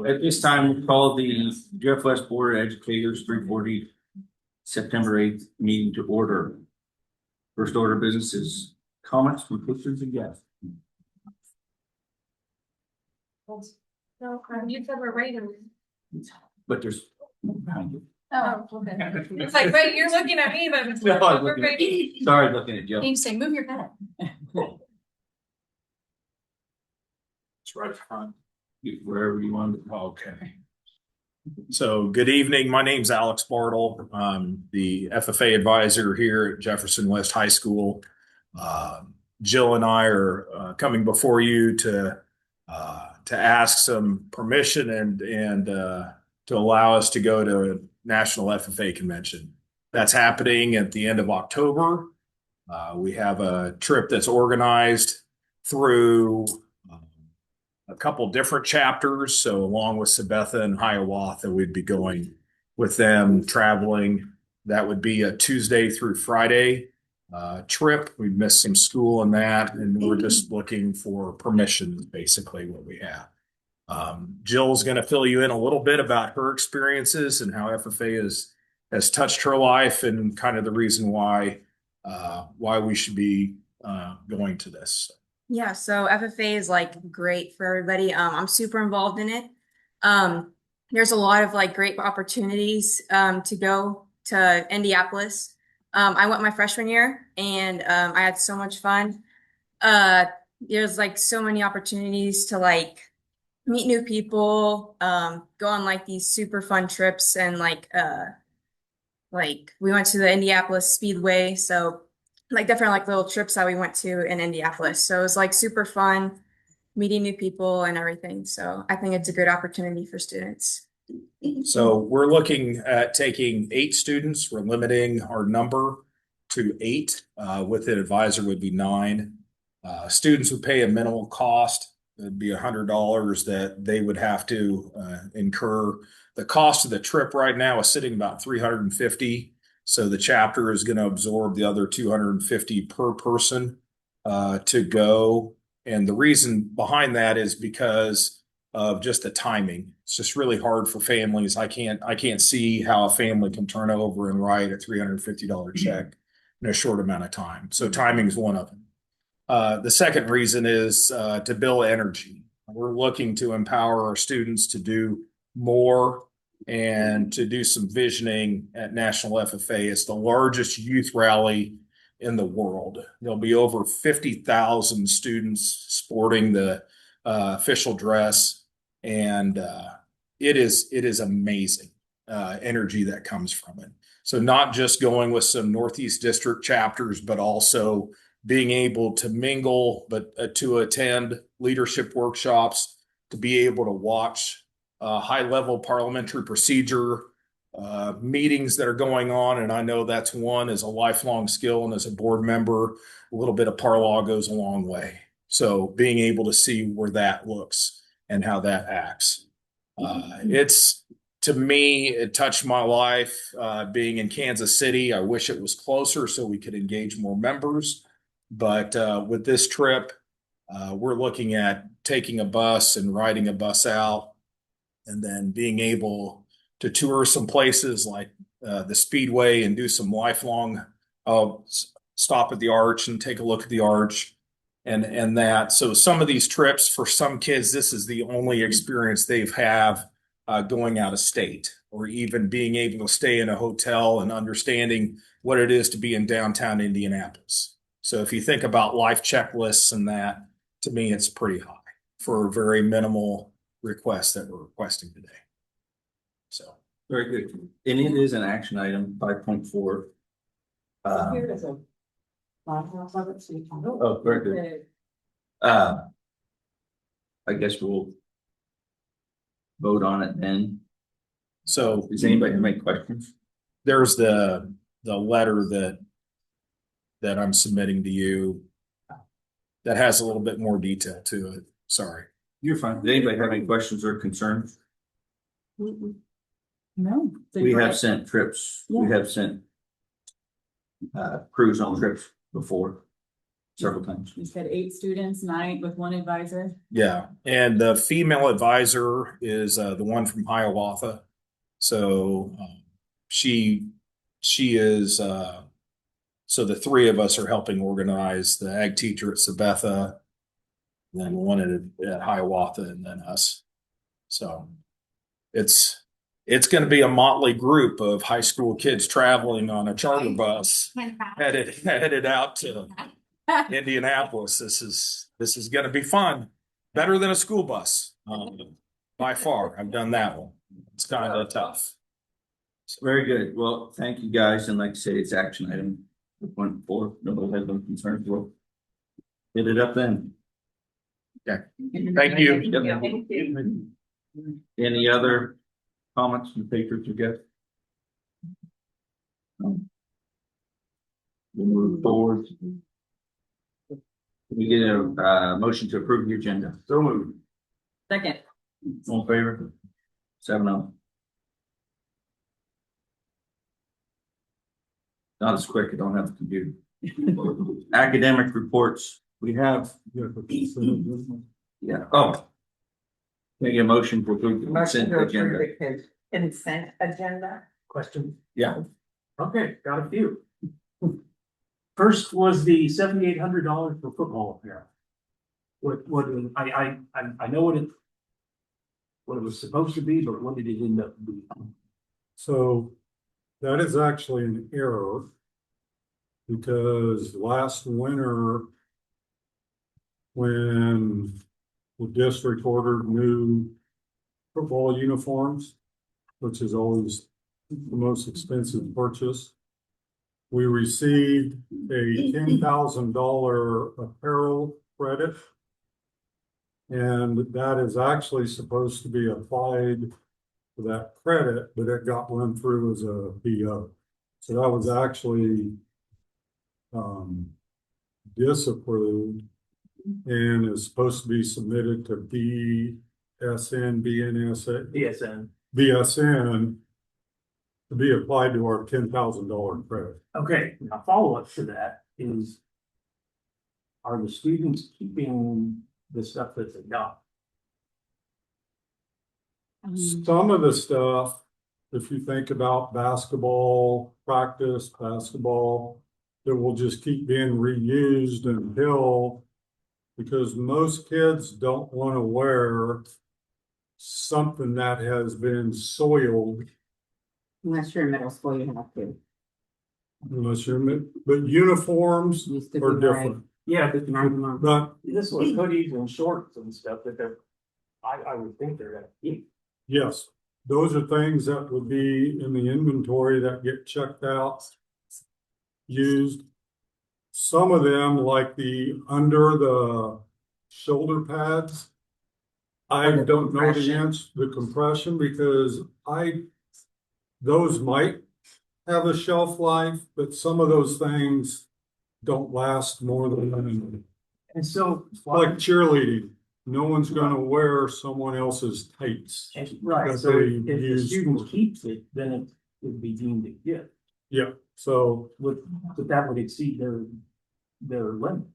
At this time, we call the Jeff West Board of Educators 340 September 8th meeting to order. First order of business is comments from questions and guests. No, you said we're ready to. But there's Oh, okay. It's like, wait, you're looking at me, but it's No, I'm we're looking at- ready. sorry, looking at Joe. You say, move your head. It's right front. Wherever you want to. Okay. So good evening. My name's Alex Bartle. I'm the FFA advisor here at Jefferson West High School. Jill and I are coming before you to ask some permission and to allow us to go to a National FFA convention. That's happening at the end of October. We have a trip that's organized through a couple different chapters. So along with Sabetha and Hiawatha, we'd be going with them traveling. That would be a Tuesday through Friday trip. We'd miss some school in that, and we're just looking for permission, basically what we have. Jill's going to fill you in a little bit about her experiences and how FFA has touched her life and kind of the reason why we should be going to this. Yeah, so FFA is like great for everybody. I'm super involved in it. There's a lot of like great opportunities to go to Indianapolis. I went my freshman year and I had so much fun. There's like so many opportunities to like meet new people, go on like these super fun trips and like we went to the Indianapolis Speedway, so like different like little trips that we went to in Indianapolis. So it was like super fun meeting new people and everything. So I think it's a good opportunity for students. So we're looking at taking 8 students. We're limiting our number to 8. With an advisor would be 9. Students would pay a minimal cost. It'd be $100 that they would have to incur. The cost of the trip right now is sitting about $350. So the chapter is going to absorb the other $250 per person to go. And the reason behind that is because of just the timing. It's just really hard for families. I can't see how a family can turn over and write a $350 check in a short amount of time. So timing is one of them. The second reason is to build energy. We're looking to empower our students to do more and to do some visioning at National FFA. It's the largest youth rally in the world. There'll be over 50,000 students sporting the official dress, and it is amazing energy that comes from it. So not just going with some Northeast District chapters, but also being able to mingle, but to attend leadership workshops, to be able to watch high-level parliamentary procedure meetings that are going on. And I know that's one is a lifelong skill. And as a board member, a little bit of parlaw goes a long way. So being able to see where that looks and how that acts. To me, it touched my life being in Kansas City. I wish it was closer so we could engage more members. But with this trip, we're looking at taking a bus and riding a bus out, and then being able to tour some places like the Speedway and do some lifelong stop at the Arch and take a look at the Arch and that. So some of these trips, for some kids, this is the only experience they've have going out of state, or even being able to stay in a hotel and understanding what it is to be in downtown Indianapolis. So if you think about life checklists and that, to me, it's pretty high for a very minimal request that we're requesting today. So Very good. And it is an action item 5.4. Oh, very good. I guess we'll vote on it then. So Does anybody have any questions? there's the letter that I'm submitting to you that has a little bit more detail to it. Sorry. You're fine. Does anybody have any questions or concerns? No. We have sent trips. We have sent crews on trips before. several times. You said 8 students, 9 with 1 advisor. Yeah, and the female advisor is the one from Hiawatha. So she is so the three of us are helping organize the ag teacher at Sabetha, then one at Hiawatha, and then us. So it's going to be a motley group of high school kids traveling on a charter bus headed out to Indianapolis. This is going to be fun. Better than a school bus, by far. I've done that one. It's kind of tough. Very good. Well, thank you guys. And like I said, it's action item 1.4. Nobody has no concerns. We'll get it up then. Okay. Thank you. Yep. Any other comments from the patrons you get? No. We'll move forward. We get a motion to approve the agenda. So moved. Second. All in favor? 7-0. Not as quick. I don't have the computer. Academic reports. We have. Yeah. Oh. Can I get a motion to approve the consent agenda? Consent agenda. Question. Yeah. Okay, got a few. First was the $7,800 for football apparel. What, I know what it was supposed to be, but what did it end up being? So that is actually an error. Because last winter, when the district ordered new football uniforms, which is always the most expensive purchase, we received a $10,000 apparel credit. And that is actually supposed to be applied to that credit, but it got run through as a BO. So that was actually disapproved and is supposed to be submitted to BSN to be applied to our $10,000 credit. Okay, now follow-up to that is, are the students keeping the stuff that they got? Some of the stuff, if you think about basketball practice, it will just keep being reused until, because most kids don't want to wear something that has been soiled. Unless you're in middle school, you have to. But uniforms Used to are be different. Yeah, but 9 months. But this was hoodies and shorts and stuff that I would think they're gonna keep. yes, those are things that would be in the inventory that get checked out, used. Some of them, like the under the shoulder pads, I Or the don't know the compression. answer, the compression, because those might have a shelf life, but some of those things don't last more than, And so. like cheerleading. No one's gonna wear someone else's tights. Right, that so they if the use student for- keeps it, then it would be deemed a gift, Yeah, so but that would exceed their limit.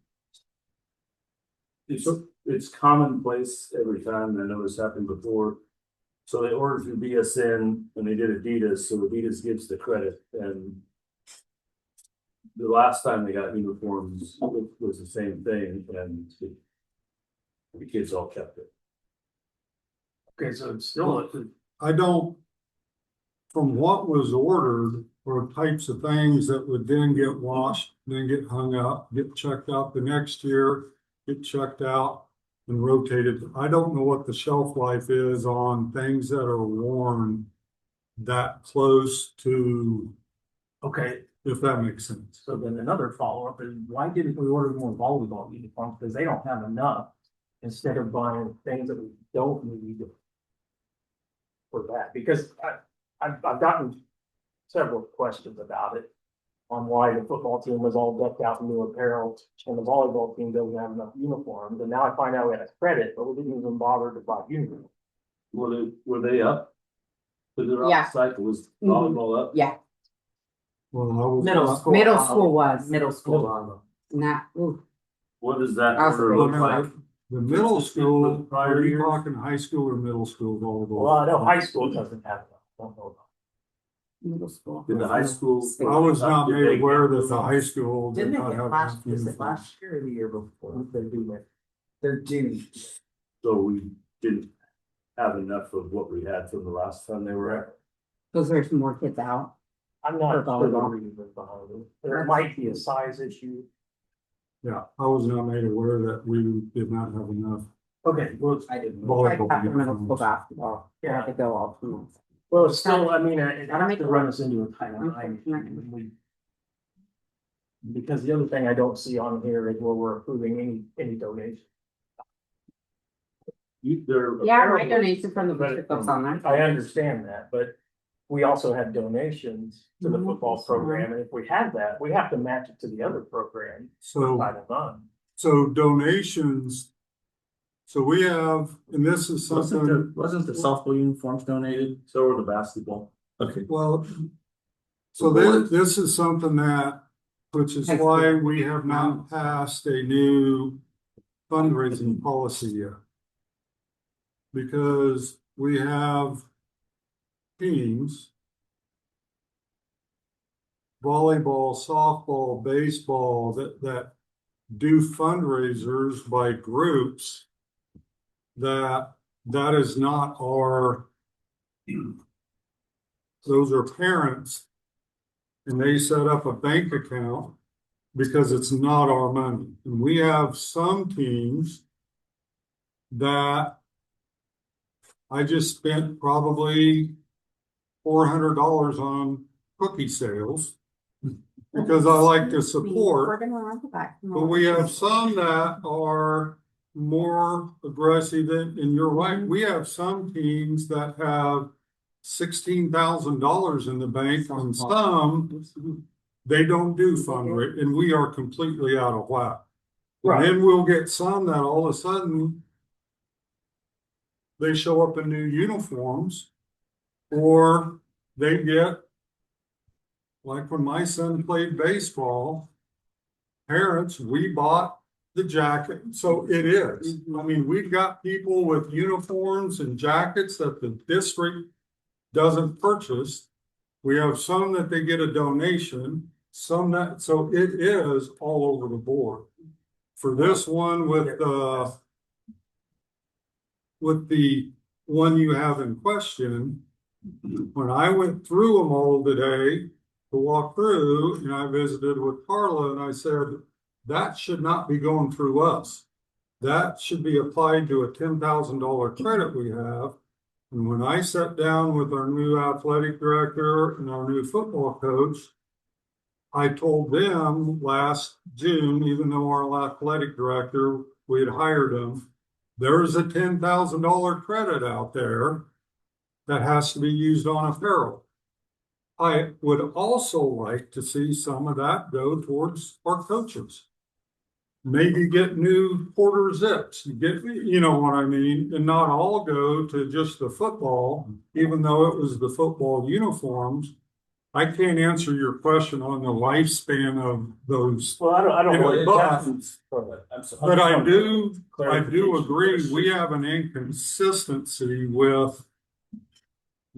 It's commonplace every time, and I know this happened before. So they ordered through BSN and they did Adidas, so Adidas gives the credit, and the last time they got uniforms, it was the same thing, and the kids all kept it. Okay, so it's still, I don't, from what was ordered, were types of things that would then get washed, then get hung up, get checked out the next year, get checked out and rotated. I don't know what the shelf life is on things that are worn that close to, okay, if that makes sense. so then another follow-up is, why didn't we order more volleyball uniforms? Because they don't have enough, instead of buying things that we don't need for that, because I've gotten several questions about it, on why the football team was all decked out in new apparel and the volleyball team doesn't have enough uniforms, and now I find out we had a credit, but we didn't even bother to buy uniforms. Were they up? Cause their Yeah. cycle was Mhm. volleyball up. Yeah, Well, I was. Middle school. middle school was, Middle school. not, ooh, What does that How's order it look going? like? The middle school, Prior are you years? talking high school or middle school volleyball? Well, I know high school doesn't have that. I don't know. Middle school. Did the high school? I was not Did made they aware get that the those? high school did Didn't they not get have last, enough was it uniforms. last year or the year before? They're doing, they're due. So we didn't have enough of what we had from the last time they were at. Because there's more kids out. I'm not For sure the volleyball. reason behind it. There might be a size issue. Yeah, I was not made aware that we did not have enough. Okay, well, I didn't. Volleyball After middle school uniforms. basketball, I had to go all 2 months. well, it's still, I mean, it Gotta has make to it run work. us into a timeline. Because the other thing I don't see on here is where we're approving any donation. Yeah, my donation from the district goes on there. I understand that, but we also have donations to the football program, and if we have that, we have to match it to the other program. So, Title IX. so donations. So we have, and this is something, Wasn't the softball uniforms donated? So were the basketball. Okay. well, so this is something that, which is why we have not passed a new fundraising policy yet. Because we have teams, volleyball, softball, baseball, that do fundraisers by groups, that is not our, those are parents, and they set up a bank account because it's not our money. And we have some teams that I just spent probably $400 on cookie sales because I like to We're support. gonna run the back. But we have some that are more aggressive and you're right, we have some teams that have $16,000 in the bank on some, they don't do fundraising, and we are completely out of whack. And then we'll get some that all of a sudden they show up in new uniforms, or they get, like when my son played baseball, parents, we bought the jacket. So it is. I mean, we've got people with uniforms and jackets that the district doesn't purchase. We have some that they get a donation, some that, so it is all over the board. For this one with the one you have in question, when I went through them all today to walk through, and I visited with Carla, and I said, that should not be going through us. That should be applied to a $10,000 credit we have. And when I sat down with our new athletic director and our new football coach, I told them last June, even though our athletic director, we had hired him, there's a $10,000 credit out there that has to be used on apparel. I would also like to see some of that go towards our coaches. Maybe get new quarter zips, get, you know what I mean, and not all go to just the football, even though it was the football uniforms. I can't answer your question on the lifespan of those. Well, I don't know. But I do agree, we have an inconsistency with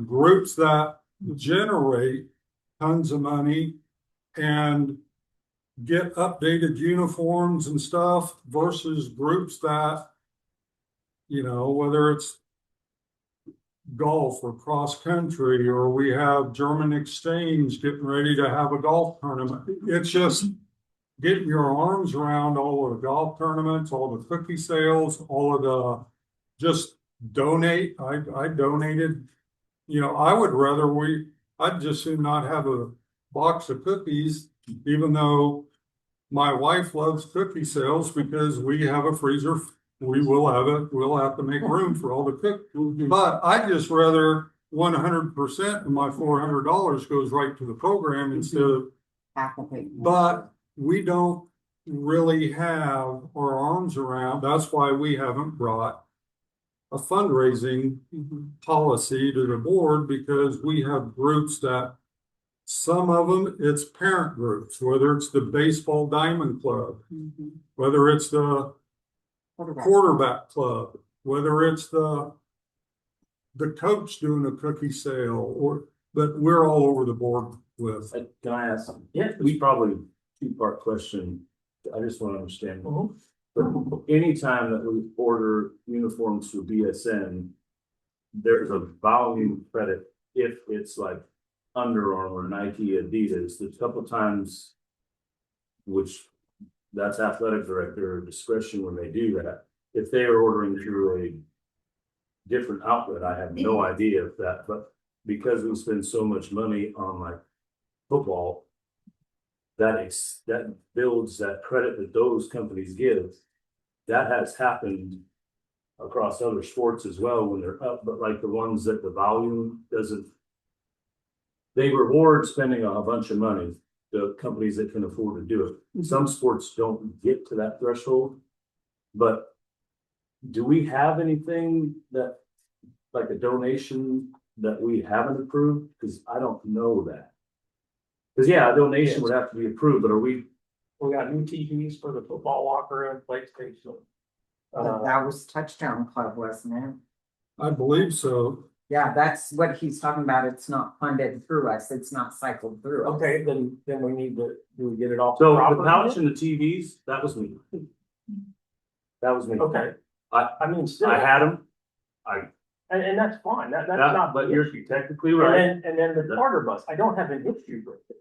groups that generate tons of money and get updated uniforms and stuff versus groups that, you know, whether it's golf or cross country, or we have German exchange getting ready to have a golf tournament. It's just getting your arms around all of the golf tournaments, all the cookie sales, all of the, just donate. I donated, you know, I would rather I'd just soon not have a box of cookies, even though my wife loves cookie sales because we have a freezer. We will have it. We'll have to make room for all the cookies. But I'd just rather 100% of my $400 goes right to the program instead of, but we don't really have our arms around. That's why we haven't brought a fundraising policy to the board, because we have groups that Some of them, it's parent groups, whether it's the baseball diamond club, whether it's the quarterback club, whether it's the coach doing a cookie sale, but we're all over the board with. Can I ask? Yeah. We probably two-part question. I just want to understand. But anytime that we order uniforms for BSN, there's a volume credit if it's like Under Armour, Nike, Adidas. There's a couple times, which that's athletic director discretion when they do that. If they are ordering through a different outlet, I have no idea if that, but because we spend so much money on like football, that builds that credit that those companies give. That has happened across other sports as well when they're up, but like the ones that the volume doesn't. They reward spending a bunch of money, the companies that can afford to do it. Some sports don't get to that threshold, but do we have anything that, like a donation that we haven't approved? Because I don't know that. Because yeah, a donation would have to be approved, but are we? We got new TVs for the football locker and PlayStation. That was Touchdown Club, wasn't it? I believe so. Yeah, that's what he's talking about. It's not funded through us. It's not cycled through us. Okay, then we need to, do we get it off? So the property? pouch and the TVs, that was me. That was me. Okay. I mean, still. I had them. And that's fine, that's not. But the you're issue. technically right. And then the charter bus, I don't have an issue with it.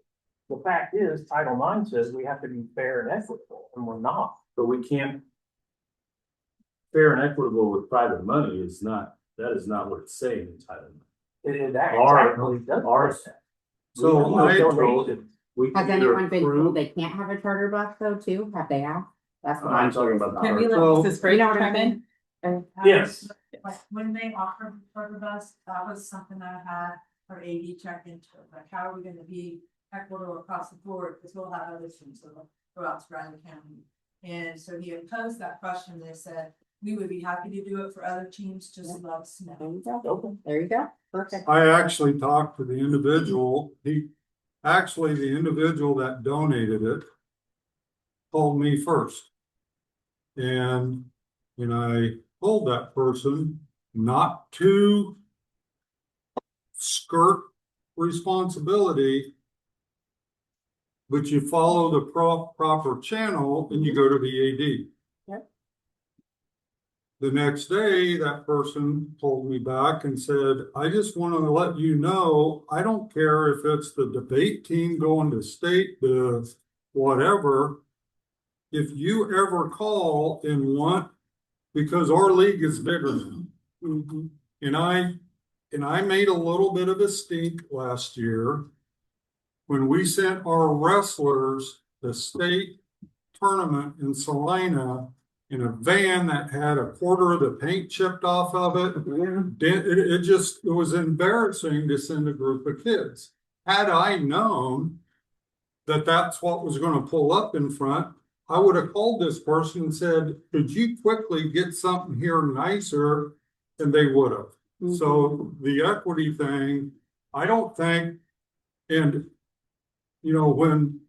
The fact is, Title IX says we have to be fair and equitable, and we're not. But we can't. Fair and equitable with private money is not, that is not what it's saying in Title IX. It that Our- exactly does. ours- So We I can told- donate. We Has can either anyone been told approve. they can't have a charter bus though too? Have they asked? That's what I'm talking about. Can we the- let So- Mrs. Brady You know what chime I in? mean? And Yes, Like when they offered for the bus, that was something that I had for AD check into, like how are we gonna be equitable across the board, because we'll have other things throughout surrounding county. And so he had posed that question, they said, we would be happy to do it for other teams, just let us there know. you go. There you go. Perfect. I actually talked to the individual, the individual that donated it called me first. And I told that person not to skirt responsibility, but you follow the proper channel and you go to the AD. Yep. The next day, that person told me back and said, I just want to let you know, I don't care if it's the debate team going to state, the whatever. If you ever call and want, because our league is bigger now. And I made a little bit of a stink last year when we sent our wrestlers the state tournament in Salina in a van that had a quarter of the paint chipped off of it. It was embarrassing to send a group of kids. Had I known that that's what was going to pull up in front, I would have called this person and said, could you quickly get something here nicer? And they would have. So the equity thing, I don't think, and when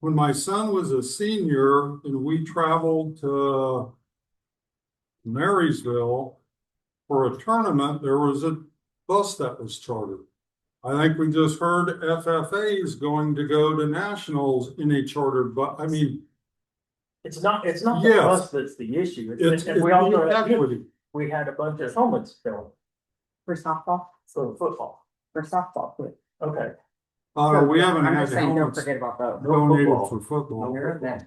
my son was a senior and we traveled to Marysville for a tournament, there was a bus that was chartered. I think we just heard FFA is going to go to nationals in a chartered bus. I mean, It's not the Yes. bus that's the issue. it's And we also, the equity. we had a bunch of helmets built For softball, for football. for softball, please. Okay. We haven't I'm had just saying, don't helmets forget about those. donated football. for football. You're then.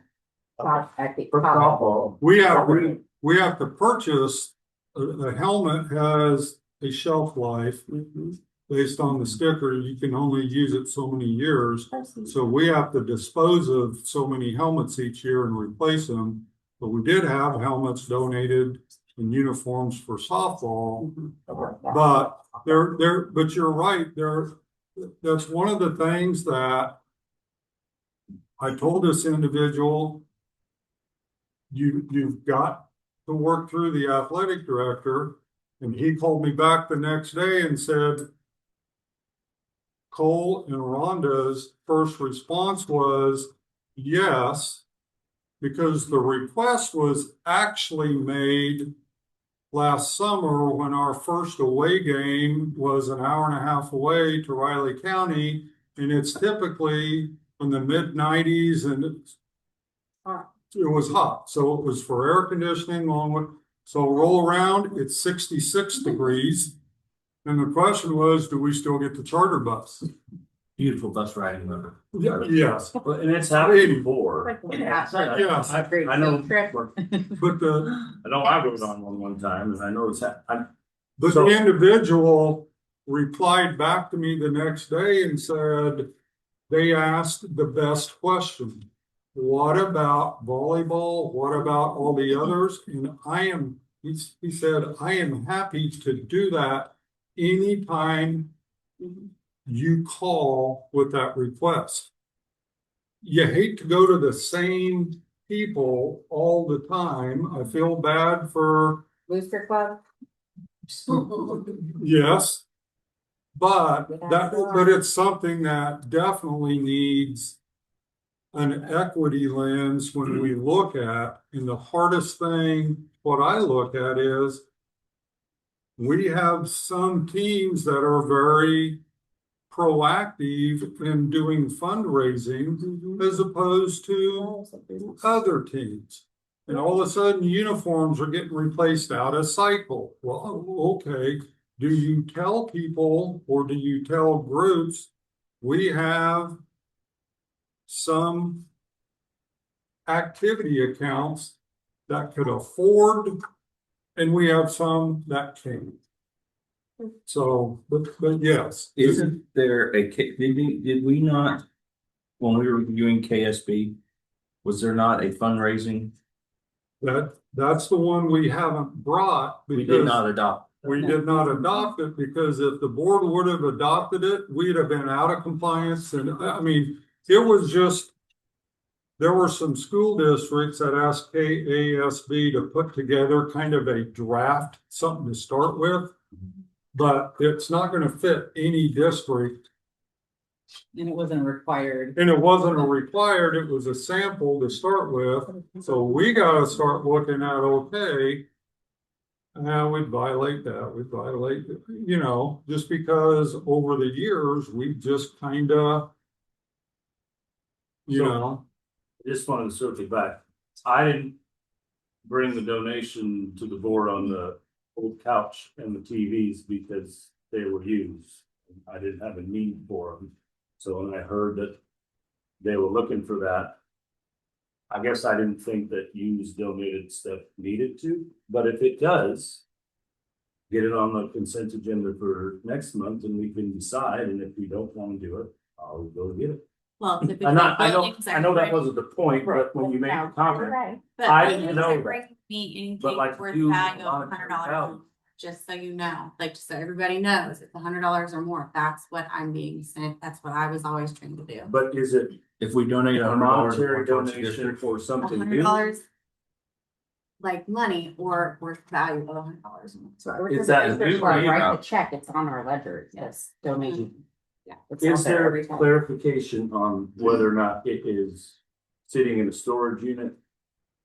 At the For top. softball. We have to purchase, a helmet has a shelf life based on the sticker. You can only use it so many years. So we have to dispose of so many helmets each year and replace them. But we did have helmets donated and uniforms for softball. But but you're right, that's one of the things that I told this individual, you've got to work through the athletic director. And he called me back the next day and said, Cole and Rhonda's first response was yes, because the request was actually made last summer when our first away game was an hour and a half away to Riley County, and it's typically in the mid-90s, and it was hot, so it was for air conditioning along with, so roll around, it's 66 degrees. And the question was, do we still get the charter bus? Beautiful bus riding weather. Yes, But, and it's happened before. yes, I know, but I know I rode on one time, and I know but So- the individual replied back to me the next day and said, they asked the best question. What about volleyball? What about all the others? And he said, I am happy to do that anytime you call with that request. You hate to go to the same people all the time. I feel bad for, Booster Club? yes. But it's something that definitely needs an equity lens when we look at, and the hardest thing, what I look at is we have some teams that are very proactive in doing fundraising as opposed to other teams. And all of a sudden uniforms are getting replaced out of cycle. Well, okay, do you tell people or do you tell groups we have some activity accounts that could afford, and we have some that can't. So, but yes. Isn't there did we not, when we were reviewing KSB, was there not a fundraising? That's the one we haven't brought We did because not adopt. we did not adopt it, because if the board would have adopted it, we'd have been out of compliance. And I mean, it was just, there were some school districts that asked KASB to put together kind of a draft, something to start with, but it's not going to fit any district. And it wasn't required. And it wasn't a required, it was a sample to start with. So we got to start looking at, okay, we'd violate that, we'd violate, you know, just because over the years, we've just kind of, you So- know. just wanted to circle back. I didn't bring the donation to the board on the old couch and the TVs because they were used. I didn't have a need for them. So when I heard that they were looking for that, I guess I didn't think that used donated stuff needed to, but if it does, get it on the consent agenda for next month and we can decide, and if we don't want to do it, I'll go get it. Well, typically. I know buildings are that free, wasn't the point, but when you make a comment, Right. but I didn't buildings know are that. bringing me But anything like worth you, value of monetary $100 value. just so you know, like, just so everybody knows, it's $100 or more, that's what I'm being sent, that's what I was always trying to do. but is it If we donate a $100 monetary towards the donation district, for something new? $100 like money or worth value of $100. Is that If new? I write the check, it's on our ledger, yes, donation. Yeah. It's out Is there every time. clarification on whether or not it is sitting in a storage unit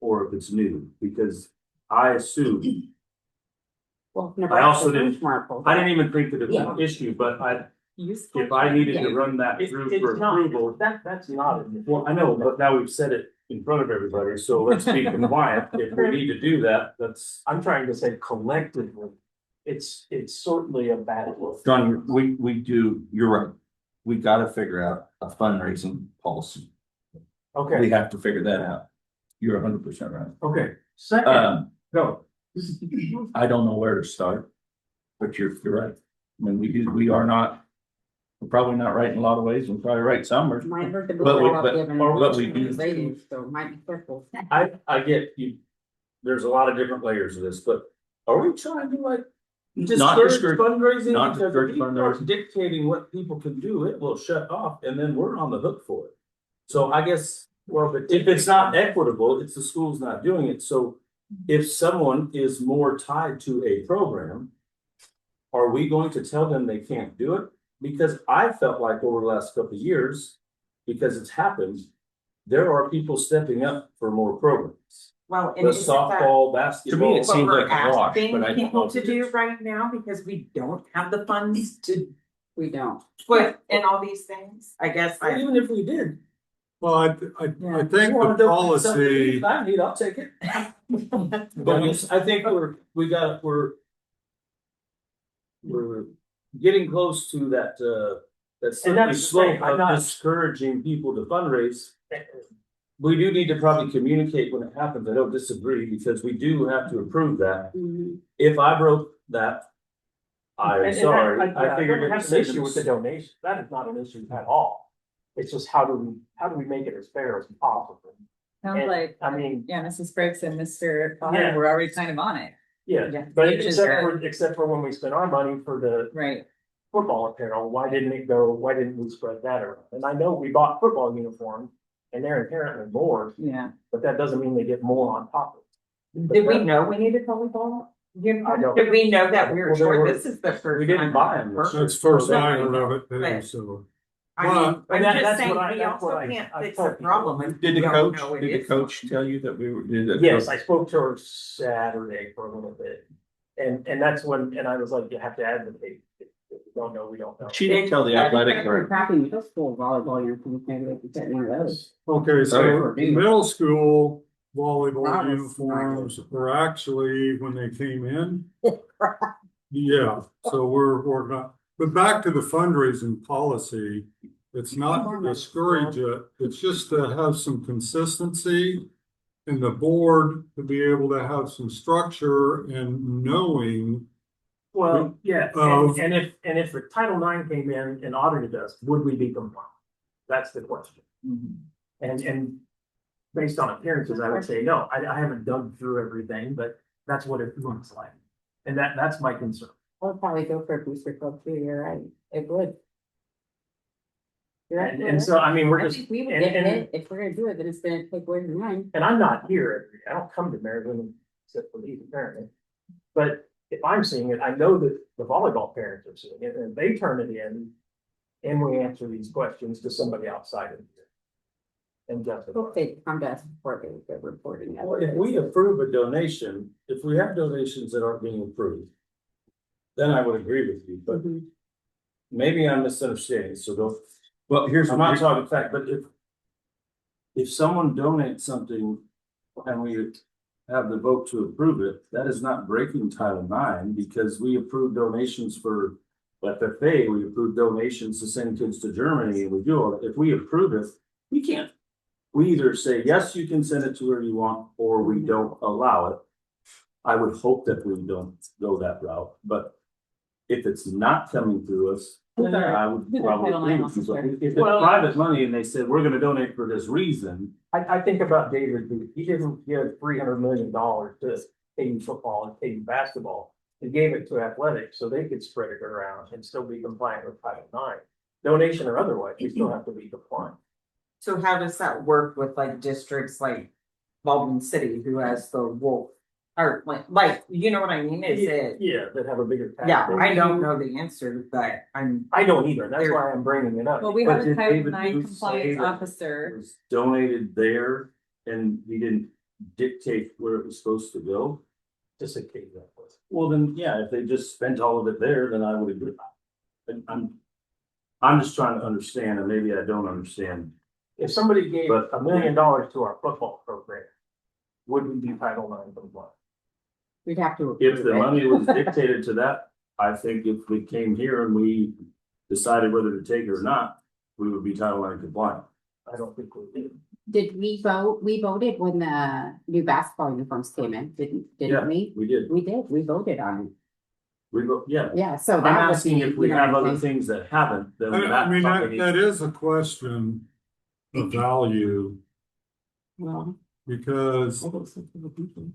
or if it's new? Because I assume, Well, I also didn't- benchmark will- I didn't even think that it was an issue, but if I needed to run that through for approval. That's not. Well, I know, but now we've said it in front of everybody, so let's be compliant. If we need to do that, that's. I'm trying to say collectively, it's certainly a bad look. John, we do, you're right. We gotta figure out a fundraising policy. Okay, We have to figure that out. You're 100% right. okay. Second, Go. I don't know where to start, but you're right. I mean, we're probably not right in a lot of ways, and probably right somewhere. Might hurt the But we- bill out but- given but we do- ratings, so might be careful. I get you. There's a lot of different layers of this, but are we trying to like Not discourage discourage, fundraising? not Because discourage if people are fundraising. dictating what people can do, it will shut off and then we're on the hook for it. So I guess, well, but if it's not equitable, it's the school's not doing it. So if someone is more tied to a program, are we going to tell them they can't do it? because I felt like over the last couple of years, because it's happened, there are people stepping up for more programs. Well, The and isn't that softball, To basketball. me, it seems what like we're a wash, asking but I don't know. people if to it do is. right now because we don't have the funds to We don't. put in all these things? I guess Even if we did. Well, I Yeah. think the policy, I need, I'll take it. But I think we're getting close to that slippery that's the thing, slope I'm of not- discouraging people to fundraise. We do need to probably communicate when it happens. I don't disagree, because we do have to approve that. If I broke that, I'm And sorry. I figured don't it have was an issue with the donation. That is not an issue at all. It's just how do we make it as fair as possible? Sounds And, like, I mean, yeah, Mrs. Briggs and Mr. Yeah. Potter were already kind of on it. yeah, Yeah. but Which is good. except for when we spent our money for the Right. football apparel, why didn't we spread that around? And I know we bought football uniforms and they're inherently more, Yeah. but that doesn't mean they get more on top of it. Did we know we needed volleyball? I don't- Did we know that we were Well, there short? were- This is the first. We didn't time buy I've them. heard that's it. first Well, I heard of it too, but- so. I mean, But I'm that- just that's saying, what I- we that's what also I- can't I fix told the people. problem. if Did we the don't coach, know it did the is. coach tell you that we were? Did the Yes, coach- I spoke to her Saturday for a little bit. And that's when, and I was like, you have to advocate. If we don't know, we don't know. She didn't tell the athletic We're director. crappy middle school volleyball uniforms, maybe they could get one of those. Okay, so Okay. middle school volleyball That was uniforms were actually, when they came in. Yeah, so we're not, but back to the fundraising policy, it's not to discourage it, it's just to have some consistency. And the board to be able to have some structure and knowing. Well, yeah, Of- and if the Title IX came in and audited us, would we be compliant? That's the question. And based on appearances, I would say no. I haven't dug through everything, but that's what it looks like. And that's my concern. I would probably go for a booster club too, you're right, it would. You're And right. so, I mean, we're I just, think we would and- get and- it, if we're gonna do it, then it's gonna take away from mine. and I'm not here, I don't come to Maryland except for these apparently. But if I'm seeing it, I know that the volleyball parents are seeing it, and they turn it in. And we answer these questions to somebody outside of here. And justify. Hope they come to us before they get reporting. it. Well, if we approve a donation, if we have donations that aren't being approved, then I would agree with you, but Mhm. maybe I'm misunderstanding, so don't. Well, here's I'm what not talking fact, but if someone donates something and we have the vote to approve it, that is not breaking Title IX, because we approve donations for FFA, we approve donations to send kids to Germany, and we do all that. If we approve it, we can't. We either say, yes, you can send it to where you want, or we don't allow it. I would hope that we don't go that route, but if it's not coming through us, then I would probably Title agree IX with you. But officer. if it's Well- private money and they said, we're gonna donate for this reason, I think about David Booth. He didn't give $300 million to KU football and KU basketball. He gave it to athletics so they could spread it around and still be compliant with Title IX. Donation or otherwise, we still have to be compliant. So how does that work with like districts like Baldwin City who has the wolf? Or like, you know what I mean? Is it? Yeah, that have a bigger. tax Yeah, base. I don't know the answer, but I don't either. That's why I'm bringing it up. Well, we But have a did Title David IX Booth say compliance that- officer. it was donated there and he didn't dictate where it was supposed to go. Just a case that was. Well, then, yeah, if they just spent all of it there, then I would agree. And I'm just trying to understand, and maybe I don't understand. If somebody gave But- $1 million to our football program, would we be Title IX compliant? We'd have to. If approve the it. money was dictated to that, I think if we came here and we decided whether to take it or not, we would be Title IX compliant. I don't think we do. Did we vote? We voted when the new basketball uniforms came in, Yeah. didn't we? We did. We did, we voted on it. We go, yeah. Yeah, so I'm that was. asking if we you know have what I'm other saying? things that haven't, then I mean, that. that is a question of value, Well, because, I think so too.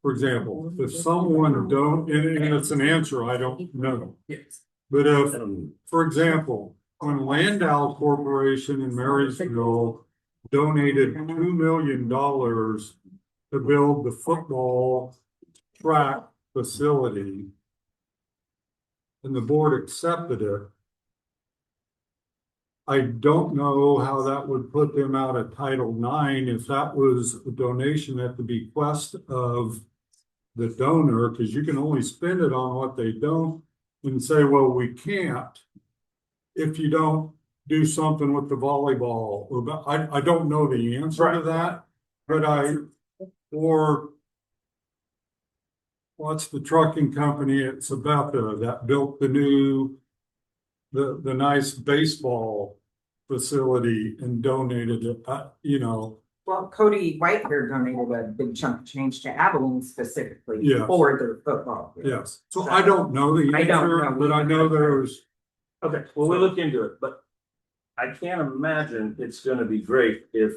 for example, if someone don't, and it's an answer I don't know. But if, for example, when Landau Corporation in Marysville donated $2 million to build the football track facility, and the board accepted it, I don't know how that would put them out of Title IX if that was a donation at the bequest of the donor, because you can only spend it on what they don't and say, well, we can't if you don't do something with the volleyball or, but I don't know the answer to that, but or what's the trucking company? It's about that built the the nice baseball facility and donated it, Well, Cody Whitehair donated a big chunk of change to Abilene specifically Yes. for their football. yes. So I don't know the I don't answer, know. but I know there's, Okay, well, we'll look into it, but I can't imagine it's gonna be great if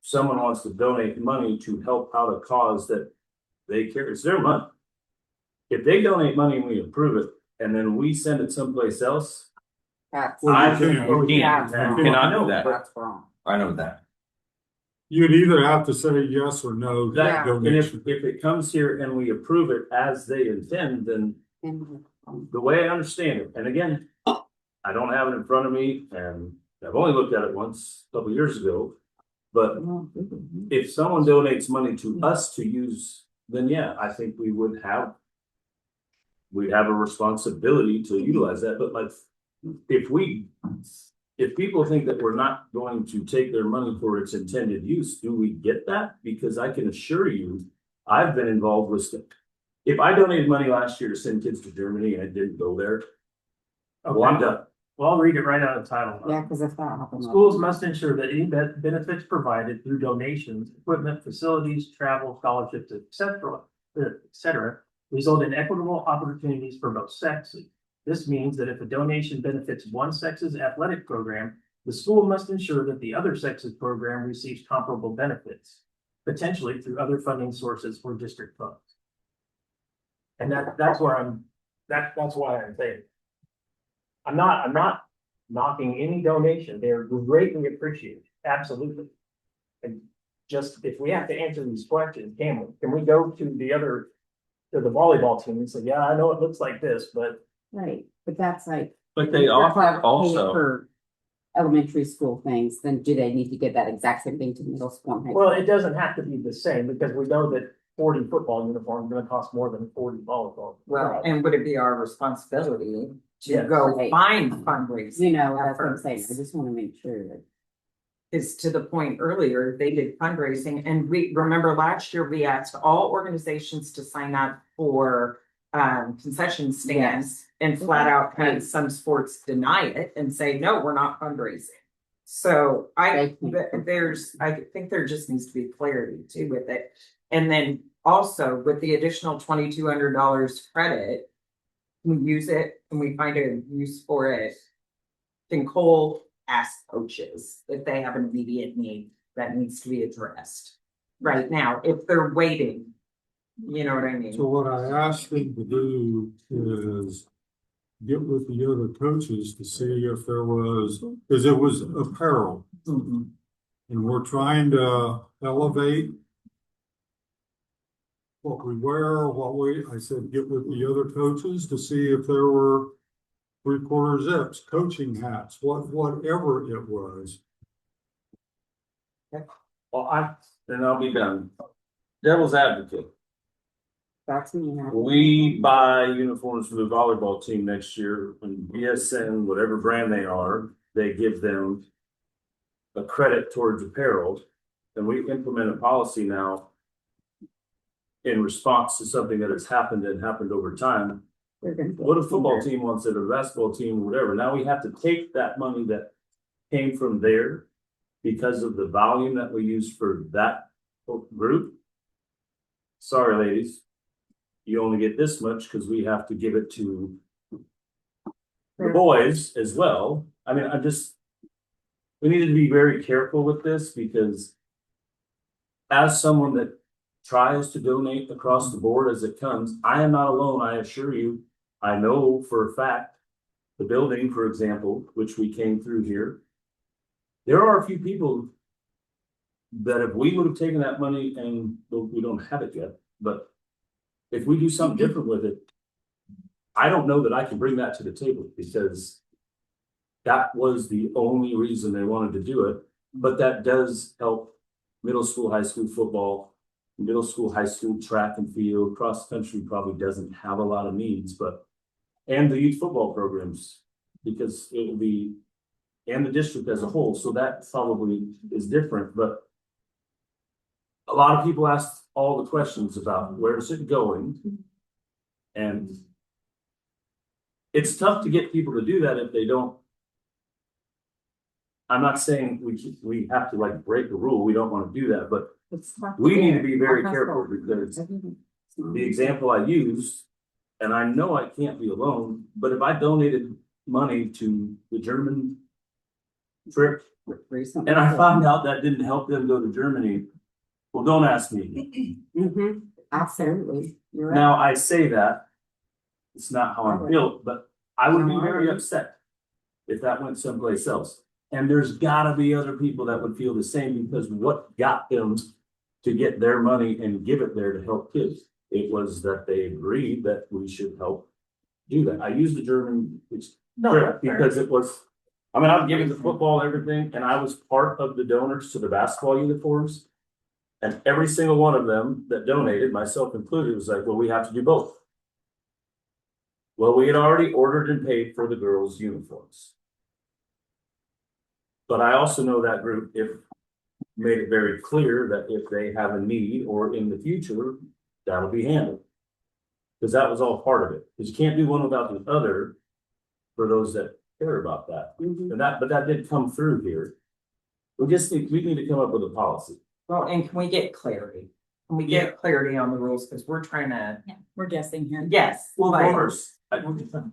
someone wants to donate money to help out a cause that they care, it's their money. If they donate money and we approve it, and then we send it someplace else, That's, well, I you think can't. You can't, that's you cannot wrong. do that. That's wrong. I know that. You'd either have to say yes or no to that, that and if donation. it comes here and we approve it as they intend, then the way I understand it, and again, I don't have it in front of me, and I've only looked at it once, a couple of years ago. But if someone donates money to us to use, then yeah, I think we'd have a responsibility to utilize that, but like, if people think that we're not going to take their money for its intended use, do we get that? Because I can assure you, I've been involved with stuff. If I donated money last year to send kids to Germany and it didn't go there, well, I'm done. Well, I'll read it right out of title. Yeah, because if that happens. Schools must ensure that any benefits provided through donations, equipment, facilities, travel, scholarships, etc., result in equitable opportunities for both sexes. This means that if a donation benefits one sex's athletic program, the school must ensure that the other sex's program receives comparable benefits, potentially through other funding sources or district funds. And that's why I'm saying. I'm not knocking any donation. They're greatly appreciated, absolutely. And just, if we have to answer these questions, can we go to the volleyball team and say, yeah, I know it looks like this, but. Right, but that's like. But they if they're offer paying also, For elementary school things, then do they need to give that exact same thing to middle school and high Well, school? it doesn't have to be the same, because we know that 40 football uniforms are gonna cost more than 40 volleyball. Well, and would it be our responsibility to Yes. go Right. find fundraising? You know, that's what I'm saying, I efforts? just wanna make sure that. Is to the point earlier, they did fundraising, and we remember last year, we asked all organizations to sign up for concession stands and flat out had some sports deny it and say, no, we're not fundraising. So I think there just needs to be clarity too with it. And then also with the additional $2,200 credit, we use it and we find a use for it. Can Cole ask coaches if they have an immediate need that needs to be addressed right now, if they're waiting? You know what I mean? So what I asked them to do is get with the other coaches to see if there was, because it was apparel. Mhm. And we're trying to elevate what we wear, I said, get with the other coaches to see if there were 3/4 zips, coaching hats, whatever it was. Well, then I'll be done. Devil's advocate. That's me. We buy uniforms for the volleyball team next year, and BSN, whatever brand they are, they give them a credit towards apparel. And we implement a policy now in response to something that has happened over time. What a football team wants it, or a basketball team, or whatever. Now we have to take that money that came from there because of the volume that we use for that group. Sorry, ladies. You only get this much because we have to give it to the boys as well. I mean, we need to be very careful with this, because as someone that tries to donate across the board as it comes, I am not alone, I assure you. I know for a fact, the building, for example, which we came through here, there are a few people that if we would have taken that money, and we don't have it yet, but if we do something different with it, I don't know that I can bring that to the table, because that was the only reason they wanted to do it, but that does help middle school, high school football, middle school, high school track and field, cross country probably doesn't have a lot of needs, but and the youth football programs, because it will be, and the district as a whole, so that probably is different, but a lot of people ask all the questions about where's it going? And it's tough to get people to do that if they don't. I'm not saying we have to like break the rule, we don't want to do that, but we need to be very careful because the example I used, and I know I can't be alone, but if I donated money to the German trip and I found out that didn't help them go to Germany, well, don't ask me. Mhm. Absolutely. You're right. Now, I say that, it's not how I'm built, but I would be very upset if that went someplace else. And there's gotta be other people that would feel the same because what got them to get their money and give it there to help kids? It was that they agreed that we should help do that. I used the German trip because it was, I mean, I'm giving the football everything, and I was part of the donors to the basketball uniforms. And every single one of them that donated, myself included, was like, well, we have to do both. Well, we had already ordered and paid for the girls' uniforms. But I also know that group, if made it very clear that if they have a need or in the future, that'll be handled. Because that was all part of it, because you can't do one without the other for those that care about that. And that, but that did come through here. We need to come up with a policy. Well, and can we get clarity? Can we get clarity on the rules? Because we're trying to, We're guessing here. yes. Well, of like- course.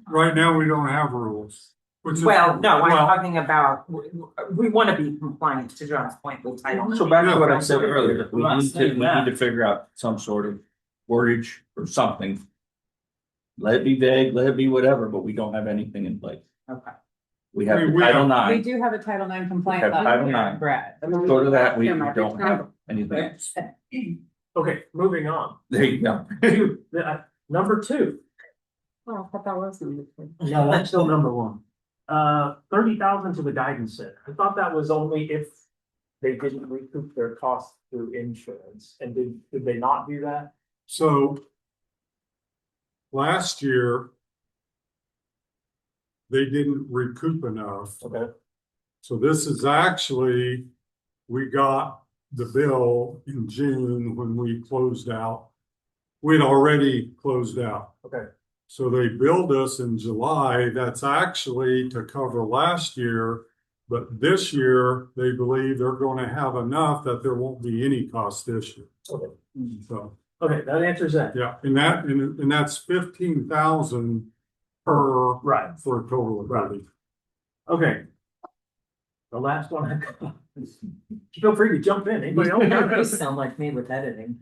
Right now, we don't have rules. which is- Well, no, I'm well, talking about, we want to be compliant to John's point with title. So back to what I said earlier, I'm not saying we that. need to figure out some sort of wordage or something. Let it be vague, let it be whatever, but we don't have anything in place. Okay. We have I mean, the we Title have- We IX, do have a Title IX We compliant. have Title IX. Brad. short of that, we don't have anything. Okay, moving on. There you go. Number 2. Oh, I thought that was number 3. No, that's still number 1. 30,000 to the guidance center. I thought that was only if they didn't recoup their costs through insurance. And did they not do that? So last year, they didn't recoup enough. Okay. So this is actually, we got the bill in June when we closed out. We'd already closed out. Okay. So they billed us in July. That's actually to cover last year. But this year, they believe they're going to have enough that there won't be any cost this year. Okay. So, Okay, that answers that. yeah, and that's 15,000 per Right. for a total of Right. 30. Okay. The last one I got. Feel free to jump in. Anybody You else? sound like me with editing.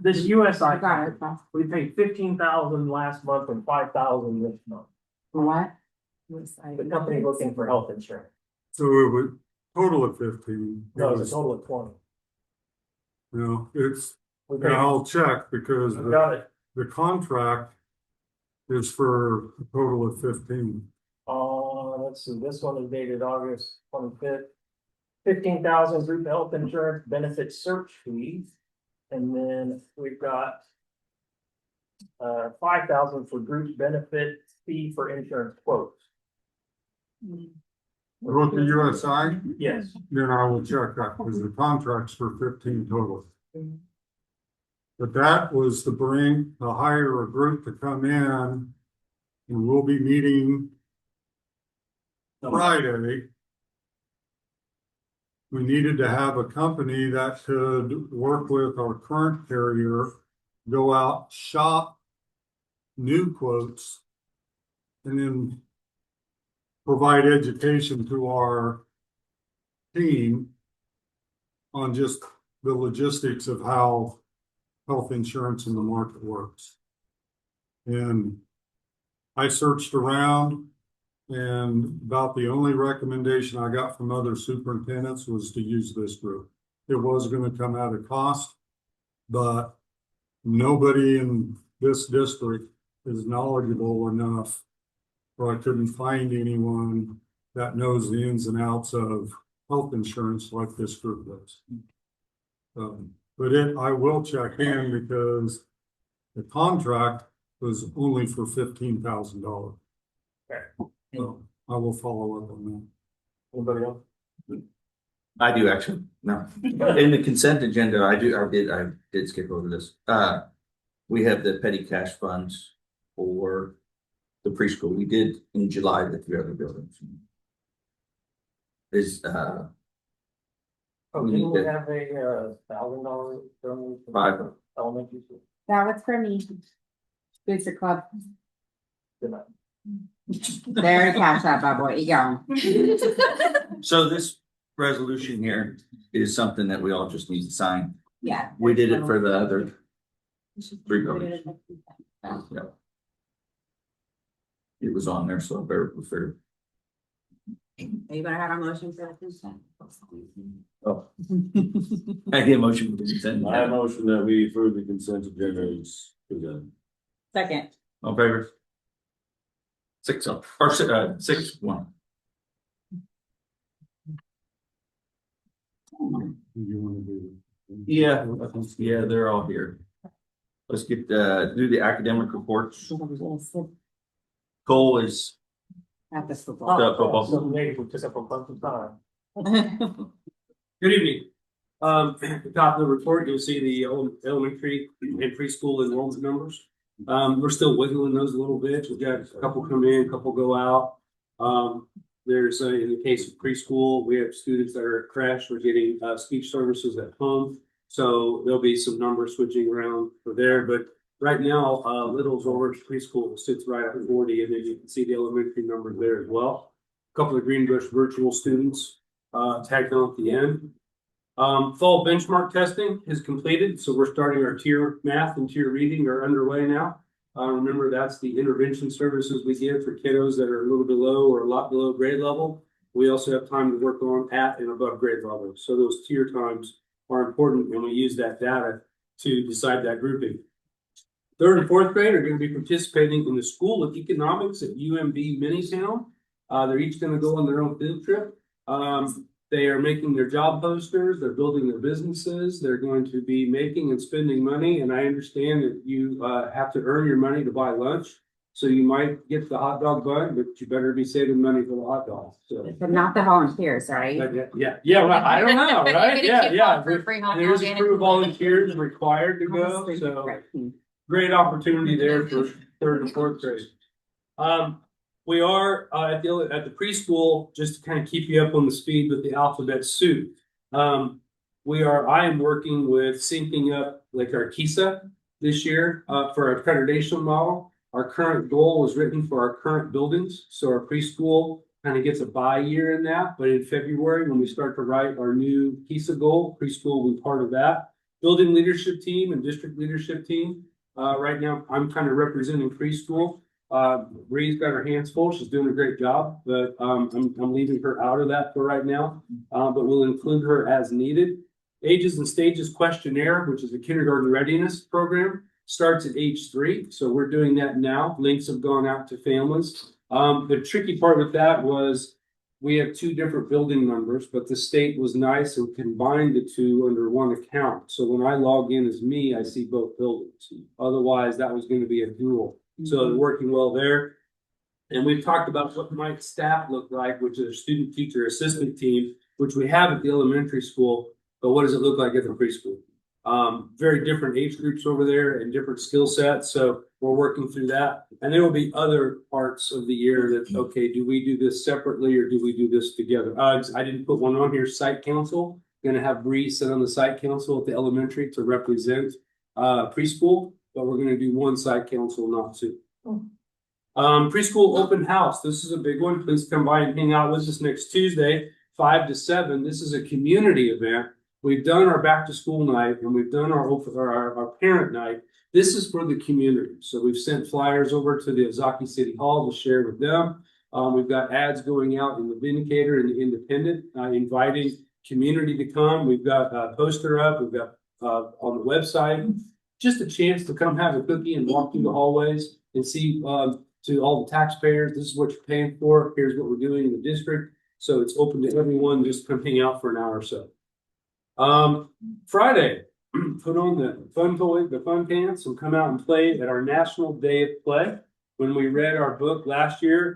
This USI, I got it. we paid 15,000 last month and 5,000 this month. What? The company looking for health insurance. So it would total of 15. No, it's a total of 20. You know, it's, We and paid, I'll check because we got it. the contract is for a total of 15. Let's see, this one is dated August 25th. 15,000 group health insurance benefit search fees. And then we've got 5,000 for group benefit fee for insurance quotes. Wrote the USI, Yes. then I will check that because the contract's for 15 total. But that was to hire a group to come in, and we'll be meeting Friday. We needed to have a company that could work with our current carrier, go out, shop new quotes, and then provide education to our team on just the logistics of how health insurance in the market works. And I searched around, and about the only recommendation I got from other superintendents was to use this group. It was going to come out of cost, but nobody in this district is knowledgeable enough, or I couldn't find anyone that knows the ins and outs of health insurance like this group does. But I will check in because the contract was only for $15,000. So I will follow up on that. Anybody else? I do actually, no. In the consent agenda, I did skip over this. We have the petty cash funds for the preschool. We did in July the 3 other buildings. Is, Oh, We didn't need we to- have a $1,000 donation? Five. Elementary school. That was for me. Booster Club. Good night. There, cash out, bad boy, you go. so this resolution here is something that we all just need to sign. Yeah. We did it for the other 3 buildings. Yep. It was on there, so I better prefer. You better have a motion for the consent. Oh. I get a motion for the consent. I motion that we approve the consent agenda is presented. Second. All in favor? 6-0 or 6-1. You want to do? Yeah, they're all here. Let's get do the academic reports. Cole is At the football. The football. So maybe we took up a bunch of time. Good evening. At the top of the report, you'll see the elementary and preschool enrollment numbers. We're still wiggling those a little bit. We've got a couple come in, a couple go out. There's in the case of preschool, we have students that are at crash. We're getting speech services at home. So there'll be some numbers switching around for there, but right now, Little's over preschool sits right at 40, and then you can see the elementary numbers there as well. A couple of Greenbush virtual students tagged on at the end. Fall benchmark testing is completed, so we're starting our tier math and tier reading are underway now. Remember, that's the intervention services we give for kiddos that are a little below or a lot below grade level. We also have time to work on at and above grade level. So those tier times are important, and we use that data to decide that grouping. 3rd and 4th grade are going to be participating in the School of Economics at UMB Minitown. They're each going to go on their own field trip. They are making their job posters. They're building their businesses. They're going to be making and spending money. And I understand that you have to earn your money to buy lunch. So you might get the hot dog bun, but you better be saving money for the hot dog. So. But not the volunteers, right? Yeah. Well, I don't know, right? Yeah. For free hot There's dog a and crew of volunteers required to go. So great opportunity there for 3rd and 4th grade. We are at the preschool, just to kind of keep you up on the speed with the alphabet soup. I am working with syncing up like our KISA this year for our accreditation model. Our current goal was written for our current buildings. So our preschool kind of gets a bye year in that. But in February, when we start to write our new KISA goal, preschool will be part of that. Building leadership team and district leadership team. Right now, I'm kind of representing preschool. Bree's got her hands full. She's doing a great job, but I'm leaving her out of that for right now. But we'll include her as needed. Ages and Stages Questionnaire, which is a kindergarten readiness program, starts at age 3. So we're doing that now. Links have gone out to families. The tricky part with that was we have 2 different building numbers, but the state was nice and combined the 2 under one account. So when I log in as me, I see both buildings. Otherwise, that was going to be a dual. So they're working well there. And we've talked about what might staff look like, which is a student teacher assistant team, which we have at the elementary school. But what does it look like at the preschool? Very different age groups over there and different skill sets. So we're working through that. And there will be other parts of the year that, okay, do we do this separately or do we do this together? I didn't put one on here, site council. Going to have Bree sit on the site council at the elementary to represent preschool. But we're going to do one site council, not 2. Preschool open house. This is a big one. Please come by and hang out with us next Tuesday, 5 to 7. This is a community event. We've done our back to school night and we've done our parent night. This is for the community. So we've sent flyers over to the Ozaki City Hall to share with them. We've got ads going out in the Vindicator and the Independent, inviting community to come. We've got a poster up. We've got on the website. Just a chance to come have a cookie and walk through the hallways and see to all the taxpayers. This is what you're paying for. Here's what we're doing in the district. So it's open to everyone. Just come hang out for an hour or so. Friday, put on the fun toy, the fun pants, and come out and play at our National Day of Play. When we read our book last year,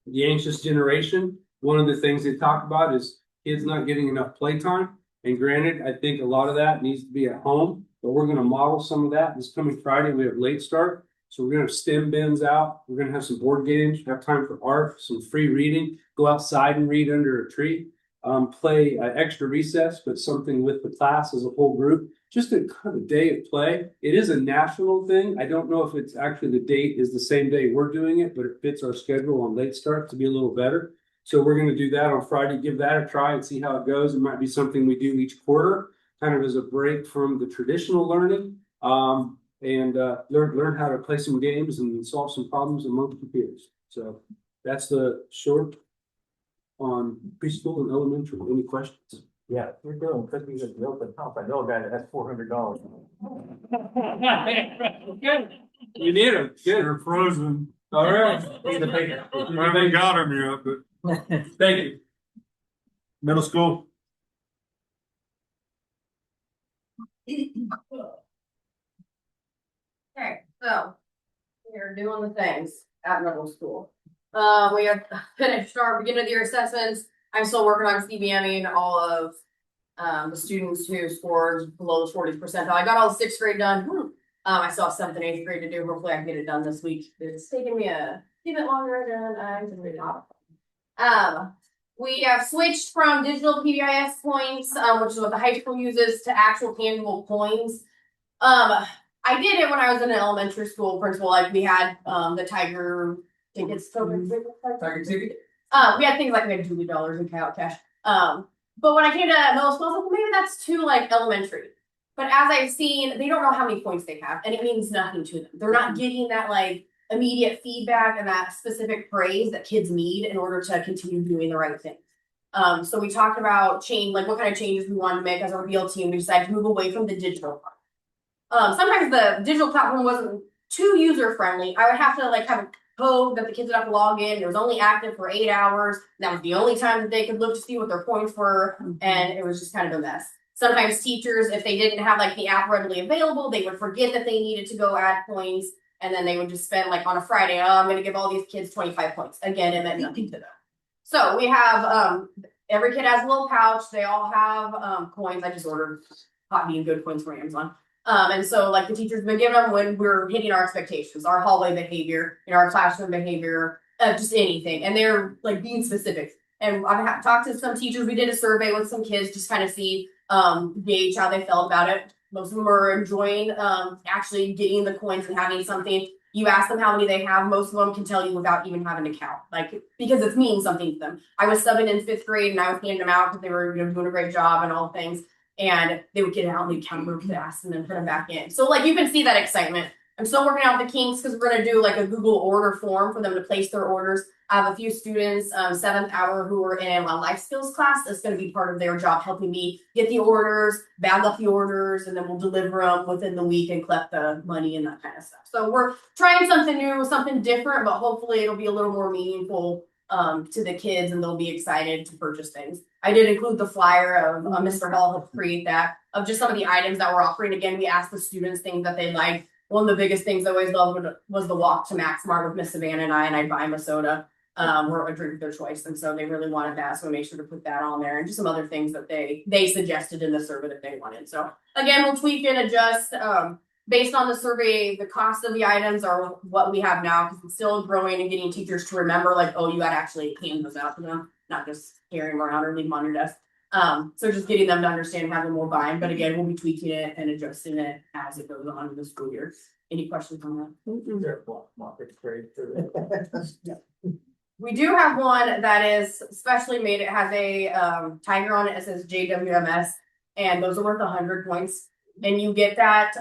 The Anxious Generation, one of the things they talk about is kids not getting enough playtime. And granted, I think a lot of that needs to be at home, but we're going to model some of that. This coming Friday, we have late start. So we're going to have STEM bins out. We're going to have some board games, have time for art, some free reading, go outside and read under a tree, play extra recess, but something with the class as a whole group. Just a kind of day of play. It is a national thing. I don't know if it's actually the date is the same day we're doing it, but it fits our schedule on late start to be a little better. So we're going to do that on Friday, give that a try and see how it goes. It might be something we do each quarter, kind of as a break from the traditional learning, and learn how to play some games and solve some problems among the peers. So that's the short on preschool and elementary. Any questions? Yeah, we're doing cookies at the open house. I know a guy that has $400. You need them. Good. They're frozen. All right. I haven't got them yet, but Thank you. middle school. Okay, so we're doing the things at middle school. We have finished our beginning of the year assessments. I'm still working on CBMing all of the students who scored below the 40th percentile. I got all the 6th grade done. I still have 7th and 8th grade to do. Hopefully I can get it done this week. It's taking me a bit longer than I anticipated. We have switched from digital PBIS points, which is what the high school uses, to actual tangible coins. I did it when I was in an elementary school principal. Like we had the tiger tickets. Tiger ticket. We had things like we had $2 and cash. But when I came to middle school, I was like, well, maybe that's too like elementary. But as I've seen, they don't know how many points they have, and it means nothing to them. They're not getting that like immediate feedback and that specific praise that kids need in order to continue doing the right thing. So we talked about what kind of changes we wanted to make as a real team. We decided to move away from the digital part. Sometimes the digital platform wasn't too user friendly. I would have to like have a code that the kids would have to log in. It was only active for 8 hours. That was the only time that they could look to see what their points were, and it was just kind of a mess. Sometimes teachers, if they didn't have like the app readily available, they would forget that they needed to go add points, and then they would just spend like on a Friday, I'm going to give all these kids 25 points. Again, it meant nothing to them. So we have every kid has a little pouch. They all have coins. I just ordered hot bean good coins from Amazon. And so like the teachers have been giving them when we're hitting our expectations, our hallway behavior, our classroom behavior, just anything. And they're like being specific. And I've talked to some teachers. We did a survey with some kids, just kind of see, gauge how they felt about it. Most of them are enjoying actually getting the coins and having something. You ask them how many they have, most of them can tell you without even having to count, like because it's meaning something to them. I was subbing in 5th grade and I was handing them out because they were doing a great job and all things. And they would get out and they'd count them fast and then put them back in. So like you can see that excitement. I'm still working out the kinks because we're going to do like a Google order form for them to place their orders. I have a few students, 7th hour, who are in a life skills class. That's going to be part of their job, helping me get the orders, bag up the orders, and then we'll deliver them within the week and collect the money and that kind of stuff. So we're trying something new, something different, but hopefully it'll be a little more meaningful to the kids and they'll be excited to purchase things. I did include the flyer of Mr. Hall helped create that, of just some of the items that we're offering. Again, we asked the students things that they liked. One of the biggest things I always loved was the walk to Max Mart with Miss Savannah and I'd buy them a soda or a drink of their choice. And so they really wanted that. So we made sure to put that on there and just some other things that they suggested in the survey that they wanted. So again, we'll tweak and adjust based on the survey. The cost of the items are what we have now because it's still growing and getting teachers to remember like, oh, you got to actually hand those out to them, not just carry them around or leave them on your desk. So just getting them to understand how them will buy. But again, we'll be tweaking it and adjusting it as it goes on in the school year. Any questions on that? We do have one that is specially made. It has a tiger on it. It says JWMS, and those are worth 100 points. And you get that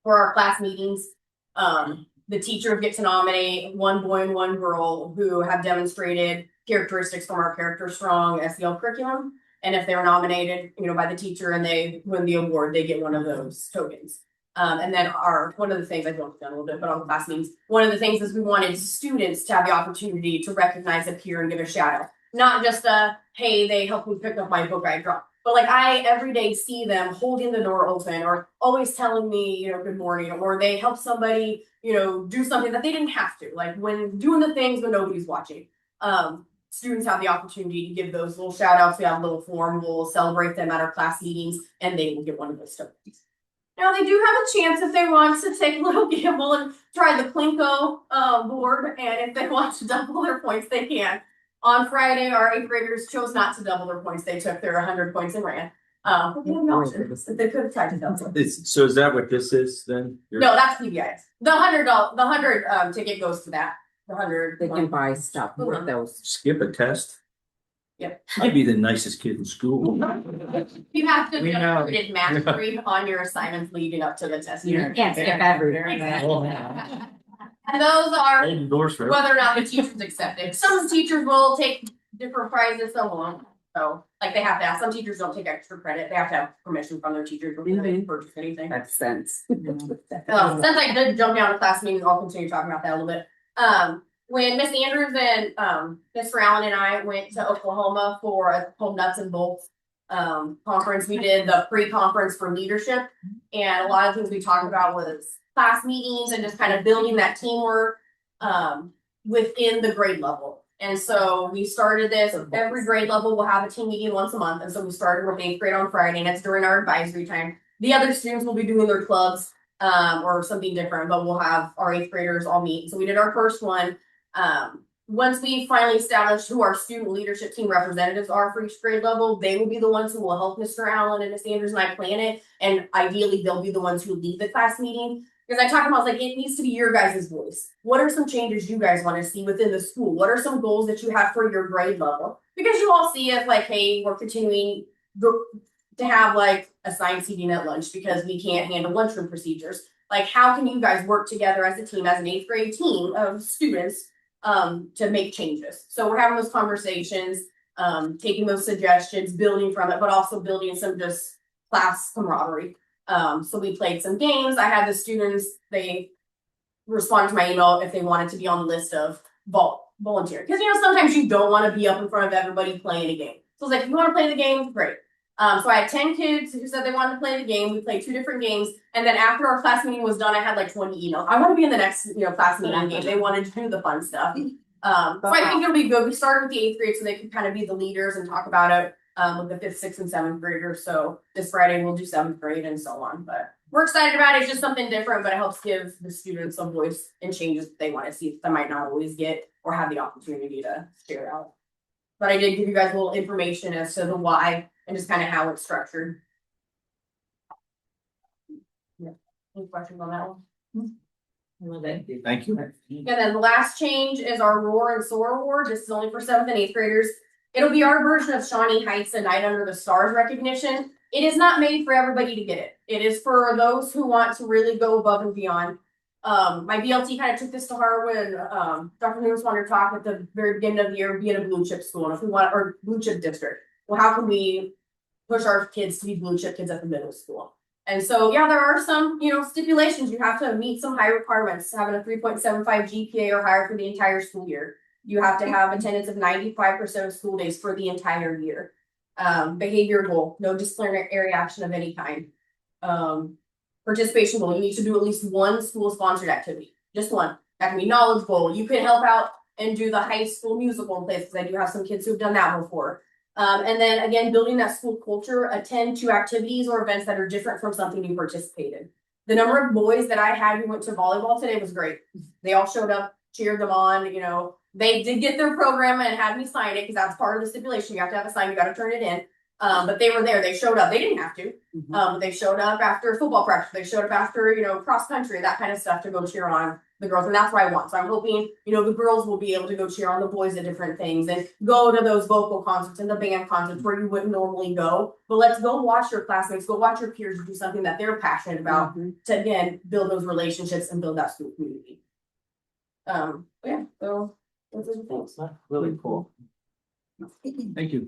for our class meetings. The teachers get to nominate one boy and one girl who have demonstrated characteristics from our Character Strong SEL curriculum. And if they're nominated, by the teacher and they win the award, they get one of those tokens. And then one of the things I jumped down a little bit, but on the class meetings, one of the things is we wanted students to have the opportunity to recognize a peer and give a shout out. Not just hey, they helped me pick up my book I dropped. But like I every day see them holding the door open or always telling me, good morning, or they help somebody, do something that they didn't have to. Like when doing the things when nobody's watching. Students have the opportunity to give those little shout outs. We have a little form, we'll celebrate them at our class meetings, and they will get one of those tokens. Now they do have a chance if they want to take a little gamble and try the Plinko board, and if they want to double their points, they can. On Friday, our 8th graders chose not to double their points. They took their 100 points and ran. But they had an option. They could have tried to double. So is that what this is then? No, that's PBIs. The $100 ticket goes to that. The 100. They can buy stuff with those. Skip a test? Yep. I'd be the nicest kid in school. You have to We be know. graded mastery on your assignments leading up to the test. You can't skip every. And those are Endorse for whether or not the teachers accept it. Some teachers will take different prizes, some won't. So, like they have to ask. Some teachers don't take extra credit. They have to have permission from their teachers before they purchase anything. Makes sense. Since I did jump down to class meetings, I'll continue talking about that a little bit. When Miss Andrews and Mr. Allen and I went to Oklahoma for a whole nuts and bolts conference, we did the pre-conference for leadership, and a lot of things we talked about was class meetings and just kind of building that teamwork within the grade level. And so we started this. Every grade level will have a team meeting once a month, and so we started with 8th grade on Friday, and it's during our advisory time. The other students will be doing their clubs or something different, but we'll have our 8th graders all meet. So we did our first one. Once we finally established who our student leadership team representatives are for each grade level, they will be the ones who will help Mr. Allen and Miss Andrews and I plan it. And ideally, they'll be the ones who lead the class meeting. Because I talked about, like, it needs to be your guys' voice. What are some changes you guys want to see within the school? What are some goals that you have for your grade level? Because you all see it like, hey, we're continuing to have like assigned seating at lunch because we can't handle lunchroom procedures. Like, how can you guys work together as a team, as an 8th grade team of students to make changes? So we're having those conversations, taking those suggestions, building from it, but also building some just class camaraderie. So we played some games. I had the students, they responded to my email if they wanted to be on the list of volunteer. Because, sometimes you don't want to be up in front of everybody playing a game. So I was like, if you want to play the game, great. So I had 10 kids who said they wanted to play the game. We played 2 different games. And then after our class meeting was done, I had like 20 emails. I want to be in the next, class meeting game. They wanted to do the fun stuff. So I think it'll be good. We started with the 8th grade so they could kind of be the leaders and talk about it with the 5th, 6th, and 7th graders. So this Friday we'll do 7th grade and so on. But we're excited about it. It's just something different, but it helps give the students some voice and changes that they want to see that they might not always get or have the opportunity to share out. But I did give you guys a little information as to the why and just kind of how it's structured. Yeah. Any questions on that one? Thank you. And then the last change is our Roar and Soar Award. This is only for 7th and 8th graders. It'll be our version of Shawnee Heights and Night Under the Stars recognition. It is not made for everybody to get it. It is for those who want to really go above and beyond. My BLT kind of took this to heart when Dr. Lewis wanted to talk at the very beginning of the year, being a blue chip school, and if we want, or blue chip district. Well, how can we push our kids to be blue chip kids at the middle school? And so, yeah, there are some, stipulations. You have to meet some high requirements, having a 3.75 GPA or higher for the entire school year. You have to have attendance of 95% of school days for the entire year. Behavior goal, no disciplinary action of any kind. Participation goal, you need to do at least one school sponsored activity, just one. That can be knowledge goal. You can help out and do the high school musical in place, because I do have some kids who've done that before. And then again, building that school culture, attend to activities or events that are different from something you participated. The number of boys that I had who went to volleyball today was great. They all showed up, cheered them on, they did get their program and had me sign it because that's part of the stipulation. You have to have a sign, you got to turn it in. But they were there, they showed up. They didn't have to. But they showed up after football practice. They showed up after, cross country, that kind of stuff to go cheer on the girls. And that's what I want. So I'm hoping, the girls will be able to go cheer on the boys at different things and go to those vocal concerts and the band concerts where you wouldn't normally go. But let's go watch your classmates, go watch your peers do something that they're passionate about to, again, build those relationships and build that school community. Yeah, so those are the things. Really cool. Thank you.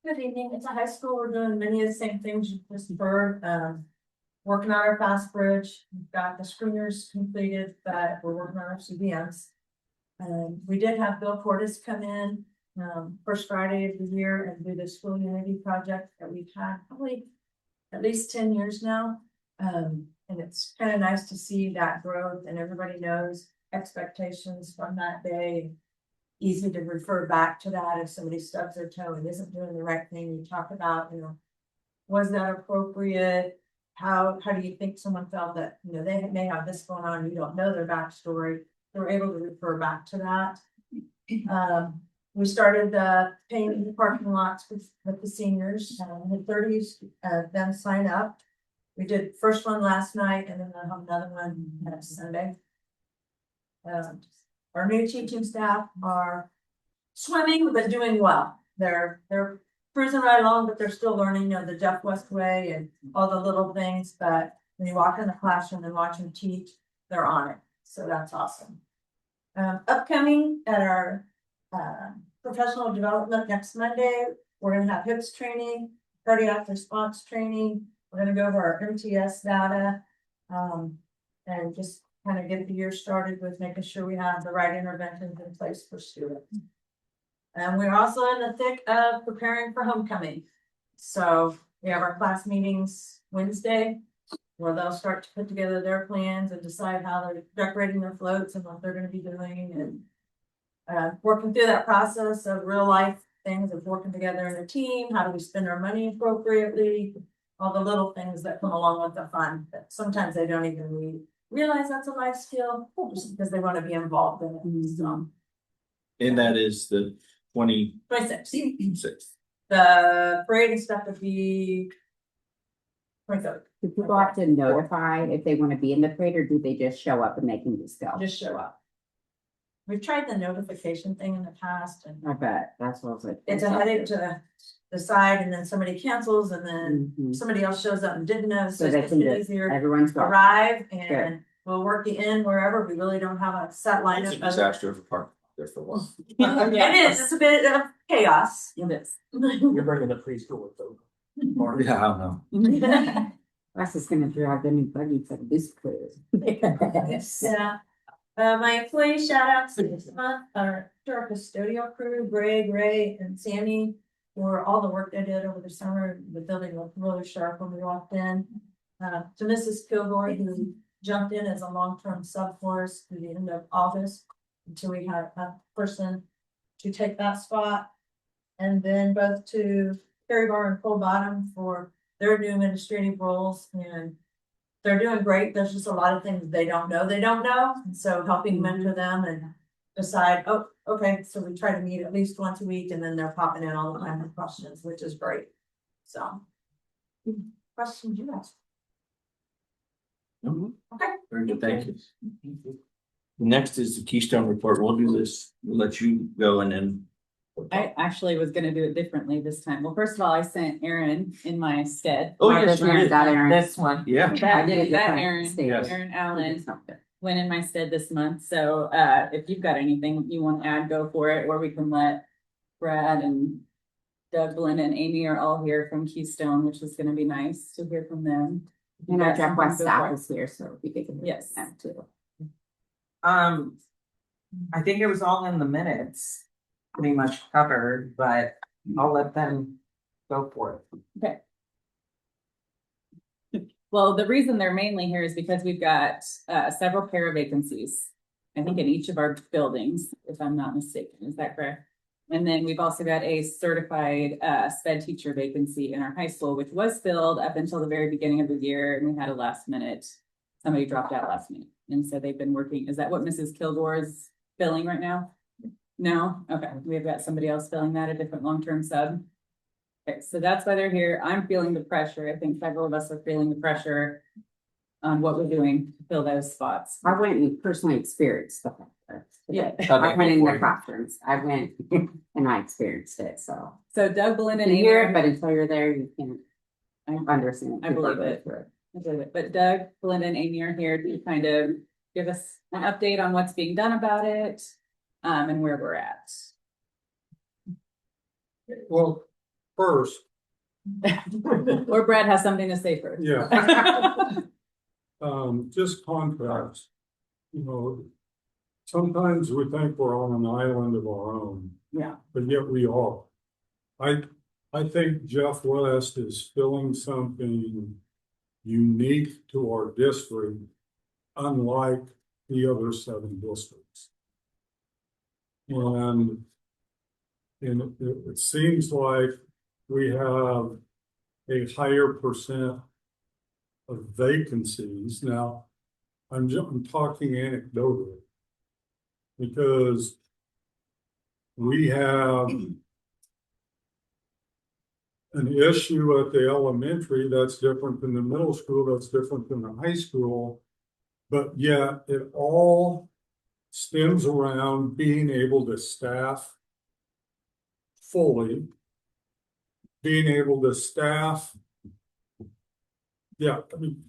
Good evening. It's a high school. We're doing many of the same things you just heard. Working on our fast bridge. We've got the screeners completed, but we're working on our CBMs. We did have Bill Portis come in, first Friday of the year and do the school unity project that we've had probably at least 10 years now. And it's kind of nice to see that growth and everybody knows expectations from that day. Easy to refer back to that if somebody stubs their toe and isn't doing the right thing. You talk about, was that appropriate? How do you think someone felt that, they may have this going on, you don't know their backstory. We're able to refer back to that. We started painting the parking lots with the seniors, the 30s them sign up. We did first one last night and then we'll have another one next Sunday. Our new teaching staff are swimming but doing well. They're cruising right along, but they're still learning, the Jeff West way and all the little things. But when you walk in the classroom and watch them teach, they're on it. So that's awesome. Upcoming at our professional development next Monday, we're going to have HIPS training, cardiac response training. We're going to go over our MTS data and just kind of get the year started with making sure we have the right interventions in place for students. And we're also in the thick of preparing for homecoming. So we have our class meetings Wednesday, where they'll start to put together their plans and decide how they're decorating their floats and what they're going to be doing, and working through that process of real life things of working together in a team. How do we spend our money appropriately? All the little things that come along with the fun that sometimes they don't even realize that's a life skill just because they want to be involved in it. So, And that is the 26th. The parade and stuff would be 23rd. Do people have to notify if they want to be in the parade, or do they just show up and they can just go? Just show up. We've tried the notification thing in the past and I bet that's what I was like. it's a headache to decide, and then somebody cancels and then somebody else shows up and didn't know, so So they it's can just just, easier. everyone's going. Arrive and we'll work you in wherever. We really don't have a set lineup. It's a disaster for park there for a while. It is, it's a bit of chaos. It is. You're bringing the preschool though. Yeah, I don't know. That's just gonna drive them in buggy for this cruise. Yeah. My employee shout outs this month are to our custodial crew, Greg, Ray, and Sammy, for all the work they did over the summer. The building looked really sharp when we walked in. To Mrs. Kilgore, who jumped in as a long-term sub for us through the end of August until we had a person to take that spot. And then both to Perry Bar and Full Bottom for their new administrative roles, and they're doing great. There's just a lot of things they don't know. And so helping mentor them and decide, oh, okay, so we try to meet at least once a week, and then they're popping in all the time with questions, which is great. So questions you ask? Okay. Very good, thank you. Next is the Keystone report. We'll do this. We'll let you go and then. I actually was gonna do it differently this time. Well, first of all, I sent Aaron in my stead. Oh, yes, you did. Got Aaron. This one. Yeah. I did it That different. Aaron, Yes. Aaron Allen went in my stead this month. So if you've got anything you want to add, go for it, or we can let Brad and Doug, Belinda, and Amy are all here from Keystone, which is gonna be nice to hear from them. If you And our got Jeff something, West go staff for it. is here, so we could. Yes. That too. I think it was all in the minutes, pretty much covered, but I'll let them go for it. Well, the reason they're mainly here is because we've got several para vacancies. I think in each of our buildings, if I'm not mistaken, is that correct? And then we've also got a certified sped teacher vacancy in our high school, which was filled up until the very beginning of the year, and we had a last minute. Somebody dropped out last minute, and so they've been working. Is that what Mrs. Kilgore is filling right now? No? Okay, we've got somebody else filling that, a different long-term sub. Okay, so that's why they're here. I'm feeling the pressure. I think several of us are feeling the pressure on what we're doing to fill those spots. I went and personally experienced the factor. Yeah. I went in the classrooms. I went and I experienced it, so. So Doug, Belinda, You and hear Amy it, but until you're there, you can't I understand. I believe it. I believe it. But Doug, Belinda, and Amy are here to kind of give us an update on what's being done about it, and where we're at. Well, first, Or Brad has something to say first. yeah. Just contrast, you know, sometimes we think we're on an island of our own, Yeah. but yet we are. I think Jeff West is filling something unique to our district, unlike the other 7 districts. And it seems like we have a higher percent of vacancies. Now, I'm talking anecdotally, because we have an issue at the elementary that's different than the middle school, that's different than the high school, but yet it all stems around being able to staff fully, being able to staff. Yeah, I mean,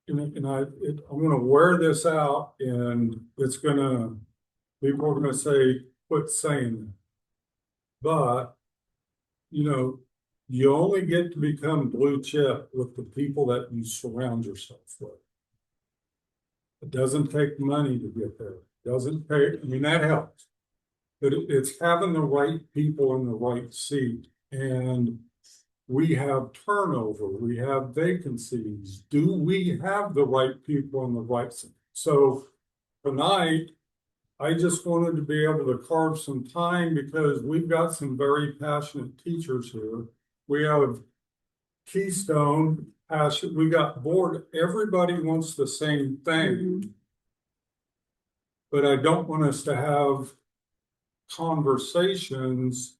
I'm gonna wear this out, and people are gonna say, quit saying that. But, you know, you only get to become blue chip with the people that you surround yourself with. It doesn't take money to get there. It doesn't pay, I mean, that helps. But it's having the right people in the right seat. And we have turnover, we have vacancies. Do we have the right people in the right seat? So tonight, I just wanted to be able to carve some time, because we've got some very passionate teachers here. We have Keystone passion, we got board, everybody wants the same thing. But I don't want us to have conversations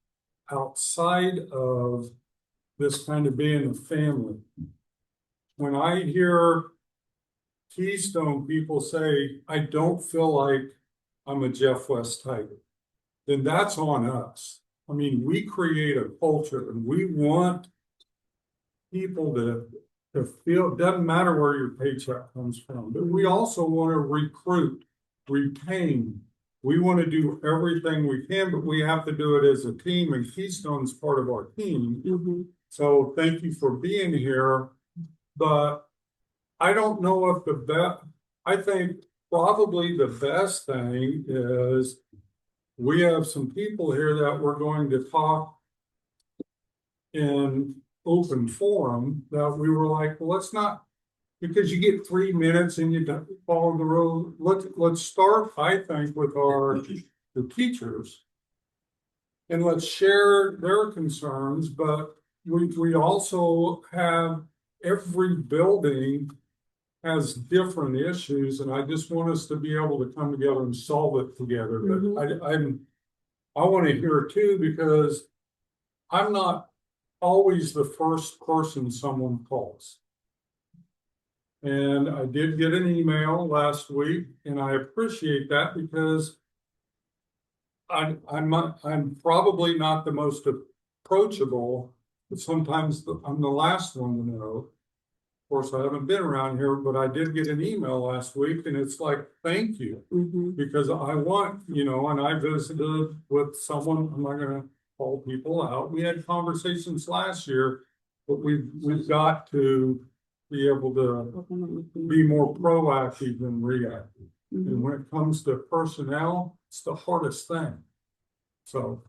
outside of this kind of being a family. When I hear Keystone people say, I don't feel like I'm a Jeff West Tiger, then that's on us. I mean, we create a culture, and we want people to feel, it doesn't matter where your paycheck comes from, but we also want to recruit, retain. We want to do everything we can, but we have to do it as a team, and Keystone's part of our team. So thank you for being here, but I don't know if I think probably the best thing is we have some people here that we're going to talk in open forum, that we were like, well, let's not, because you get 3 minutes and you don't follow the rule. Let's start, I think, with the teachers, and let's share their concerns. But we also have, every building has different issues, and I just want us to be able to come together and solve it together. But I want to hear too, because I'm not always the first person someone calls. And I did get an email last week, and I appreciate that, because I'm probably not the most approachable, but sometimes I'm the last one to know. Of course, I haven't been around here, but I did get an email last week, and it's like, thank you, because I want, you know, and I visited with someone, I'm not gonna call people out. We had conversations last year, but we've got to be able to be more proactive than reactive. And when it comes to personnel, it's the hardest thing. So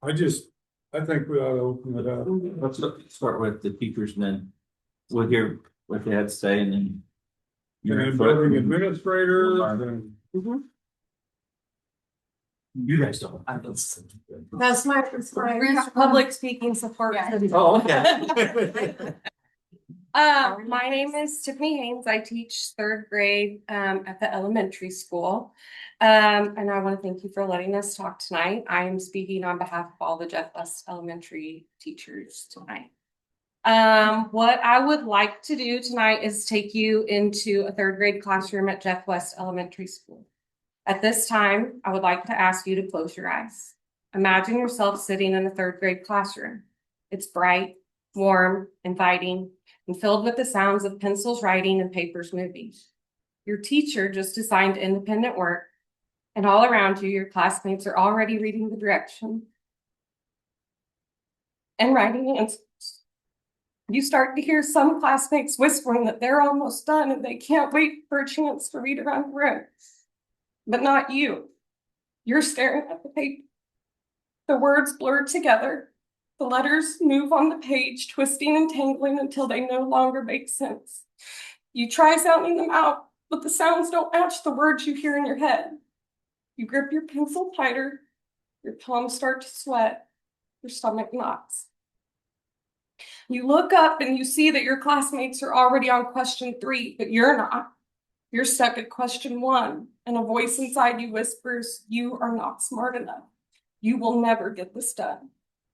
I think we ought to open it up. Let's start with the teachers, and then we'll hear what they had to say, and then And building administrators and. You guys don't. That's my public speaking support. Oh, okay. My name is Tiffany Haynes. I teach 3rd grade at the elementary school. And I want to thank you for letting us talk tonight. I am speaking on behalf of all the Jeff West elementary teachers tonight. What I would like to do tonight is take you into a 3rd grade classroom at Jeff West Elementary School. At this time, I would like to ask you to close your eyes. Imagine yourself sitting in a 3rd grade classroom. It's bright, warm, inviting, and filled with the sounds of pencils writing and papers moving. Your teacher just assigned independent work, and all around you, your classmates are already reading the direction. and writing answers. You start to hear some classmates whispering that they're almost done and they can't wait for a chance to read around the room. But not you. You're staring at the paper. The words blur together. The letters move on the page, twisting and tangling until they no longer make sense. You try sounding them out, but the sounds don't match the words you hear in your head. You grip your pencil tighter, your palms start to sweat, your stomach knots. You look up and you see that your classmates are already on question 3, but you're not. You're stuck at question 1, and a voice inside you whispers, "You are not smart enough. You will never get this done."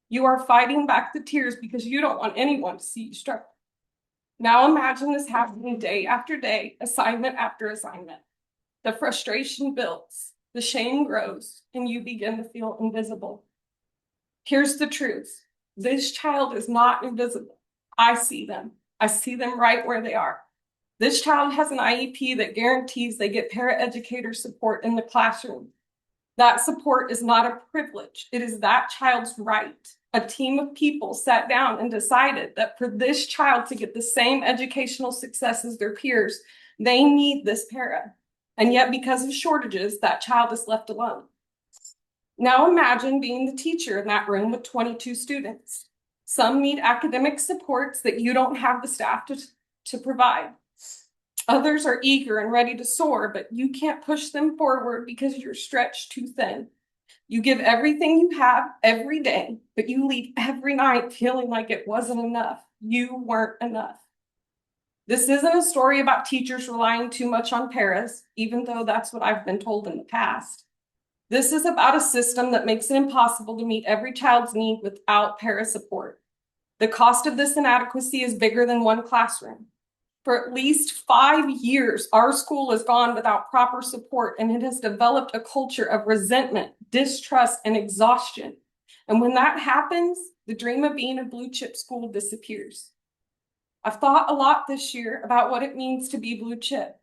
You are fighting back the tears because you don't want anyone to see you struggle. Now imagine this happening day after day, assignment after assignment. The frustration builds, the shame grows, and you begin to feel invisible. Here's the truth. This child is not invisible. I see them. I see them right where they are. This child has an IEP that guarantees they get paraeducator support in the classroom. That support is not a privilege. It is that child's right. A team of people sat down and decided that for this child to get the same educational success as their peers, they need this para. And yet, because of shortages, that child is left alone. Now imagine being the teacher in that room with 22 students. Some need academic supports that you don't have the staff to provide. Others are eager and ready to soar, but you can't push them forward because you're stretched too thin. You give everything you have every day, but you leave every night feeling like it wasn't enough. You weren't enough. This isn't a story about teachers relying too much on paras, even though that's what I've been told in the past. This is about a system that makes it impossible to meet every child's need without para support. The cost of this inadequacy is bigger than one classroom. For at least 5 years, our school has gone without proper support, and it has developed a culture of resentment, distrust, and exhaustion. And when that happens, the dream of being a blue chip school disappears. I've thought a lot this year about what it means to be blue chip.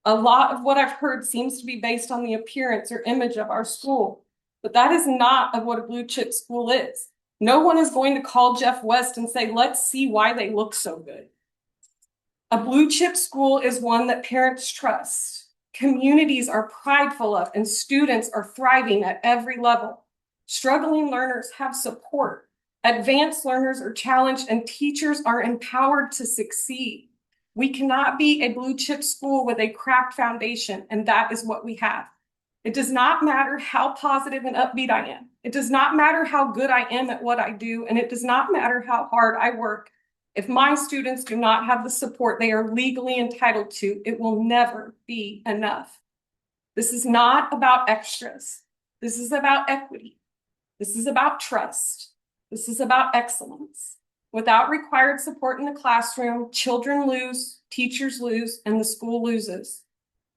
A lot of what I've heard seems to be based on the appearance or image of our school, but that is not of what a blue chip school is. No one is going to call Jeff West and say, "Let's see why they look so good." A blue chip school is one that parents trust, communities are prideful of, and students are thriving at every level. Struggling learners have support. Advanced learners are challenged, and teachers are empowered to succeed. We cannot be a blue chip school with a cracked foundation, and that is what we have. It does not matter how positive and upbeat I am. It does not matter how good I am at what I do, and it does not matter how hard I work. If my students do not have the support they are legally entitled to, it will never be enough. This is not about extras. This is about equity. This is about trust. This is about excellence. Without required support in the classroom, children lose, teachers lose, and the school loses.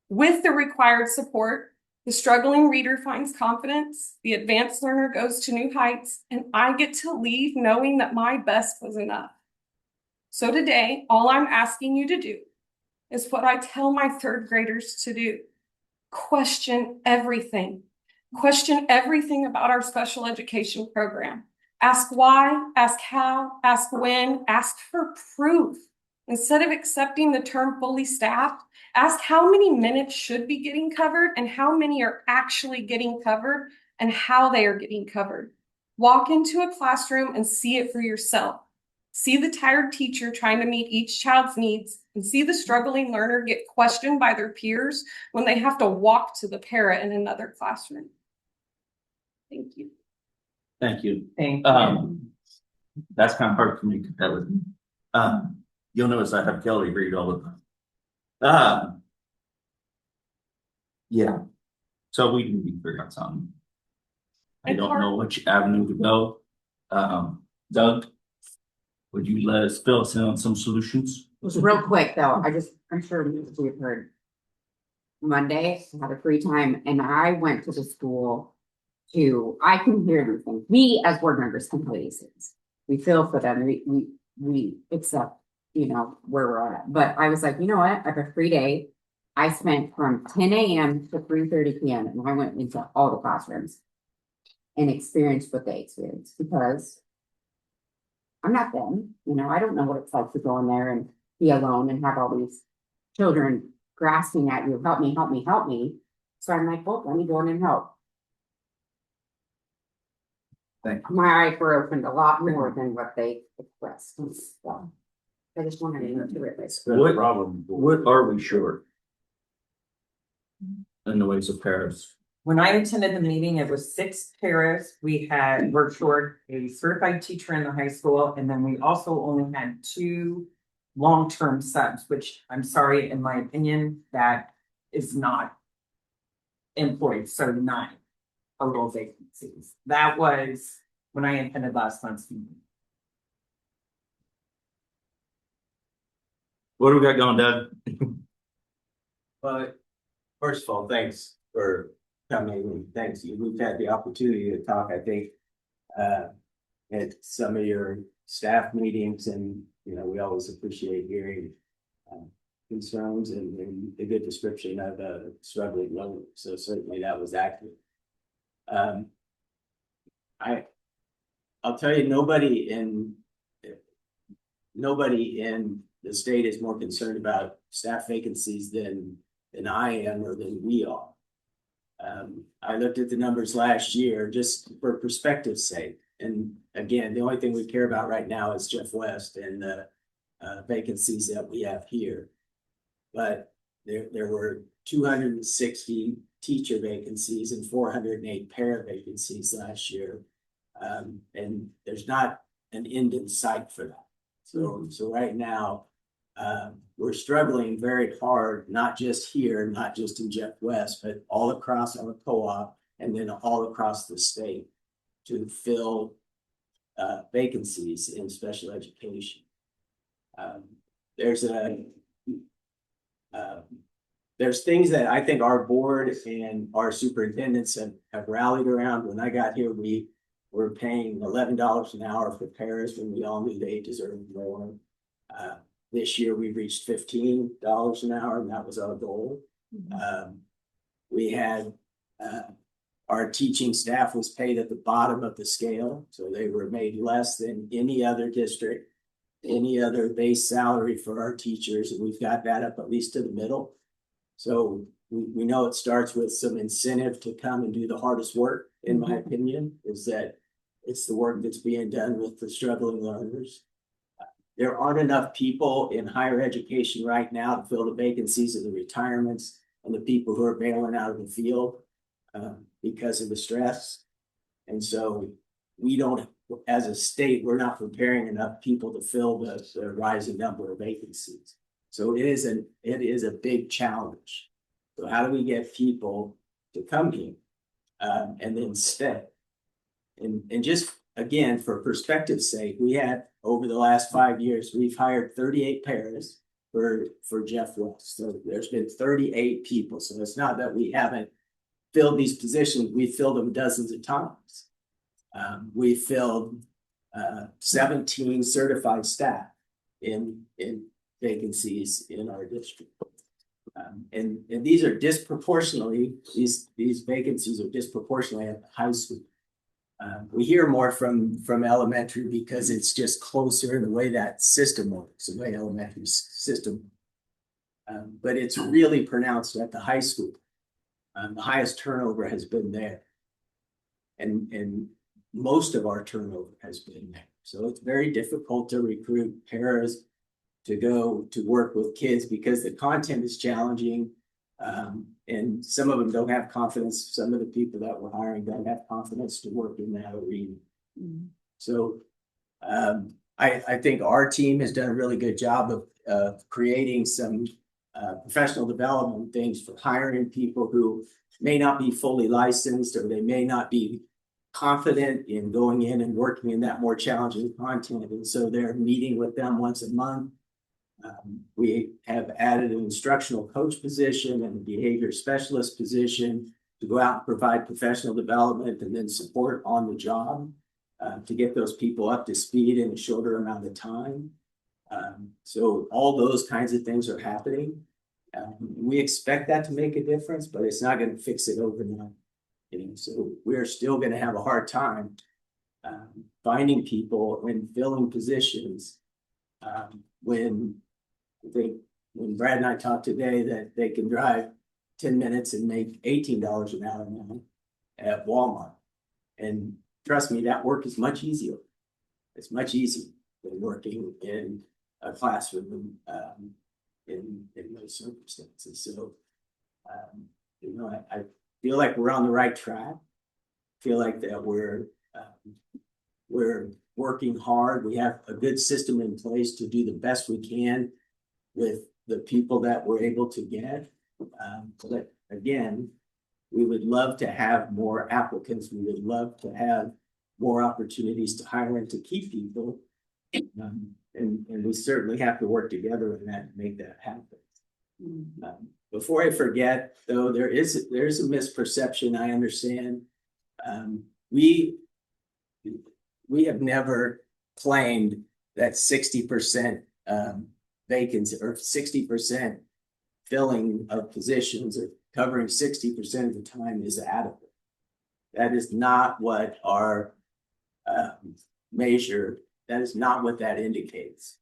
With the required support, the struggling reader finds confidence, the advanced learner goes to new heights, and I get to leave knowing that my best was enough. So today, all I'm asking you to do is what I tell my third graders to do. Question everything. Question everything about our special education program. Ask why, ask how, ask when, ask for proof. Instead of accepting the term fully staffed, ask how many minutes should be getting covered and how many are actually getting covered and how they are getting covered. Walk into a classroom and see it for yourself. See the tired teacher trying to meet each child's needs, and see the struggling learner get questioned by their peers when they have to walk to the para in another classroom. Thank you. Thank you. Thank you. That's kind of hard for me to tell with. You'll notice I have Kelly read all the time. Yeah. So we need to figure out something. I don't know which avenue to go. Doug, would you let us fill us in on some solutions? Real quick though, I'm sure we've heard. Monday, I had a free time and I went to the school I can hear these things. We as board members can hear these things. We feel for them. We accept, where we're at. But I was like, you know what? I have a free day. I spent from 10 a.m. to 3:30 p.m. and I went into all the classrooms and experienced what they experienced because I'm not them, you know, I don't know what it's like to go in there and be alone and have all these children grasping at you, help me, help me, help me. So I'm like, well, let me go in and help. Thank My eyes were opened a lot more than what they expressed. So I just wanted to know to it. It's been a problem. What are we short? In the ways of Paris? When I attended the meeting, it was 6 paras. We're short a certified teacher in the high school, and then we also only had 2 long-term subs, which I'm sorry, in my opinion, that is not employed, so 9 total vacancies. That was when I attended last month's meeting. What do we got going, Doug? But first of all, thanks for coming and thanks you. We've had the opportunity to talk, I think, at some of your staff meetings, and you know, we always appreciate hearing concerns and a good description of struggling learner. So certainly that was accurate. I'll tell you, nobody in the state is more concerned about staff vacancies than I am or than we are. I looked at the numbers last year just for perspective's sake. And again, the only thing we care about right now is Jeff West and the vacancies that we have here. But there were 260 teacher vacancies and 408 para vacancies last year. And there's not an end in sight for that. So right now, we're struggling very hard, not just here, not just in Jeff West, but all across our co-op and then all across the state to fill vacancies in special education. There's things that I think our board and our superintendents have rallied around. When I got here, we were paying $11 an hour for paras when we all knew they deserved more. This year we reached $15 an hour, and that was our goal. We had our teaching staff was paid at the bottom of the scale, so they were made less than any other district, any other base salary for our teachers, and we've got that up at least to the middle. So we know it starts with some incentive to come and do the hardest work, in my opinion, is that it's the work that's being done with the struggling learners. There aren't enough people in higher education right now to fill the vacancies of the retirements and the people who are bailing out of the field because of the stress. And so we don't, as a state, we're not preparing enough people to fill the rising number of vacancies. So it is a big challenge. So how do we get people to come here and then stay? And just again, for perspective's sake, we had over the last 5 years, we've hired 38 paras for Jeff West. So there's been 38 people. So it's not that we haven't filled these positions, we filled them dozens of times. We filled 17 certified staff in vacancies in our district. And these are disproportionately, these vacancies are disproportionately at the high school. We hear more from elementary because it's just closer in the way that system works, the way elementary system. But it's really pronounced at the high school. The highest turnover has been there. And most of our turnover has been there. So it's very difficult to recruit paras to go to work with kids because the content is challenging. And some of them don't have confidence. Some of the people that we're hiring don't have confidence to work in that arena. So I think our team has done a really good job of creating some professional development things for hiring people who may not be fully licensed or they may not be confident in going in and working in that more challenging content. And so they're meeting with them once a month. We have added an instructional coach position and a behavior specialist position to go out and provide professional development and then support on the job to get those people up to speed in a shorter amount of time. So all those kinds of things are happening. We expect that to make a difference, but it's not going to fix it overnight. So we're still going to have a hard time finding people and filling positions. When Brad and I talked today that they can drive 10 minutes and make $18 an hour now at Walmart. And trust me, that work is much easier. It's much easier than working in a classroom in those circumstances. So, I feel like we're on the right track. Feel like that we're working hard. We have a good system in place to do the best we can with the people that we're able to get. But again, we would love to have more applicants. We would love to have more opportunities to hire and to keep people. And we certainly have to work together in that to make that happen. Before I forget, though, there is a misperception, I understand. We have never claimed that 60% vacancy or 60% filling of positions or covering 60% of the time is adequate. That is not what our measure, that is not what that indicates.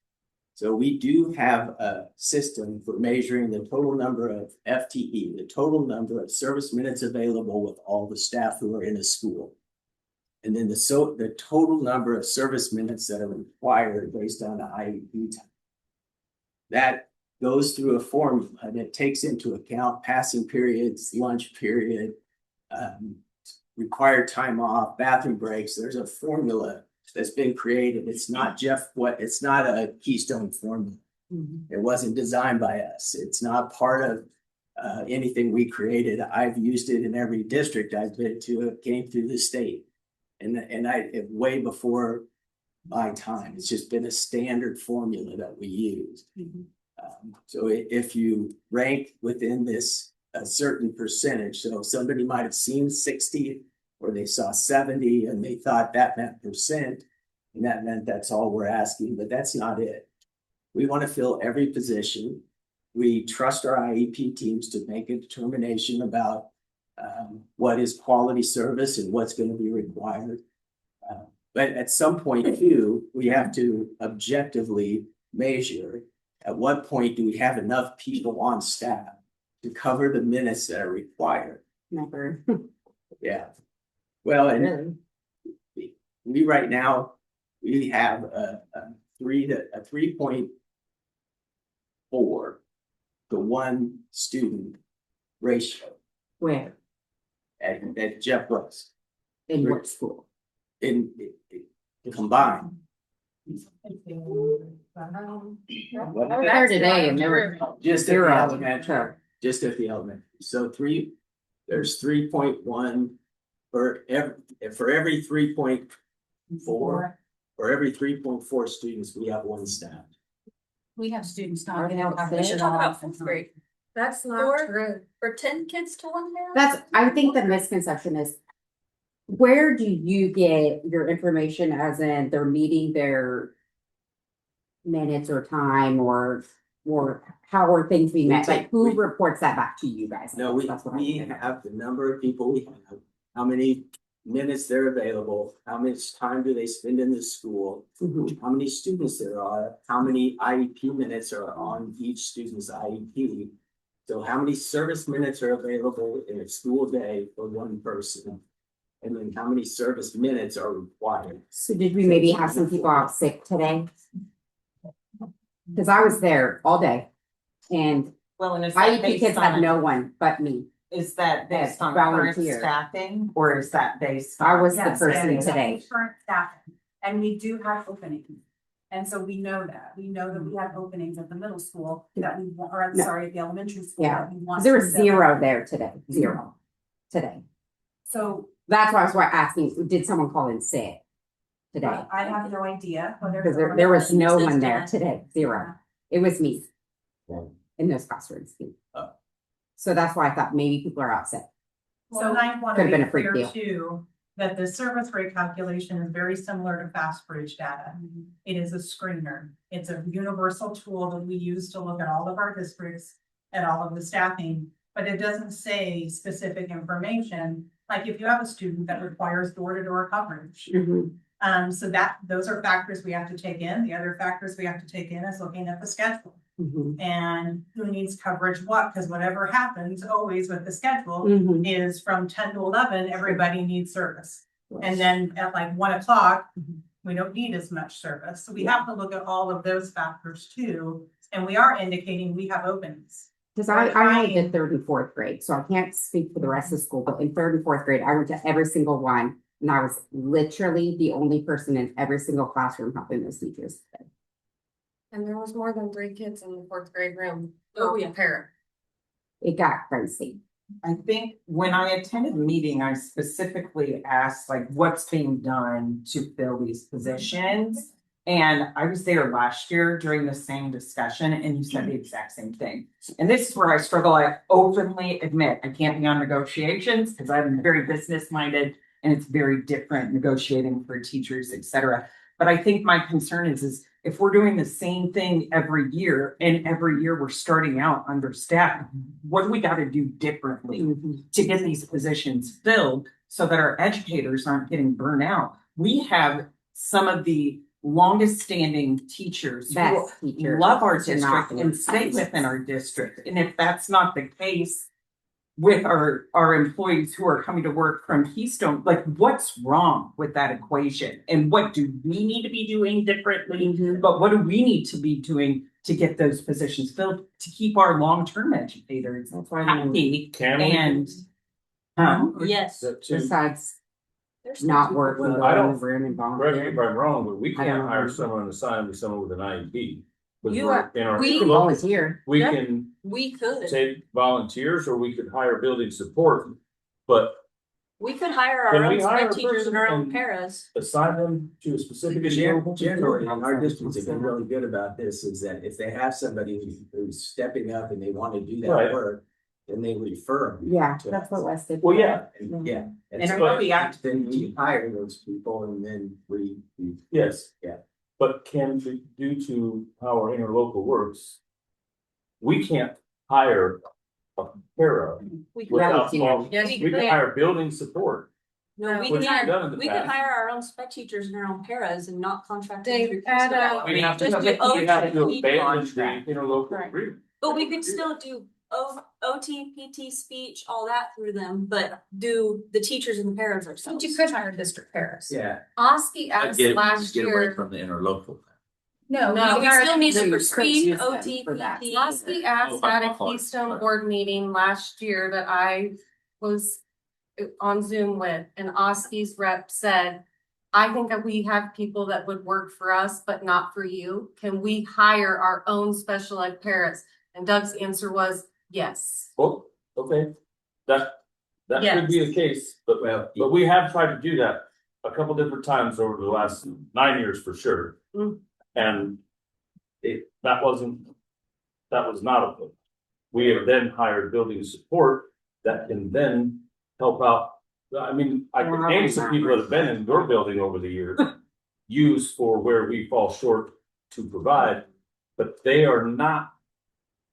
So we do have a system for measuring the total number of FTE, the total number of service minutes available with all the staff who are in a school. And then the total number of service minutes that are required based on the IEP time. That goes through a formula and it takes into account passing periods, lunch period, required time off, bathroom breaks. There's a formula that's been created. It's not it's not a Keystone formula. It wasn't designed by us. It's not part of anything we created. I've used it in every district I've been to. It came through the state. And way before my time. It's just been a standard formula that we use. So if you rank within this a certain percentage, so somebody might have seen 60 or they saw 70 and they thought that meant percent, and that meant that's all we're asking, but that's not it. We want to fill every position. We trust our IEP teams to make a determination about what is quality service and what's going to be required. But at some point too, we have to objectively measure at what point do we have enough people on staff to cover the minutes that are required. Never. Yeah. Well, and we right now, we have a 3.4 to 1 student ratio. Where? At Jeff Brooks. In what school? In combined. I was there today and there were Just at the zero. elementary. Just at the elementary. So there's 3.1 for every 3.4. For every 3.4 students, we have 1 staff. We have students Are not they getting out population there? about 5th grade. That's not true. For 10 kids to 1 parent? That's, I think the misconception is, where do you get your information as in they're meeting their minutes or time or how are things being met? Like who reports that back to you guys? No, we That's what have the number of people we have, how many minutes they're available, how much time do they spend in the school, how many students there are, how many IEP minutes are on each student's IEP. So how many service minutes are available in a school day for 1 person? And then how many service minutes are required? So did we maybe have some people out sick today? Because I was there all day and Well, and is that IEP kids based had on, no one but me. is that based on Volunteer. current staffing or is that based on? I was the Yes, person yes, today. Current staffing, and we do have openings. And so we know that we have openings at the middle school that we want, or I'm No. sorry, at the elementary school. Yeah. that we want There to was fill. 0 there today, 0 today. So That's why I was asking, did someone call in sick today? I have no idea whether. Because there was no one there today, 0. It was me in those classrooms. So that's why I thought maybe people are out sick. So I want Could've to been be a freak clear deal. too, that the service rate calculation is very similar to Fast Bridge data. It is a screener. It's a universal tool that we use to look at all of our districts and all of the staffing, but it doesn't say specific information. Like if you have a student that requires door-to-door coverage, So those are factors we have to take in. The other factors we have to take in is looking at the schedule. And who needs coverage what, because whatever happens always with the schedule is from 10 to 11, everybody needs service. And then at like 1 o'clock, we don't need as much service. So we have to look at all of those factors too. And we are indicating we have openings. Because I only did third and fourth grade, so I can't speak for the rest of school, but in third and fourth grade, I went to every single one. And I was literally the only person in every single classroom helping those teachers. And there was more than 3 kids in the 4th grade room. Oh, yeah. Parent. It got crazy. I think when I attended the meeting, I specifically asked like what's being done to fill these positions. And I was there last year during the same discussion and you said the exact same thing. And this is where I struggle. I openly admit I can't be on negotiations because I'm very business minded and it's very different negotiating for teachers, et cetera. But I think my concern is if we're doing the same thing every year and every year we're starting out understaffed, what do we got to do differently to get these positions filled so that our educators aren't getting burnt out? We have some of the longest standing teachers who love our district and stay within our district. And if that's not the case with our employees who are coming to work from Keystone, like what's wrong with that equation? And what do we need to be doing differently? But what do we need to be doing to get those positions filled to keep our long-term educators happy? And Yes. Besides not working, Well, going I in don't- the room and Correct me if volunteering. I'm wrong, but we I can't don't hire know. someone assigned with someone with an IEP. Because You we're are- in our we- local- Volunteer. We Yeah. can We could. take volunteers or we could hire building support, but We could hire Can our we own hire sped a teachers and our own person paras. assign them to a specific. Generally, our districts have been really good about this, is that if they have somebody who's stepping up and they want to do that Right. work, then they refer them. Yeah, to that's us. what Wes did. Well, yeah, Yeah. And I so know the act- then we hire those people and then we yes. Yeah. But due to how our interlocal works, we can't hire a para We could, without, yes, we can hire building support. no, we which could we've done in hire, the we could past. hire our own sped teachers and our own paras and not contract. them They through had Keystone. We have to, Just do we have to OT. abandon the interlocal Right. agreement. But we could still do OT, PT, speech, all that through them, but do the teachers and the paras ourselves. You could hire district parents. Yeah. Oski asked last year. From the interlocal. No, No, we still need them for could speech, use them OT, for that. PT. Oski asked Oh, at my a fault. Keystone Sorry. board meeting last year that I was on Zoom with, and Oski's rep said, I think that we have people that would work for us, but not for you. Can we hire our own special ed paras? And Doug's answer was yes. Well, okay, that could be the case, but we have tried to do that a couple different times over the last 9 years for sure. Mm. And that was not a good. We have then hired building support that can then help out. I mean, I could name some people that have been in your building over the years, used for where we fall short to provide, but they are not.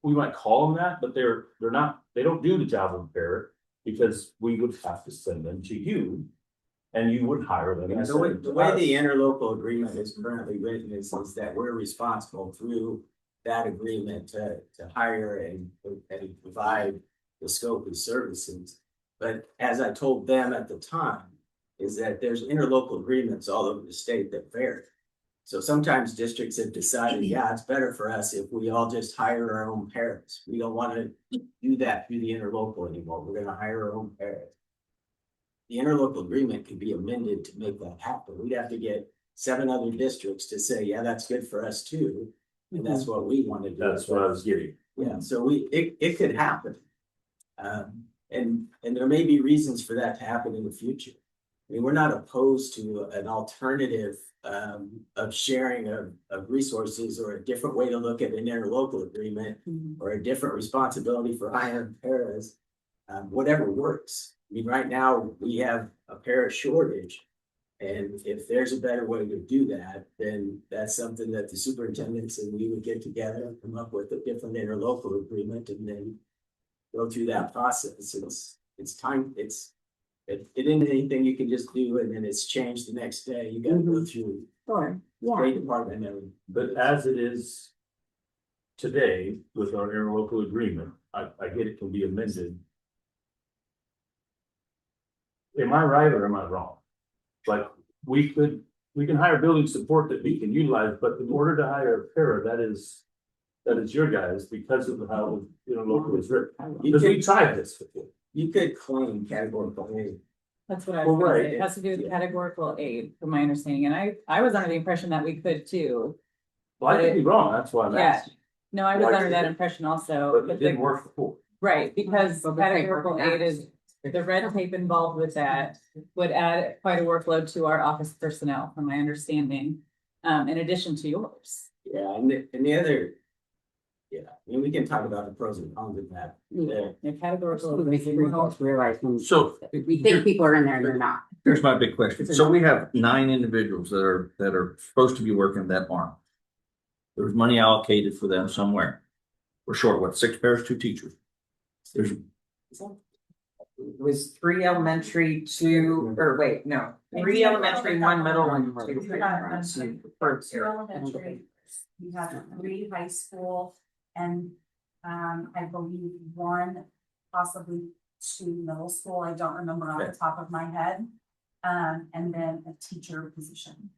We might call them that, but they're not, they don't do the job of a parent because we would have to send them to you. And you would hire them. The way the interlocal agreement is currently written is that we're responsible through that agreement to hire and provide the scope of services. But as I told them at the time, is that there's interlocal agreements all over the state that vary. So sometimes districts have decided, yeah, it's better for us if we all just hire our own parents. We don't want to do that through the interlocal anymore. We're gonna hire our own parents. The interlocal agreement could be amended to make that happen. We'd have to get 7 other districts to say, yeah, that's good for us too. And that's what we want to do. That's what I was getting. Yeah, so it could happen. And there may be reasons for that to happen in the future. I mean, we're not opposed to an alternative of sharing of resources or a different way to look at an interlocal agreement or a different responsibility for hiring paras, whatever works. I mean, right now we have a para shortage. And if there's a better way to do that, then that's something that the superintendents and we would get together and come up with a different interlocal agreement and then go through that process. It's It isn't anything you can just do and then it's changed the next day. You gotta go through Sure, yeah. State Department and everything. But as it is today with our interlocal agreement, I get it can be amended. Am I right or am I wrong? Like, we can hire building support that we can utilize, but in order to hire a para, that is your guys because of how interlocal is written. Because we tried this before. You could claim categorical aid. That's what I Well, was gonna right, say. It has to do with yeah. categorical aid, from my understanding, and I was under the impression that we could too. Well, I could be wrong, that's why I'm Yeah. asking. No, I was Why under that did it- impression also. But it didn't work before. Right, because Well, the same categorical aid is, the red tape involved with that would add quite a workload to our office personnel, from my understanding, in addition to yours. Yeah, and the other, yeah, I mean, we can talk about the pros and cons of that. Yeah. The categorical. We don't realize when So we think people are in there and they're not. here's my big question. So we have 9 individuals that are supposed to be working that aren't. There's money allocated for them somewhere. We're short, what, 6 pairs, 2 teachers? There's, It was 3 elementary, 2, or wait, no, 3 elementary, 1 middle and 2. Two elementary, we have 3 high school, and, I believe 1, possibly 2 middle school, I don't remember on the top of my head. And then a teacher position.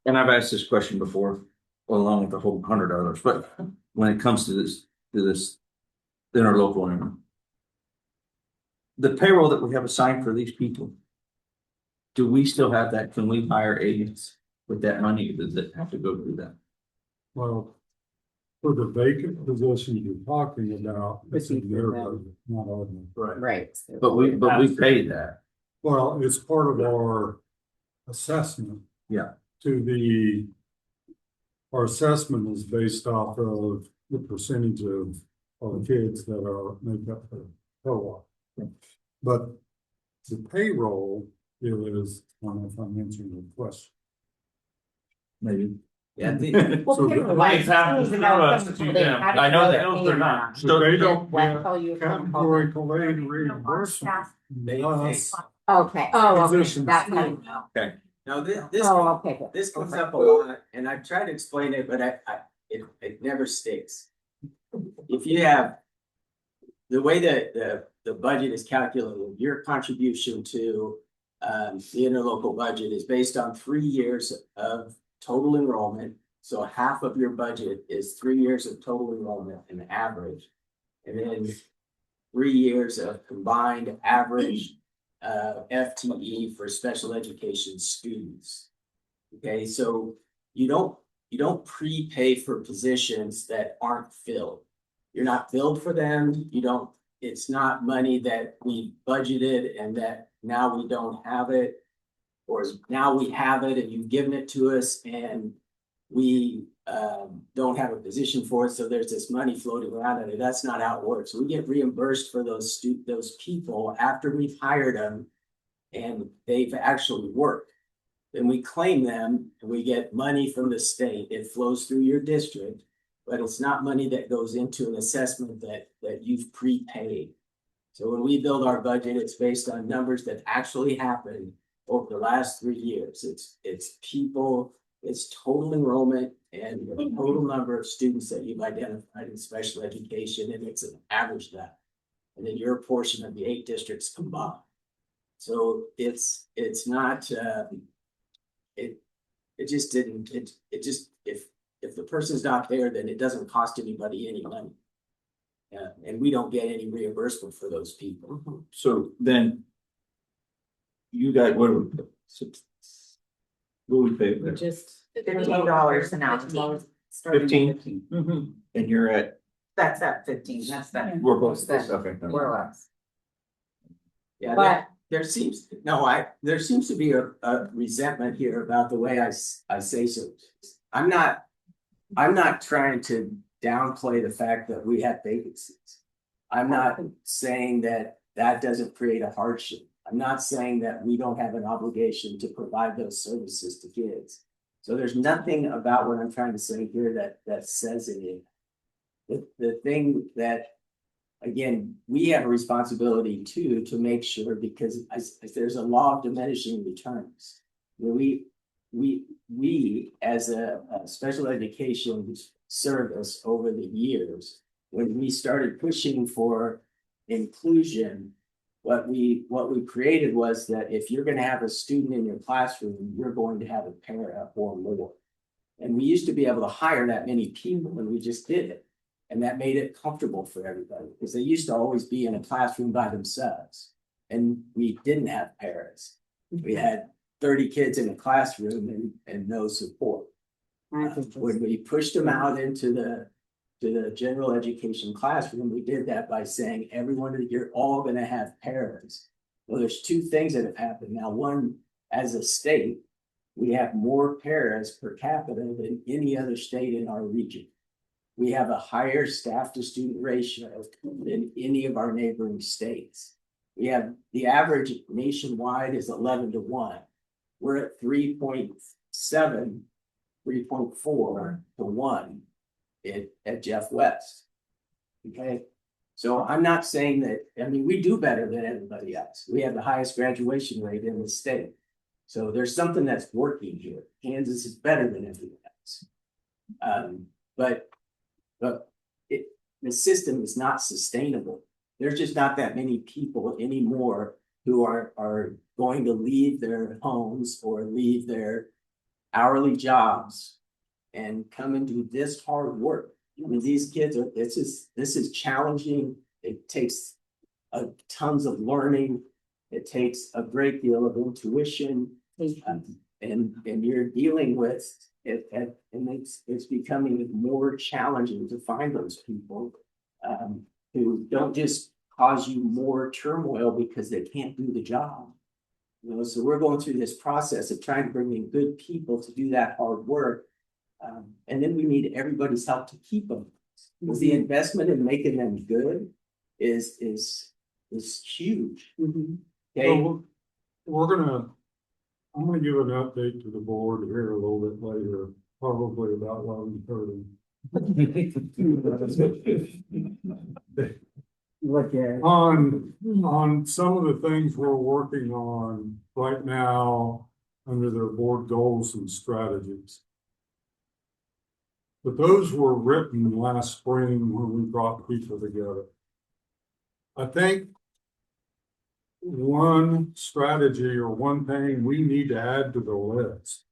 and I've asked this question before, along with the whole $100, but when it comes to this interlocal agreement, the payroll that we have assigned for these people, do we still have that? Can we hire agents with that money? Does it have to go through that? Well, for the vacant positions you're talking about, it's in their budget, not ours. Right. Right. But we pay that. Well, it's part of our assessment. Yeah. Our assessment is based off of the percentage of kids that are make up the co-op. But the payroll is, I don't know if I'm answering your question. Maybe. Yeah, So Life happens to us, to them. I know that those are not. So they don't Well, get tell you if I'm categorical aid reimbursement. Unless Okay, oh, okay, Positions. that's how you know. Now, this Oh, okay, good. this comes up a lot, and I've tried to explain it, but it never sticks. If you have the way that the budget is calculated, your contribution to the interlocal budget is based on 3 years of total enrollment. So half of your budget is 3 years of total enrollment in the average. And then 3 years of combined average FTE for special education students. Okay, so you don't prepay for positions that aren't filled. You're not billed for them. It's not money that we budgeted and that now we don't have it. Or now we have it and you've given it to us and we don't have a position for it. So there's this money floating around in it. That's not how it works. We get reimbursed for those people after we've hired them and they've actually worked. Then we claim them and we get money from the state. It flows through your district, but it's not money that goes into an assessment that you've prepaid. So when we build our budget, it's based on numbers that actually happened over the last 3 years. It's people, it's total enrollment and the total number of students that you've identified in special education, and it's an average of that. And then your portion of the 8 districts combined. So it's not it just didn't, it just, if the person's not there, then it doesn't cost anybody any money. And we don't get any reimbursement for those people. So then you guys, what do we pay? We just. $15 an hour. Starting at 15? Mhm. And you're at, That's at 15, that's that. we're both, That's okay. more or less. Yeah, But there seems to be a resentment here about the way I say so. I'm not trying to downplay the fact that we have vacancies. I'm not saying that doesn't create a hardship. I'm not saying that we don't have an obligation to provide those services to kids. So there's nothing about what I'm trying to say here that says it. The thing that again, we have a responsibility too, to make sure, because as there's a law of diminishing returns. We as a special education service over the years, when we started pushing for inclusion, what we created was that if you're gonna have a student in your classroom, you're going to have a para or more. And we used to be able to hire that many people, and we just did it. And that made it comfortable for everybody, because they used to always be in a classroom by themselves. And we didn't have paras. We had 30 kids in a classroom and no support. When we pushed them out into the general education classroom, we did that by saying, everyone, you're all gonna have paras. Well, there's two things that have happened now. One, as a state, we have more paras per capita than any other state in our region. We have a higher staff to student ratio than any of our neighboring states. We have the average nationwide is 11-1. We're at 3.7, 3.4 to 1 at Jeff West. Okay. So I'm not saying that, I mean, we do better than everybody else. We have the highest graduation rate in the state. So there's something that's working here. Kansas is better than everyone else. But the system is not sustainable. There's just not that many people anymore who are going to leave their homes or leave their hourly jobs and come and do this hard work. I mean, these kids are, this is challenging. It takes tons of learning. It takes a great deal of intuition, and you're dealing with it, and it's becoming more challenging to find those people who don't just cause you more turmoil because they can't do the job. You know, so we're going through this process of trying to bring in good people to do that hard work, and then we need everybody's help to keep them. Because the investment in making them good is huge. Okay. So I'm gonna give an update to the board here a little bit later, probably about 11:30. On some of the things we're working on right now under their board goals and strategies. But those were written last spring when we brought people together. I think one strategy or one thing we need to add to the list.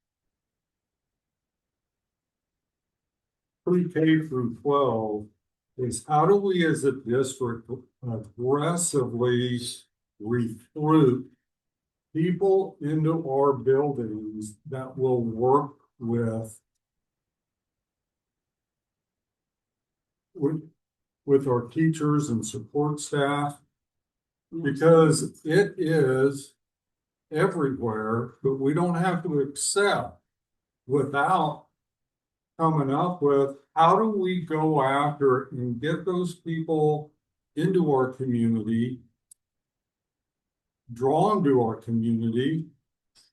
Pre-K through 12 is, how do we as a district aggressively recruit people into our buildings that will work with our teachers and support staff, because it is everywhere, but we don't have to accept without coming up with, how do we go after and get those people into our community, drawn to our community.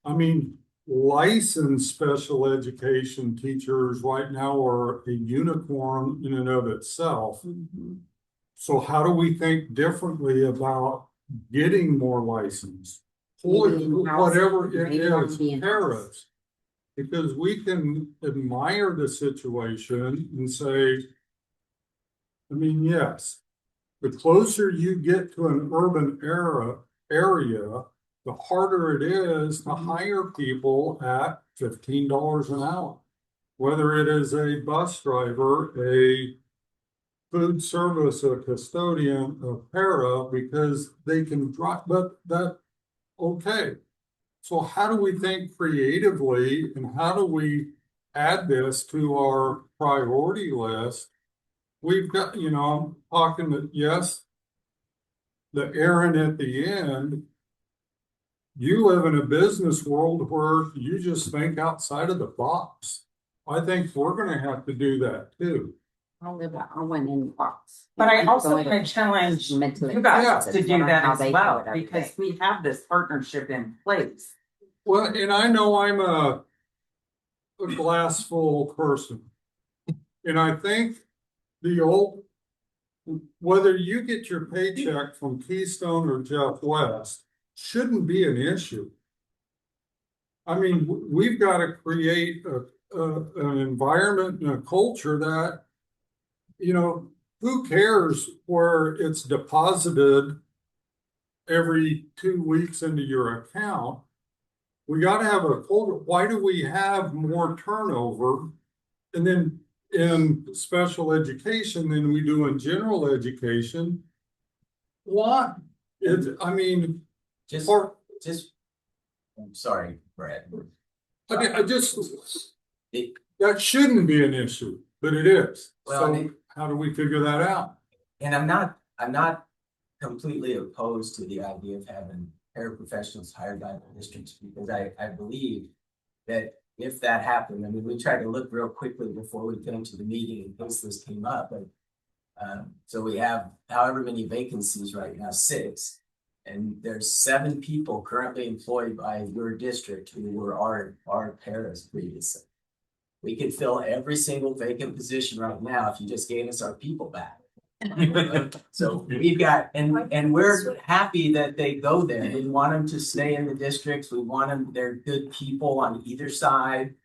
I mean, licensed special education teachers right now are a unicorn in and of itself. So how do we think differently about getting more license? Whatever it is, paras. Because we can admire the situation and say, I mean, yes, the closer you get to an urban area, the harder it is to hire people at $15 an hour. Whether it is a bus driver, a food service, a custodian, a para, because they can drive, but that, okay. So how do we think creatively, and how do we add this to our priority list? We've got, you know, I'm talking that, yes, the Aaron at the end, you live in a business world where you just think outside of the box. I think we're going to have to do that too. I went in the box. But I also want to challenge you guys to do that as well, because we have this partnership in place. Well, and I know I'm a glass full person. And I think the old whether you get your paycheck from Keystone or Jeff West shouldn't be an issue. I mean, we've got to create an environment and a culture that, you know, who cares where it's deposited every 2 weeks into your account? We got to have a culture. Why do we have more turnover? And then in special education than we do in general education? What? I mean, Just, or, just, I'm sorry, Brad. I just, that shouldn't be an issue, but it is. Well, So how do we figure that out? And I'm not completely opposed to the idea of having paraprofessionals hired by the districts, because I believe that if that happened, I mean, we tried to look real quickly before we came to the meeting in case this came up. And so we have however many vacancies right now, 6. And there's 7 people currently employed by your district who were our paras previously. We could fill every single vacant position right now if you just gave us our people back. So we've got, and we're happy that they go there. We want them to stay in the districts. We want them, they're good people on either side.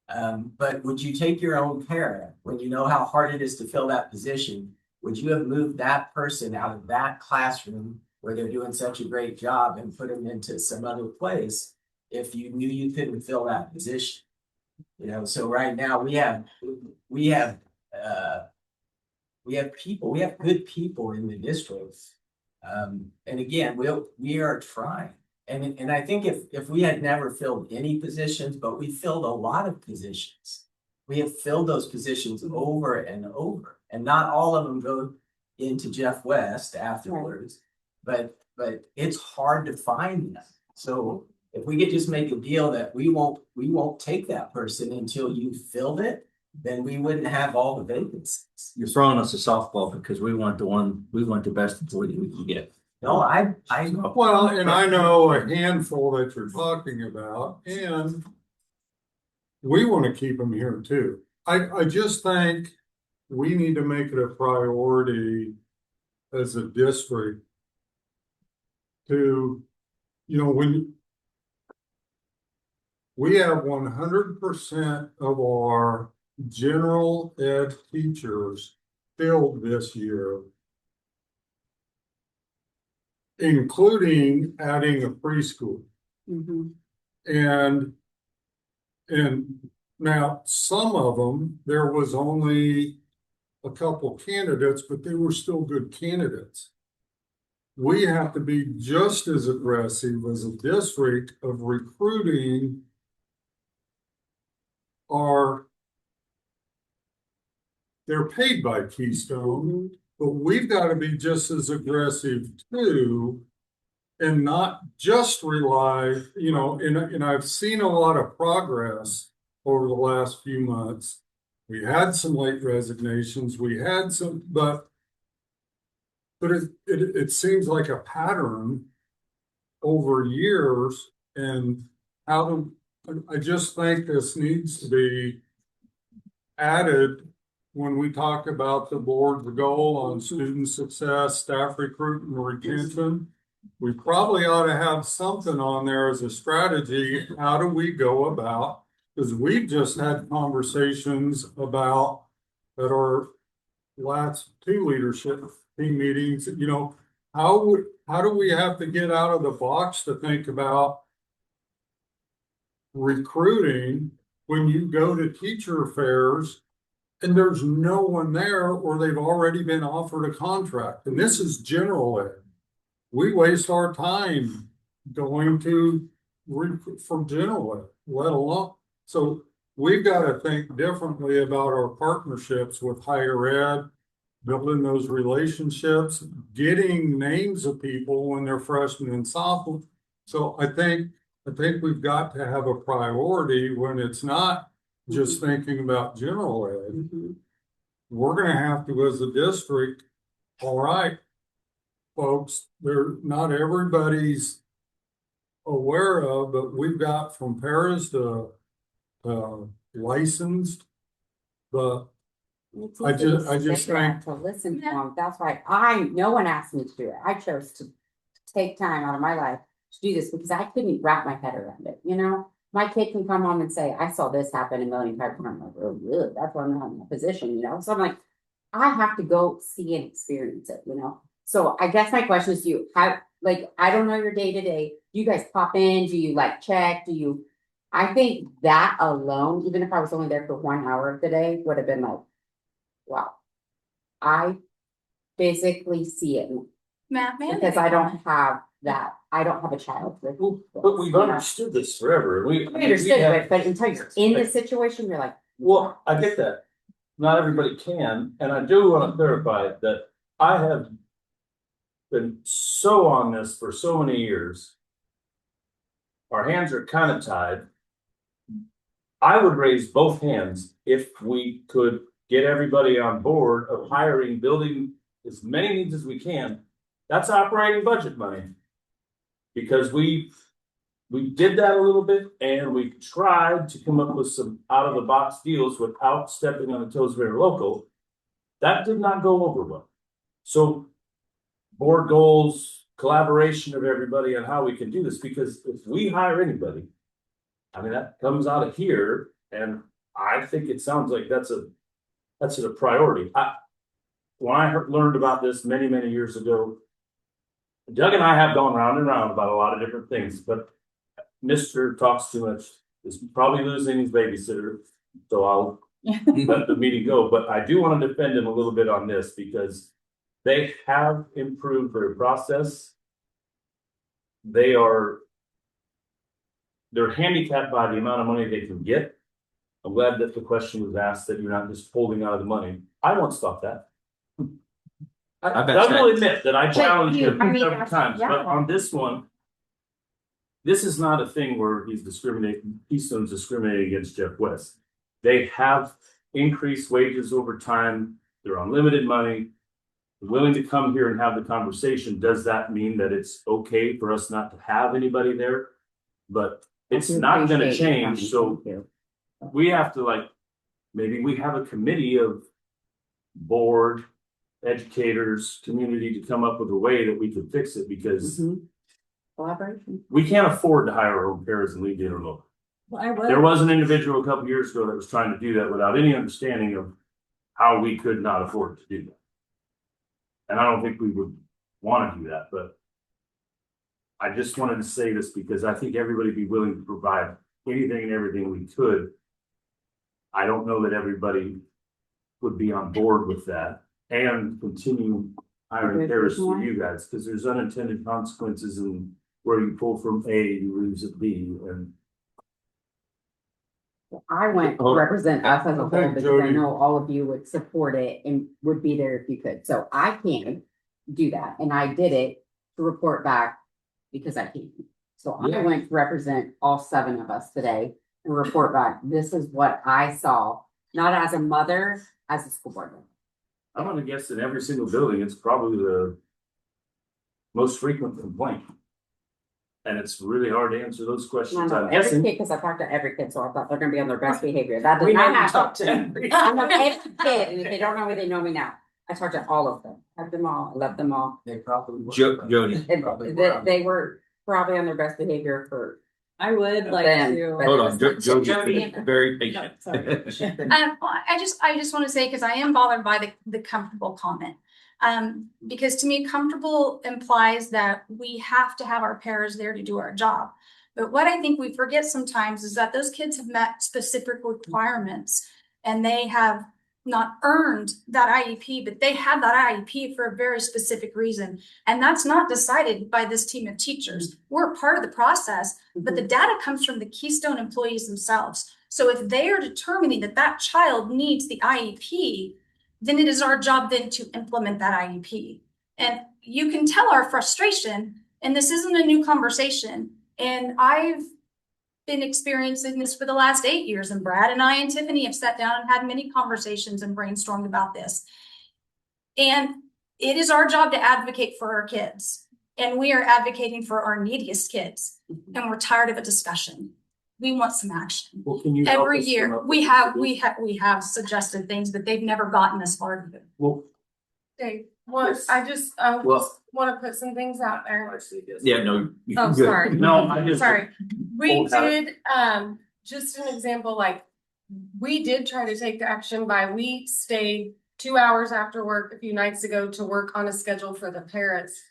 But would you take your own para when you know how hard it is to fill that position? Would you have moved that person out of that classroom where they're doing such a great job and put them into some other place if you knew you couldn't fill that position? You know, so right now we have people, we have good people in the district. And again, we are trying. And I think if we had never filled any positions, but we filled a lot of positions, we have filled those positions over and over, and not all of them go into Jeff West afterwards, but it's hard to find them. So if we could just make a deal that we won't take that person until you filled it, then we wouldn't have all the vacancies. You're throwing us a softball because we want the best employee we can get. No, I Well, and I know a handful that you're talking about, and we want to keep them here too. I just think we need to make it a priority as a district to, you know, when we have 100% of our general ed teachers filled this year, including adding a preschool. And now some of them, there was only a couple candidates, but they were still good candidates. We have to be just as aggressive as a district of recruiting they're paid by Keystone, but we've got to be just as aggressive too, and not just rely, you know, and I've seen a lot of progress over the last few months. We had some late resignations, we had some, but it seems like a pattern over years, and I just think this needs to be added when we talk about the board's goal on student success, staff recruitment, and retention. We probably ought to have something on there as a strategy. How do we go about? Because we've just had conversations about at our last 2 leadership team meetings, you know, how do we have to get out of the box to think about recruiting when you go to teacher fairs and there's no one there, or they've already been offered a contract? And this is general ed. We waste our time going to for general ed, let alone. So we've got to think differently about our partnerships with higher ed, building those relationships, getting names of people when they're freshmen and sophomore. So I think we've got to have a priority when it's not just thinking about general ed. We're going to have to, as a district, all right, folks, not everybody's aware of, but we've got from paras to licensed, but It's I easy just- to I just sit there think- To listen to Yeah. them. That's why no one asked me to do it. I chose to take time out of my life to do this because I couldn't wrap my head around it, you know? My kid can come home and say, I saw this happen a million times. And I'm like, oh, really? That's why I'm not in that position, you know? So I'm like, I have to go see and experience it, you know? So I guess my question is, do you have, like, I don't know your day to day. Do you guys pop in? Do you like check? I think that alone, even if I was only there for 1 hour of the day, would have been like, wow. I basically see it Matt, man. because I don't have that. I don't have a child with. But we've understood this forever. I understood, but until you're in this situation, you're like. Well, I get that. Not everybody can, and I do want to clarify that I have been so on this for so many years. Our hands are kind of tied. I would raise both hands if we could get everybody on board of hiring, building as many needs as we can. That's operating budget money. Because we did that a little bit and we tried to come up with some out of the box deals without stepping on the toes of our local. That did not go over well. So board goals, collaboration of everybody on how we can do this, because if we hire anybody, I mean, that comes out of here, and I think it sounds like that's a priority. When I learned about this many, many years ago, Doug and I have gone round and round about a lot of different things, but Mr. Talks Too Much is probably losing his babysitter, so I'll let the meeting go. But I do want to defend him a little bit on this because they have improved their process. They're handicapped by the amount of money they can get. I'm glad that the question was asked that you're not just holding out of the money. I won't stop that. I bet I will that- admit that I challenged him I mean, several times, but yeah. on this one, this is not a thing where Keystone's discriminating against Jeff West. They have increased wages over time. They're on limited money. They're willing to come here and have the conversation. Does that mean that it's okay for us not to have anybody there? But it's not gonna change, so we have to maybe we have a committee of board, educators, community to come up with a way that we could fix it, because Collaboration. we can't afford to hire our own pairs and leave the interlocal. Well, There was an individual a couple years ago that was trying to do that without any understanding of how we could not afford to do that. And I don't think we would want to do that, but I just wanted to say this because I think everybody would be willing to provide anything and everything we could. I don't know that everybody would be on board with that and continue hiring pairs for you guys, because there's unintended consequences in where you pull from A, you lose at B, and I went to Hold on. represent us as a Okay, whole because I Jody. know all of you would support it and would be there if you could. So I can do that. And I did it to report back because I can. So I went to represent all 7 of us today and report back. This is what I saw, not as a mother, as a school board member. I'm gonna guess in every single building, it's probably the most frequent complaint. And it's really hard to answer those No, questions. no, I'm every guessing. kid, because I talked to every kid, so I thought they're gonna be on their best behavior. That did We not know you happen. talked to every. I know every kid, and if they don't know me, they know me now. I talked to all of them. I loved them all. I loved them all. They probably. were. Jody, And they were probably on their best behavior for. I would like Then, to. but- hold on, Jody's Jody. very No, patient. sorry. Well, I just want to say, because I am bothered by the comfortable comment. Because to me, comfortable implies that we have to have our pairs there to do our job. But what I think we forget sometimes is that those kids have met specific requirements and they have not earned that IEP, but they had that IEP for a very specific reason. And that's not decided by this team of teachers. We're a part of the process, but the data comes from the Keystone employees themselves. So if they are determining that that child needs the IEP, then it is our job then to implement that IEP. And you can tell our frustration, and this isn't a new conversation. And I've been experiencing this for the last 8 years, and Brad and I and Tiffany have sat down and had many conversations and brainstormed about this. And it is our job to advocate for our kids. And we are advocating for our neediest kids. And we're tired of a discussion. we want some action. Well, can you help Every us come year, up we with a have, solution? we have suggested things, but they've never gotten this far. Well, Dave, what, Yes. I just, Well- wanna put some things out there. I see, yes. Yeah, no. you're Oh, good. sorry. No, I just. Sorry, we Old habit. did, just an example, like, we did try to take action by, we stayed 2 hours after work a few nights ago to work on a schedule for the parents.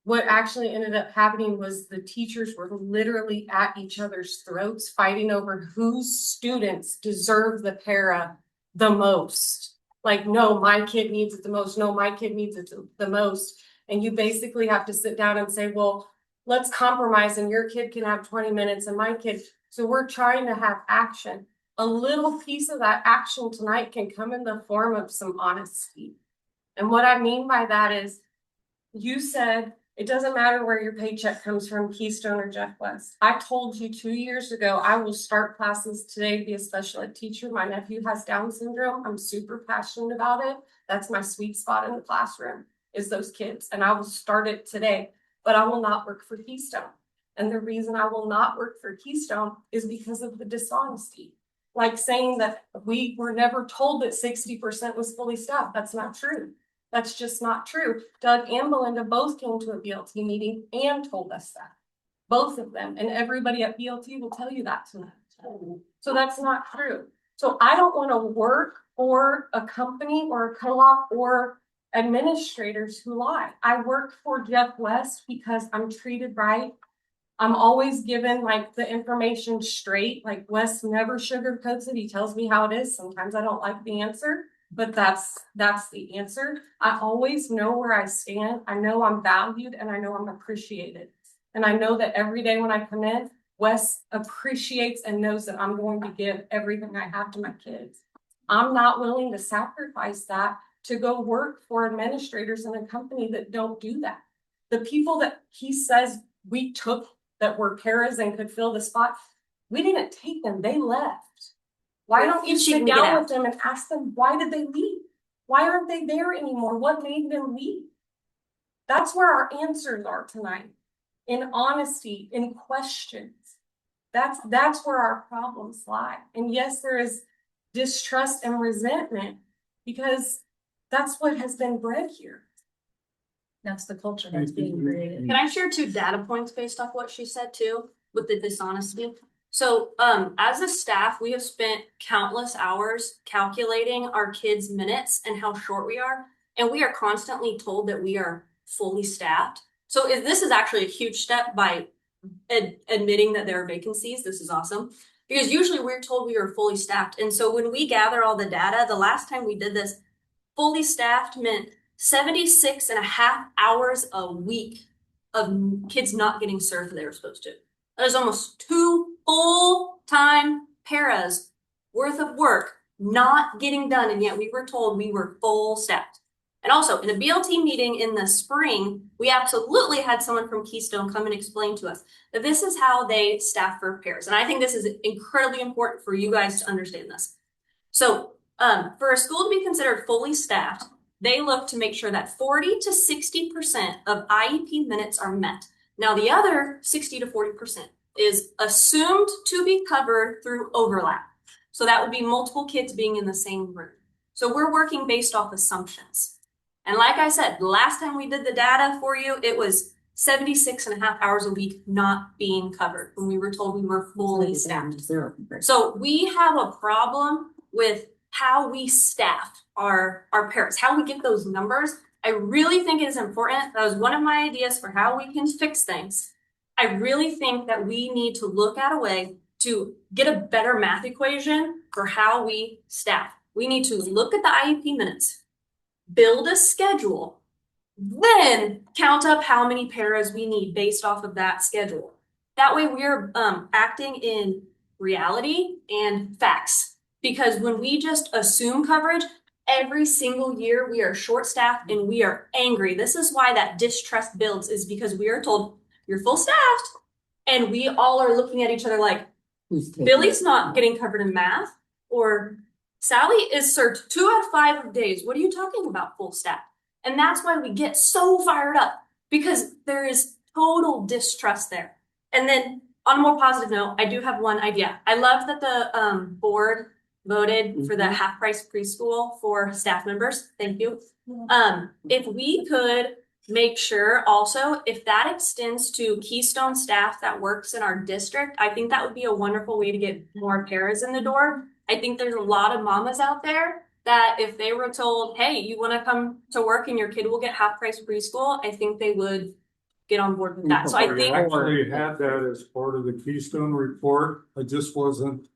What actually ended up happening was the teachers were literally at each other's throats, fighting over whose students deserve the para the most. Like, no, my kid needs it the most, no, my kid needs it the most. And you basically have to sit down and say, well, let's compromise and your kid can have 20 minutes and my kid. So we're trying to have action. A little piece of that action tonight can come in the form of some honesty. And what I mean by that is, you said it doesn't matter where your paycheck comes from, Keystone or Jeff West. I told you 2 years ago, I will start classes today to be a special ed teacher. My nephew has Down syndrome. I'm super passionate about it. That's my sweet spot in the classroom, is those kids. And I will start it today, but I will not work for Keystone. And the reason I will not work for Keystone is because of the dishonesty. Like saying that we were never told that 60% was fully staffed. That's not true. That's just not true. Doug and Belinda both came to a BLT meeting and told us that. Both of them. And everybody at BLT will tell you that tonight. So that's not true. So I don't want to work for a company or a co-op or administrators who lie. I work for Jeff West because I'm treated right. I'm always given like the information straight. Like Wes never sugarcoats it. He tells me how it is. Sometimes I don't like the answer, but that's the answer. I always know where I stand. I know I'm valued and I know I'm appreciated. And I know that every day when I come in, Wes appreciates and knows that I'm going to give everything I have to my kids. I'm not willing to sacrifice that to go work for administrators in a company that don't do that. The people that he says we took that were paras and could fill the spot, we didn't take them, they left. Why don't you sit down with them and ask them, why did they leave? Why aren't they there anymore? What made them leave? That's where our answers are tonight. In honesty, in questions. That's where our problems lie. And yes, there is distrust and resentment because that's what has been bred here. That's the culture that's being created. Can I share 2 data points based off what she said too, with the dishonesty? So, as a staff, we have spent countless hours calculating our kids' minutes and how short we are. And we are constantly told that we are fully staffed. So this is actually a huge step by admitting that there are vacancies. This is awesome. Because usually we're told we are fully staffed. And so when we gather all the data, the last time we did this, fully staffed meant 76 and a half hours a week of kids not getting served that they were supposed to. That is almost 2 full-time paras worth of work not getting done, and yet we were told we were full staffed. And also, in a BLT meeting in the spring, we absolutely had someone from Keystone come and explain to us that this is how they staff for paras. And I think this is incredibly important for you guys to understand this. So, for a school to be considered fully staffed, they look to make sure that 40 to 60% of IEP minutes are met. Now, the other 60 to 40% is assumed to be covered through overlap. So that would be multiple kids being in the same room. So we're working based off assumptions. And like I said, the last time we did the data for you, it was 76 and a half hours a week not being covered when we were told we were fully staffed. So we have a problem with how we staff our paras, how we get those numbers. I really think it is important. That was one of my ideas for how we can fix things. I really think that we need to look at a way to get a better math equation for how we staff. We need to look at the IEP minutes, build a schedule, then count up how many paras we need based off of that schedule. That way we're acting in reality and facts. Because when we just assume coverage, every single year we are short-staffed and we are angry. This is why that distrust builds, is because we are told you're full staffed and we all are looking at each other like, Billy's not getting covered in math, or Sally is served 2 out of 5 of days. What are you talking about, full staff? And that's why we get so fired up, because there is total distrust there. And then on a more positive note, I do have one idea. I love that the board voted for the half price preschool for staff members. Thank you. If we could make sure also, if that extends to Keystone staff that works in our district, I think that would be a wonderful way to get more paras in the door. I think there's a lot of mamas out there that if they were told, hey, you want to come to work and your kid will get half price preschool, I think they would get on board with that. So I We think actually had that as part of the Keystone report. I just wasn't,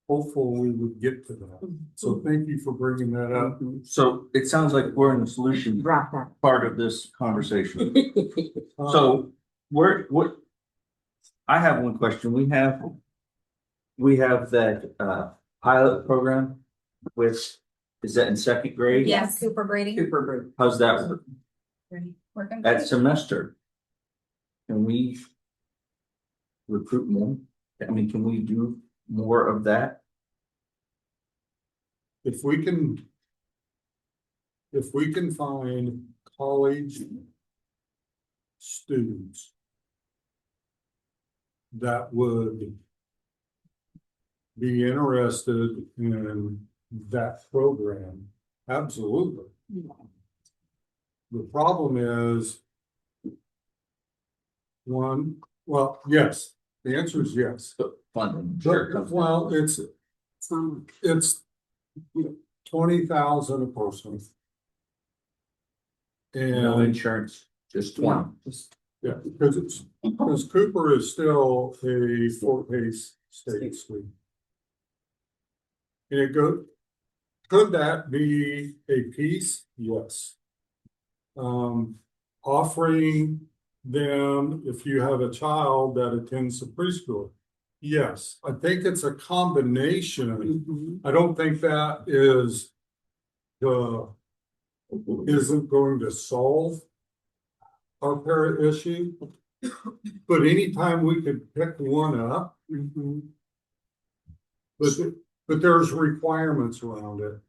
hopeful we would get to that. So thank you for bringing that up. So it sounds like we're in the solution Drop that. part of this conversation. So what? I have one question. We have that pilot program with, is that in second grade? Yes, super grading. Super group. How's that work? Working That great. semester? Can we recruit more? I mean, can we do more of that? If we can find college students that would be interested in that program, absolutely. The problem is one, well, yes, the answer is yes. Funding. But, well, it's Some, 20,000 a person. No And insurance, just 20. yeah, because Cooper is still a Fort Hays state school. And could that be a piece? Yes. Offering them, if you have a child that attends the preschool, yes, I think it's a combination. I don't think that isn't going to solve our para issue. But anytime we could pick one up, but there's requirements around it.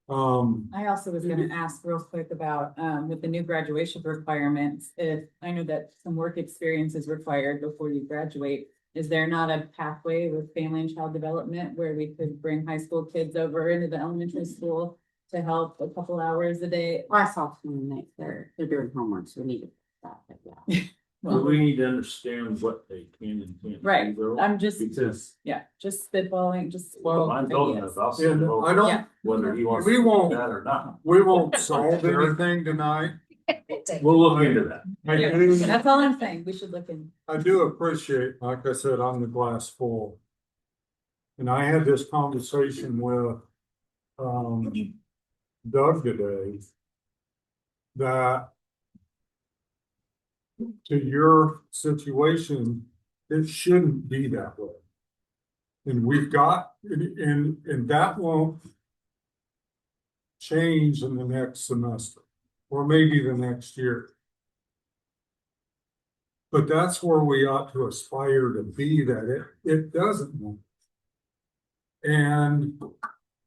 I also was gonna ask real quick about, with the new graduation requirements, if, I know that some work experience is required before you graduate. Is there not a pathway with family and child development where we could bring high school kids over into the elementary school to help a couple hours a day? I saw some nights they're doing homework, so we need to stop it, yeah. But we need to understand what they can and can't. Right, do, I'm just, Because yeah, just spitballing, just. I'm building ideas. it, I'll send And it over, I don't, Yeah. whether he wants We to do won't- that or not. we won't solve anything tonight. We'll look into that. That's all I'm saying, we should look in. I do appreciate, like I said, I'm the glass full. And I had this conversation with, Doug today. That to your situation, it shouldn't be that way. And we've got, and that won't change in the next semester, or maybe the next year. But that's where we ought to aspire to be, that it doesn't. And,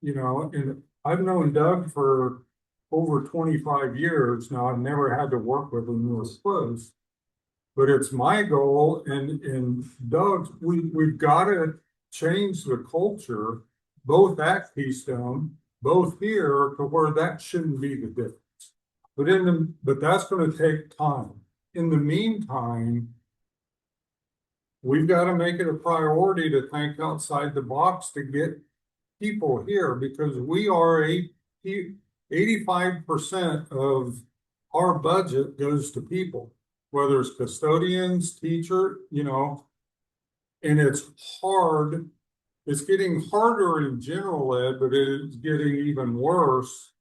and I've known Doug for over 25 years now. I've never had to work with him this close. But it's my goal, and Doug's, we've got to change the culture, both at Keystone, both here, to where that shouldn't be the difference. But that's going to take time. In the meantime, we've got to make it a priority to think outside the box to get people here, because we are 85% of our budget goes to people, whether it's custodians, teacher, and it's hard. It's getting harder in general ed, but it's getting even worse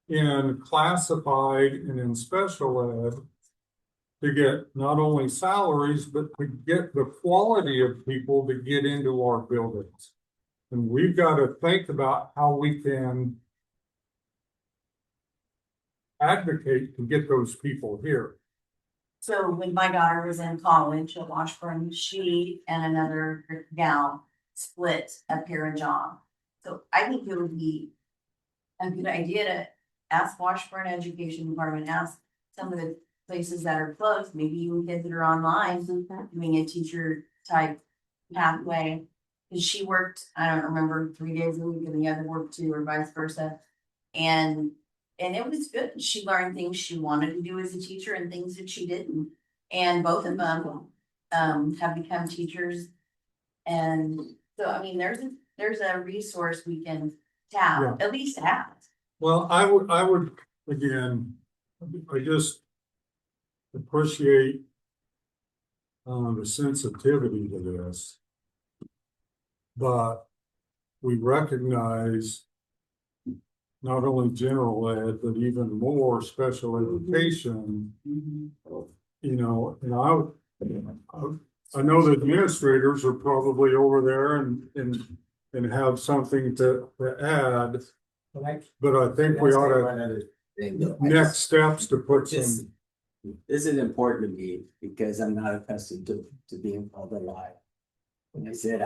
in classified and in special ed to get not only salaries, but to get the quality of people to get into our buildings. And we've got to think about how we can advocate to get those people here. So when my daughter was in college at Washburn, she and another gal split up here in John. So I think it would be a good idea to ask Washburn Education Department, ask some of the places that are closed, maybe even kids that are online, doing a teacher type pathway. And she worked, I don't remember, 3 days a week and the other worked 2 or vice versa. And it was good. She learned things she wanted to do as a teacher and things that she didn't. And both of them have become teachers. And so, I mean, there's a resource we can tap, at least have. Well, I would, again, I just appreciate the sensitivity to this. But we recognize not only general ed, but even more special education. You know, and I know the administrators are probably over there and have something to add. But I think we ought to, next steps to put some. This is important to me because I'm not accustomed to being called a liar. When I said,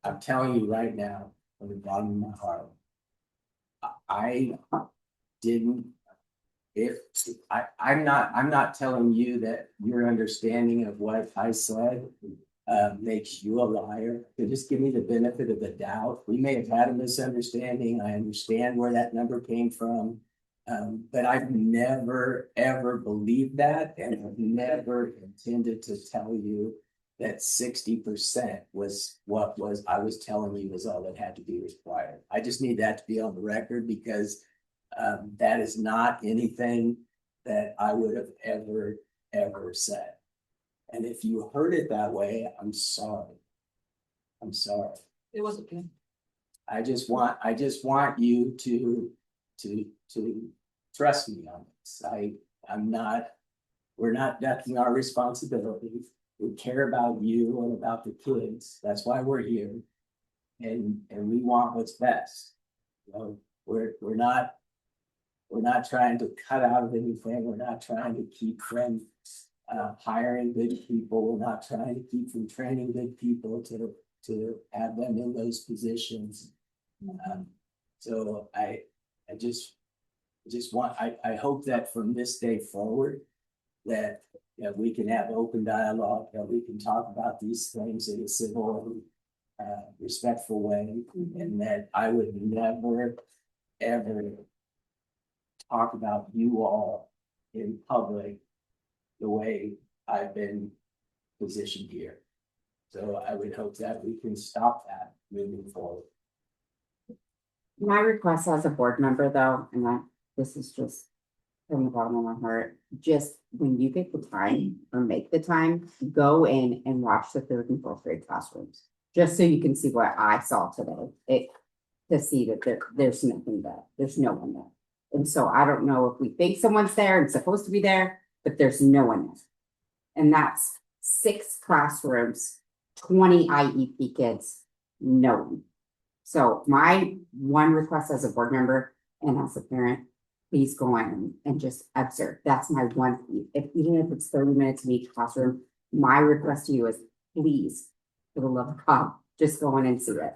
I'm telling you right now, from the bottom of my heart, I didn't, I'm not telling you that your understanding of what I said makes you a liar. So just give me the benefit of the doubt. We may have had a misunderstanding. I understand where that number came from. But I've never, ever believed that, and I've never intended to tell you that 60% was what I was telling you was all that had to be required. I just need that to be on the record because that is not anything that I would have ever said. And if you heard it that way, I'm sorry. I'm sorry. It wasn't good. I just want you to trust me on this. We're not ducking our responsibilities. We care about you and about the kids. That's why we're here. And we want what's best. You know, we're not trying to cut out of anything. We're not trying to keep from hiring good people. We're not trying to keep from training good people to have them in those positions. So I hope that from this day forward that we can have open dialogue, that we can talk about these things in a civil, respectful way, and that I would never, ever talk about you all in public the way I've been positioned here. So I would hope that we can stop that moving forward. My request as a board member though, and this is just from the bottom of my heart, just when you get the time or make the time, go in and watch the 3rd and 4th grade classrooms. Just so you can see what I saw today. To see that there's nothing there. There's no one there. And so I don't know if we think someone's there and supposed to be there, but there's no one there. And that's 6 classrooms, 20 IEP kids, no one. So my one request as a board member and as a parent, please go in and just observe. That's my one. Even if it's 30 minutes in each classroom, my request to you is please, for the love of God, just go in and see it.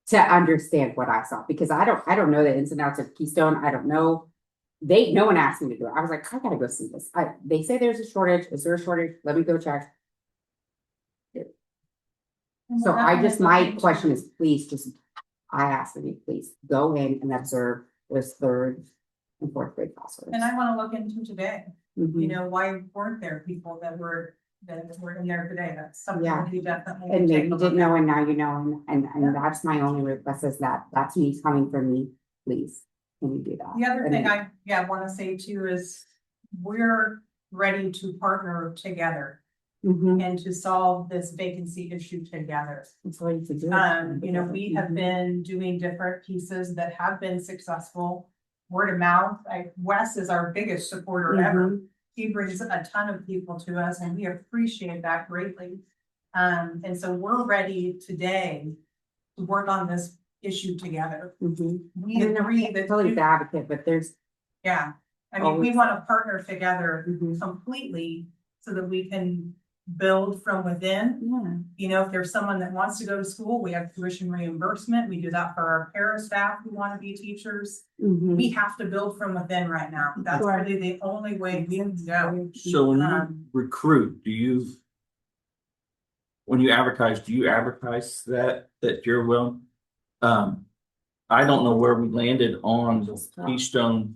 To understand what I saw, because I don't know the ins and outs of Keystone. I don't know. No one asked me to do it. I was like, I gotta go see this. They say there's a shortage. Is there a shortage? Let me go check. So my question is, please I ask of you, please go in and observe those 3rd and 4th grade classrooms. And I want to look into today, Mhm. you know, why weren't there people that were in there today? That's something Yeah. that we definitely. And take maybe a you look didn't know, at. and now you know, and that's my only request is that's me coming from me, please, can you do that? The other And thing then- I want to say too is we're ready to partner together Mhm. and to solve this vacancy issue together. It's ready to do it. You know, we have Mhm. been doing different pieces that have been successful. Word of mouth, Wes is our biggest supporter ever. Mhm. He brings a ton of people to us and we appreciate that greatly. And so we're ready today to work on this issue together. Mhm. We And agree I'm that. totally the advocate, but there's. Yeah, I mean, we Always. want to partner together Mhm. completely so that we can build from within. You know, if there's someone that wants to go to school, we have tuition reimbursement. We do that for our para staff who want to be teachers. We have to build from within right now. That's really the only way we can go. So when you recruit, when you advertise, do you advertise that you're willing? I don't know where we landed on Keystone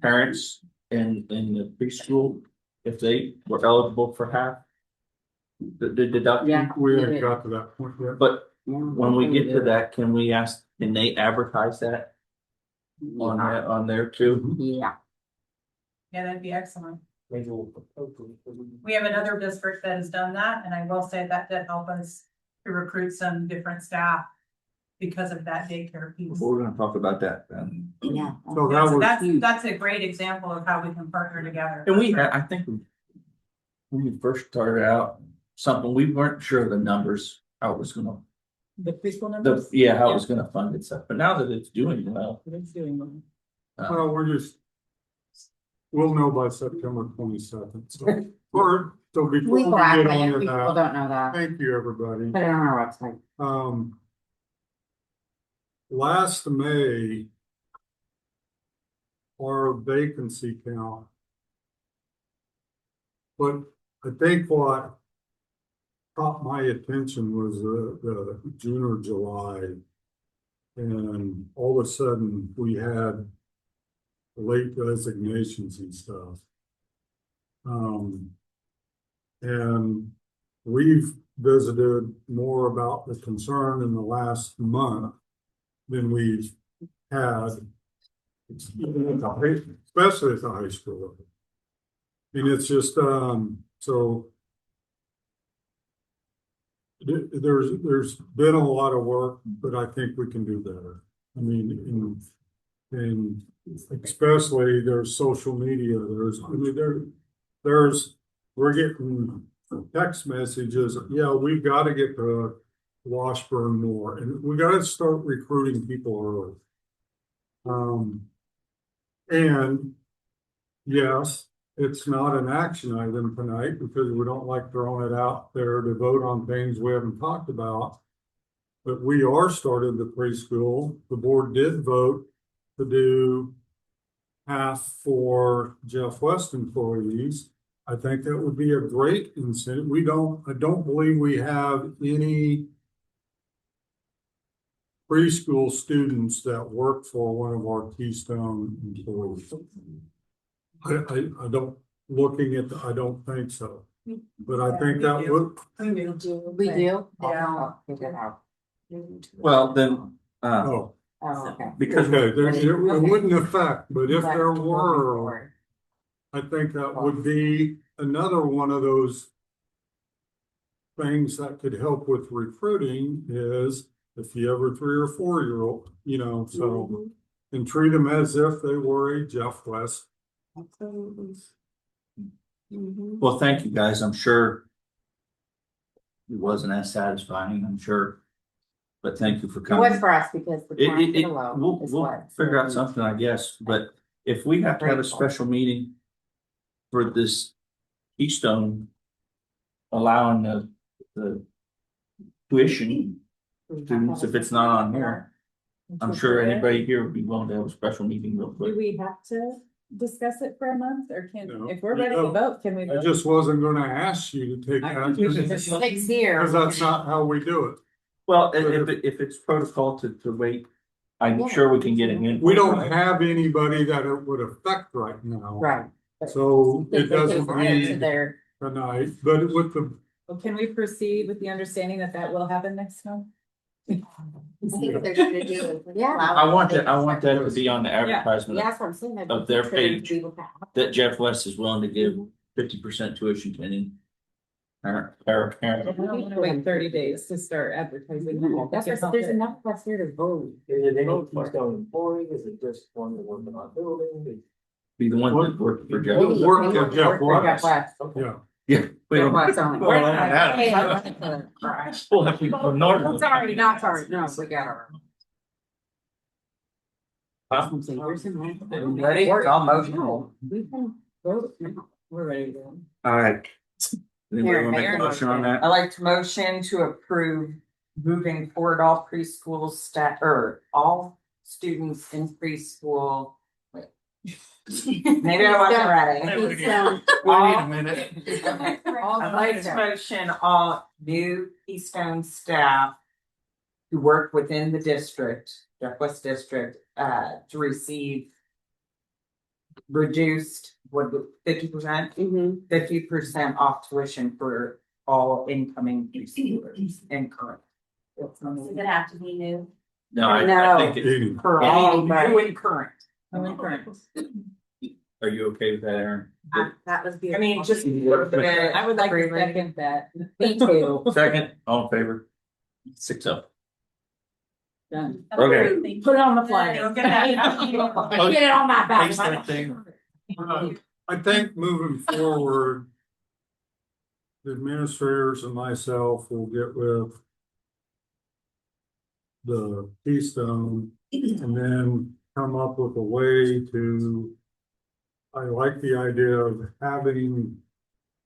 parents in the preschool, if they were eligible for half the deduction. Yeah. We haven't got to that point yet. But when we get to that, can they advertise that on there too? Yeah. Yeah, that'd be excellent. We have another district that has done that, and I will say that did help us to recruit some different staff because of that daycare piece. We're gonna talk about that then. Yeah. So that was, That's a great example of how we can partner together. And I think when we first started out, we weren't sure of the numbers, how it was gonna, The preschool numbers? how it was gonna fund itself, but now that it's doing well. It's doing well. well, we'll know by September 22nd, so, so before we We get black on it, to people that, don't know that. thank you, everybody. Put it on our website. Last May, our vacancy count. But I think what caught my attention was the June or July. And all of a sudden, we had late resignations and stuff. And we've visited more about the concern in the last month than we've had, especially at the high school level. And it's just, so there's been a lot of work, but I think we can do better. I mean, and especially there's social media, we're getting text messages, we've got to get to Washburn more, and we got to start recruiting people early. And yes, it's not an action item tonight because we don't like throwing it out there to vote on things we haven't talked about. But we are starting the preschool. The board did vote to do half for Jeff West employees. I think that would be a great incentive. I don't believe we have any preschool students that work for one of our Keystone employees. I don't, I don't think so. But I think that would. We do? Yeah. I'll figure it out. Well, then, Oh, Okay. because it wouldn't affect, but if there were, I think that would be another one of those things that could help with recruiting is if you have a 3 or 4 year old, so, and treat them as if they were a Jeff West. Absolutely. well, thank you guys. I'm sure it wasn't as satisfying, I'm sure. But thank you for It coming. was for us because the time below is We'll what. figure out something, I guess, but if we have to have a special meeting for this Keystone allowing the tuition students, if it's not on here, I'm sure anybody here would be willing to have a special meeting real Do quick. we have to discuss it for a month or No. if we're ready to vote, can we I vote? just wasn't gonna ask you to take I think we should action, just- 6 years. because that's not how we do it. Well, if it's protocol to wait, I'm Yeah. sure we can get it in. We don't have anybody that it would affect right now. Right. So If it they doesn't can add to need their- tonight, but with the, Well, can we proceed with the understanding that that will happen next month? I think they're gonna do. Yeah. I want that to be on the advertisement Yeah, that's what I'm saying. I'd of be their sure to page be able to have- that Jeff West is willing to give 50% tuition to any parent. I don't wanna wait 30 days to start advertising. That's what, there's enough of us here to vote. Is it any Vote for it. Keystone employee? Is it just one that working on building? Be the one that worked for Jeff. We'll work with Jeff Jeff West. West. Yeah. Yeah. we Jeff don't- West only. Well, that- Hey, We'll have people from Northern. sorry, not sorry, no, we got our. Huh? Ready? I'll motion. We can vote now. We're ready to go. All right. Anybody want to make a motion on that? I like to motion to approve moving forward all preschool staff, or all students in preschool. Wait. Maybe I wasn't ready. Wait a minute. Okay. I'd like to motion all new Keystone staff who work within the district, Jeff West District, to receive reduced, what, 50%? 50% off tuition for all incoming preschoolers and current. Does it have to be new? No, I think it, Eighty. For all new and current. are you okay with that, Aaron? That was I beautiful. mean, just. I would like to second that. Me too. Second, all in favor? 6-0. Done. Okay. Put it on the flyer. Get it on my back. Thanks, that thing. I think moving forward, the administrators and myself will get with the Keystone and then come up with a way to, I like the idea of having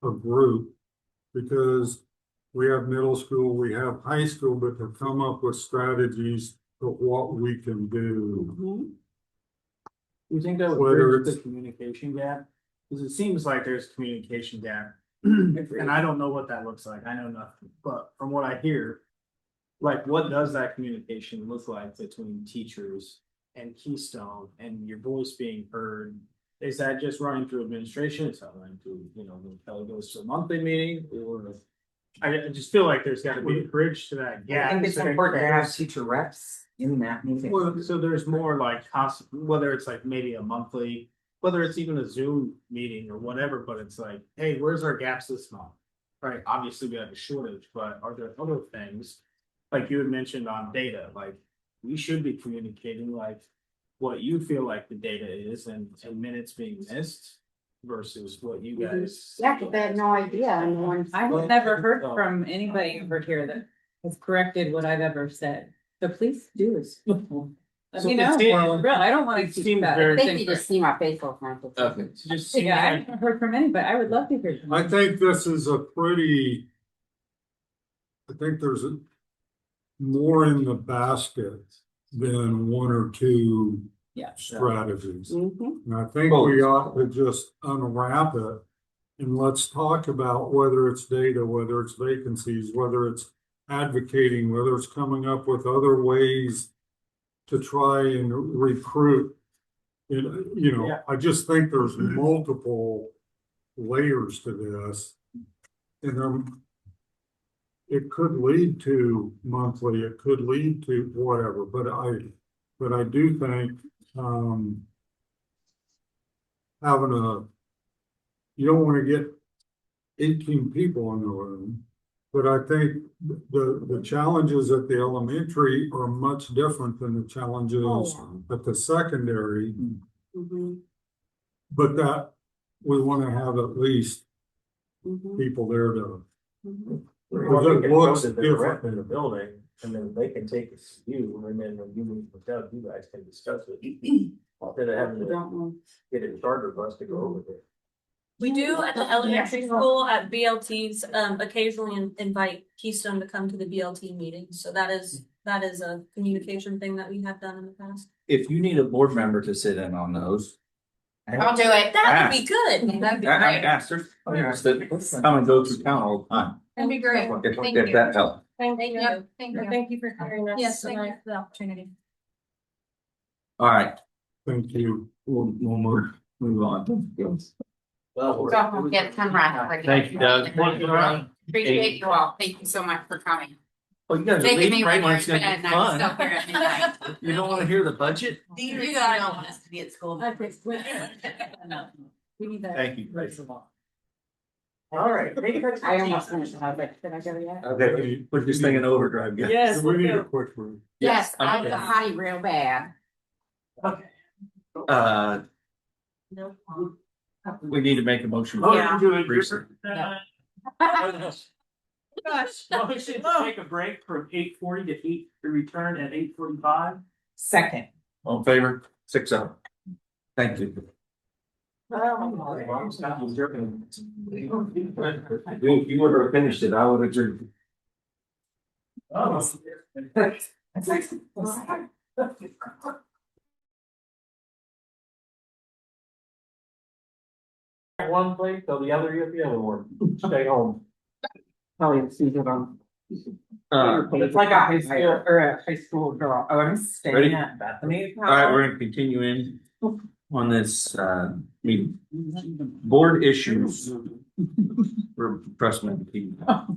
a group, because we have middle school, we have high school, but to come up with strategies of what we can do. You think that would Whether bridge the it's- communication gap? Because it seems like there's a communication gap. And I don't know what that looks like. I know nothing, but from what I hear, like, what does that communication look like between teachers and Keystone and your voice being heard? Is that just running through administration? Is that running through, when Kelly goes to a monthly meeting, or? I just feel like there's gotta be a bridge to that I gap. think it's so that important to have there's- teacher reps in that meeting. Well, so there's more like constant, whether it's like maybe a monthly, whether it's even a Zoom meeting or whatever, but it's like, hey, where's our gaps this month? Right, obviously we have a shortage, but are there other things? Like you had mentioned on data, like we should be communicating like what you feel like the data is and minutes being missed versus what you guys. Yeah, cause they had no idea and no one. I've never heard from anybody over here that has corrected what I've ever said. So please do it. Let me know. Real, I don't want It to keep seems that. very- I think you just see my facial expression. Okay. It just seems Yeah, I like, haven't heard from anybody. I would love to hear from I you. think this is a pretty, I think there's more in the basket than one or two Yeah. strategies. Mhm. And I think we ought to just unwrap it and let's talk about whether it's data, whether it's vacancies, whether it's advocating, whether it's coming up with other ways to try and recruit. Yeah. I just think there's multiple layers to this. And it could lead to monthly, it could lead to whatever, but I do think, you don't want to get 18 people in the room. But I think the challenges at the elementary are much different than the challenges at the secondary. Mhm. But that we want to have at least Mhm. people there to. Mhm. Well, Because they it can looks go to the rep different. in the building, and then they can take it to you, and then when you meet with Doug, you guys can discuss it. Instead of having to Don't know. get a charter bus to go over there. We do at the elementary school at BLTs, occasionally invite Keystone to come to the BLT meetings. So that is a communication thing that we have done in the past. If you need a board member to sit in on those. I'll do it. That would be good. That'd be I great. asked her, that come and go through town all the time. That'd be great. If that helps. Thank you. Thank you for hearing us. Yes, thank you for the opportunity. All right, Thank you. we'll move on. Well, Don't get sunrise. Thank you, Doug. Appreciate you all. Thank you so much for coming. Oh, you guys are Making leaving me right when wonder it's gonna and be I'm still fun. here at midnight. You don't wanna hear the budget? You guys don't want us to be at school. We need that. Thank you. all right. I almost finished the project. Did I go yet? Okay, put this thing in overdrive, guys. Yes. We need a quick room. Yes, I okay. was a hottie real bad. We need to make a motion. Yeah. Recent. Gosh. Motion to take a break from 8:40 to return at 8:45. Second. All in favor? 6-0. Thank you. If you would have finished it, I would have driven. One place, so the other, the other one, stay home. Probably see it on. Uh, It's like a high school or a high school girl. Oh, I'm Ready? staying at Bethany's all right, house. we're gonna continue in on this, meeting. Board issues. We're pressing.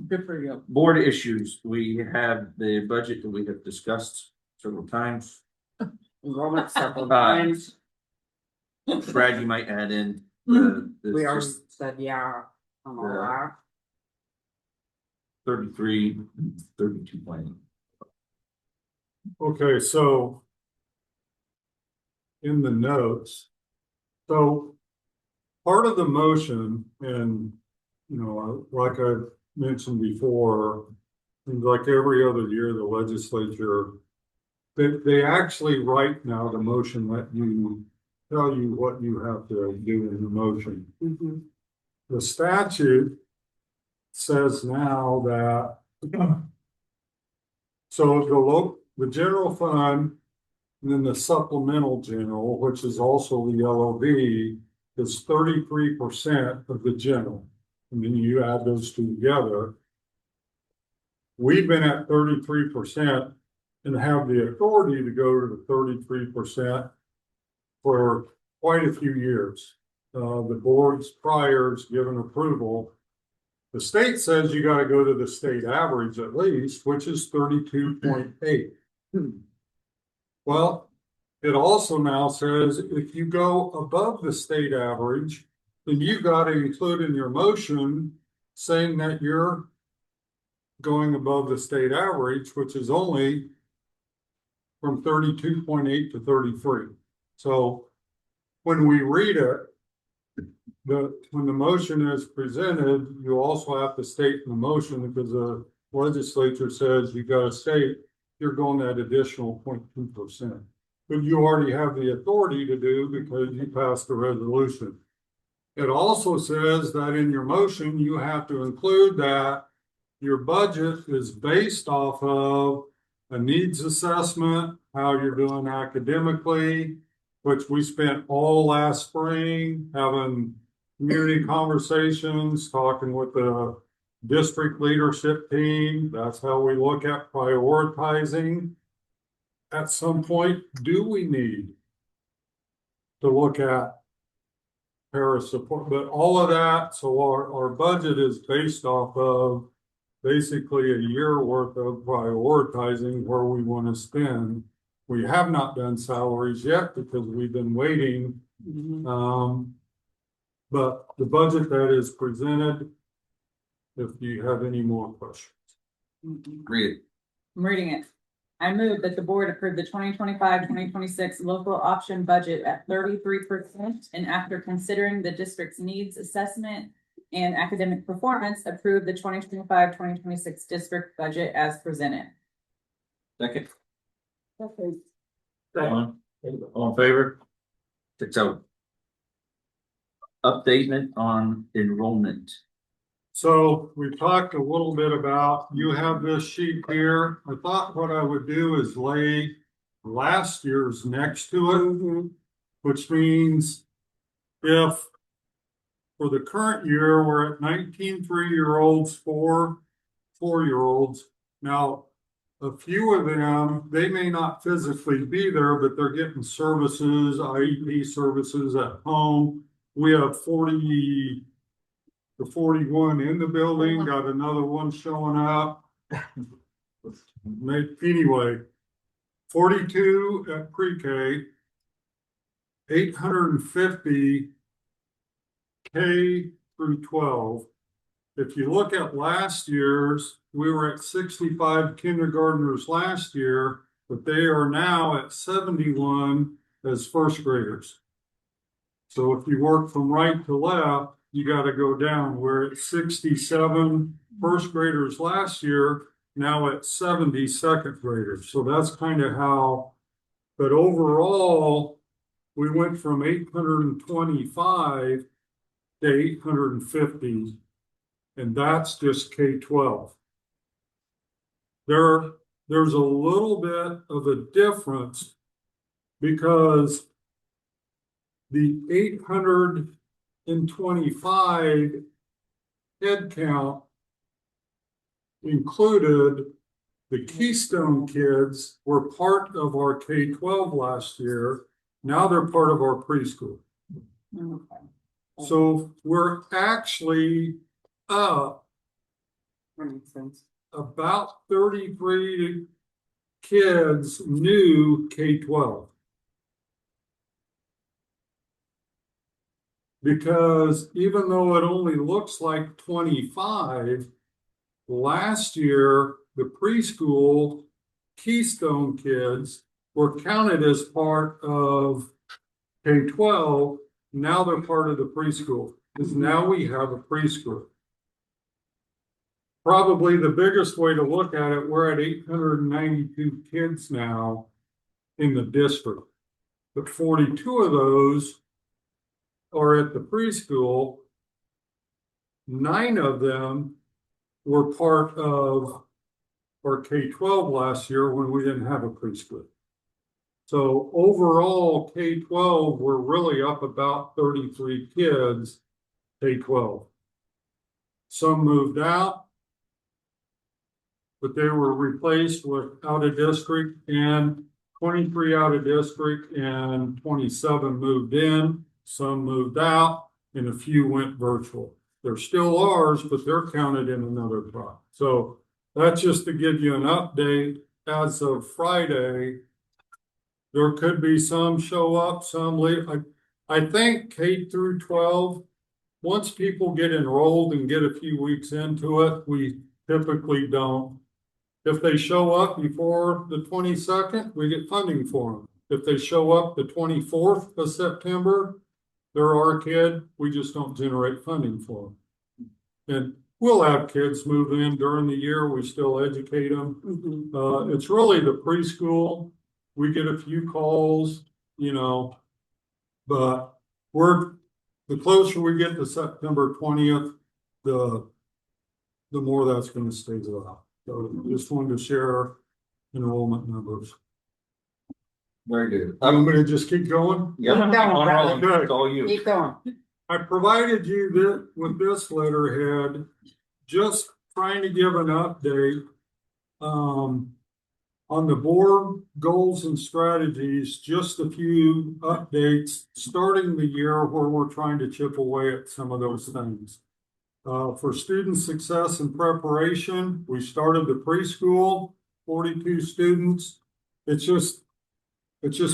Good for you. Board issues, we have the budget that we have discussed several times. Enrollment several times. times. Brad, you might add in We already just said, yeah, on all that. 33, 32 plan. Okay, so in the notes, so part of the motion, and like I mentioned before, seems like every other year the legislature, they actually write now the motion, let you tell you what you have to do in the motion. The statute says now that so the general fund and then the supplemental general, which is also the LOV, is 33% of the general. And then you add those two together. We've been at 33% and have the authority to go to the 33% for quite a few years. The board's priors given approval. The state says you got to go to the state average at least, which is 32.8. Well, it also now says if you go above the state average, then you got to include in your motion saying that you're going above the state average, which is only from 32.8 to 33. So when we read it, when the motion is presented, you also have to state in the motion, because the legislature says you got to state you're going that additional 0.2%. But you already have the authority to do because you passed the resolution. It also says that in your motion, you have to include that your budget is based off of a needs assessment, how you're doing academically, which we spent all last spring having community conversations, talking with the district leadership team. That's how we look at prioritizing. At some point, do we need to look at para support? But all of that, so our budget is based off of basically a year worth of prioritizing where we want to spend. We have not done salaries yet because we've been waiting. But the budget that is presented, if you have any more questions. Read it. I'm reading it. I move that the board approve the 2025-2026 local option budget at 33%, and after considering the district's needs assessment and academic performance, approve the 2025-2026 district budget as presented. Second. All in favor? 6-0. Update on enrollment. So we talked a little bit about, you have this sheet here. I thought what I would do is lay last year's next to it, which means if for the current year, we're at 19 3-year-olds, 4 4-year-olds. Now, a few of them, they may not physically be there, but they're getting services, IEP services at home. We have 40 to 41 in the building, got another one showing up. Anyway, 42 at pre-K, 850 K through 12. If you look at last year's, we were at 65 kindergartners last year, but they are now at 71 as first graders. So if you work from right to left, you got to go down. We're at 67 first graders last year, now at 70 second graders. So that's kind of how, but overall, we went from 825 to 850, and that's just K-12. There's a little bit of a difference because the 825 head count included the Keystone kids were part of our K-12 last year. Now they're part of our preschool. Okay. So we're actually up That makes sense. about 33 kids new K-12. Because even though it only looks like 25, last year, the preschool Keystone kids were counted as part of K-12. Now they're part of the preschool, because now we have a preschool. Probably the biggest way to look at it, we're at 892 kids now in the district. But 42 of those are at the preschool. 9 of them were part of our K-12 last year when we didn't have a preschool. So overall, K-12, we're really up about 33 kids, K-12. Some moved out, but they were replaced with out of district, and 23 out of district and 27 moved in. Some moved out and a few went virtual. They're still ours, but they're counted in another pot. So that's just to give you an update. As of Friday, there could be some show up, some leave. I think K through 12, once people get enrolled and get a few weeks into it, we typically don't. If they show up before the 22nd, we get funding for them. If they show up the 24th of September, they're our kid, we just don't generate funding for them. And we'll have kids move in during the year, we still educate them. It's really the preschool. We get a few calls, but the closer we get to September 20th, the more that's going to stay out. So just wanted to share enrollment numbers. Very good. I'm going to just keep going. Yeah, Keep going, on Bradley. rolling. It's all you. Keep going. I provided you with this letterhead, just trying to give an update on the board goals and strategies, just a few updates starting the year where we're trying to chip away at some of those things. For student success and preparation, we started the preschool, 42 students. It's just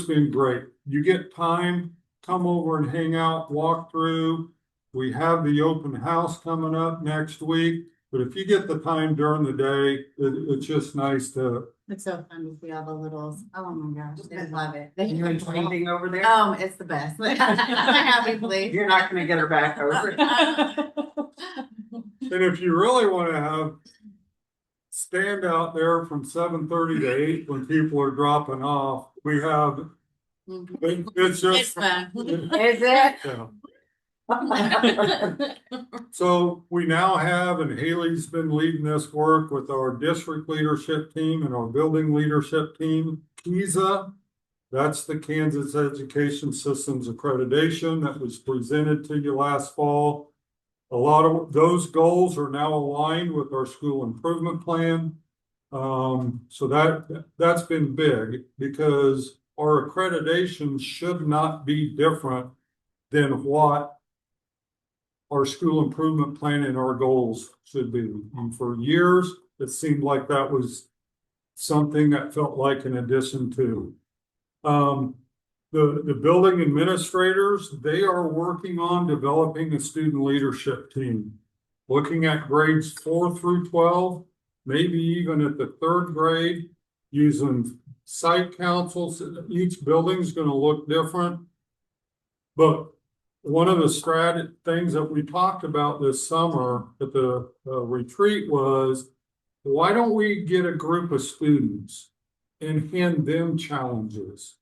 been great. You get time, come over and hang out, walk through. We have the open house coming up next week. But if you get the time during the day, it's just nice to. It's so fun to see all the littles. Oh my gosh, they love it. They You enjoy anything over there? It's the best. Obviously. You're not gonna get her back over. And if you really want to stand out there from 7:30 to 8 when people are dropping off, we have. It's just. It's fun. Is it? Yeah. So we now have, and Haley's been leading this work with our district leadership team and our building leadership team, KESA. That's the Kansas Education Systems Accreditation that was presented to you last fall. A lot of those goals are now aligned with our school improvement plan. So that's been big because our accreditation should not be different than what our school improvement plan and our goals should be. And for years, it seemed like that was something that felt like an addition to. The building administrators, they are working on developing a student leadership team, looking at grades 4 through 12, maybe even at the 3rd grade, using site councils. Each building's going to look different. But one of the things that we talked about this summer at the retreat was, why don't we get a group of students and hand them challenges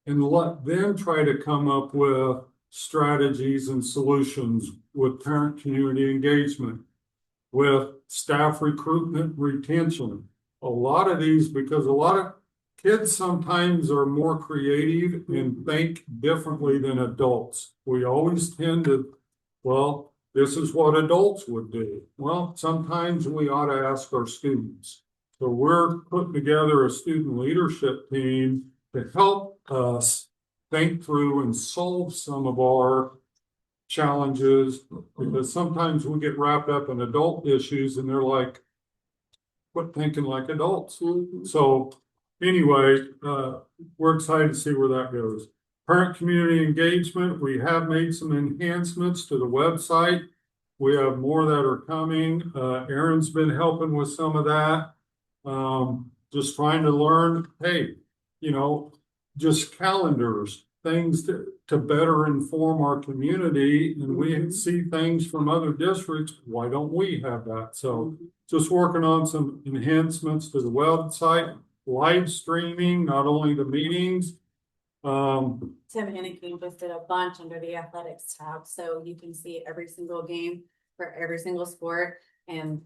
and let them try to come up with strategies and solutions with parent community engagement, with staff recruitment, retention. A lot of these, because a lot of kids sometimes are more creative and think differently than adults. We always tend to, well, this is what adults would do. Well, sometimes we ought to ask our students. So we're putting together a student leadership team to help us think through and solve some of our challenges, because sometimes we get wrapped up in adult issues and they're like, quit thinking like adults. So anyway, we're excited to see where that goes. Parent community engagement, we have made some enhancements to the website. We have more that are coming. Aaron's been helping with some of that. Just trying to learn, hey, you know, just calendars, things to better inform our community, and we see things from other districts. Why don't we have that? So just working on some enhancements to the website, live streaming, not only the meetings. Tim Henniking just did a bunch under the athletics tab, so you can see every single game for every single sport and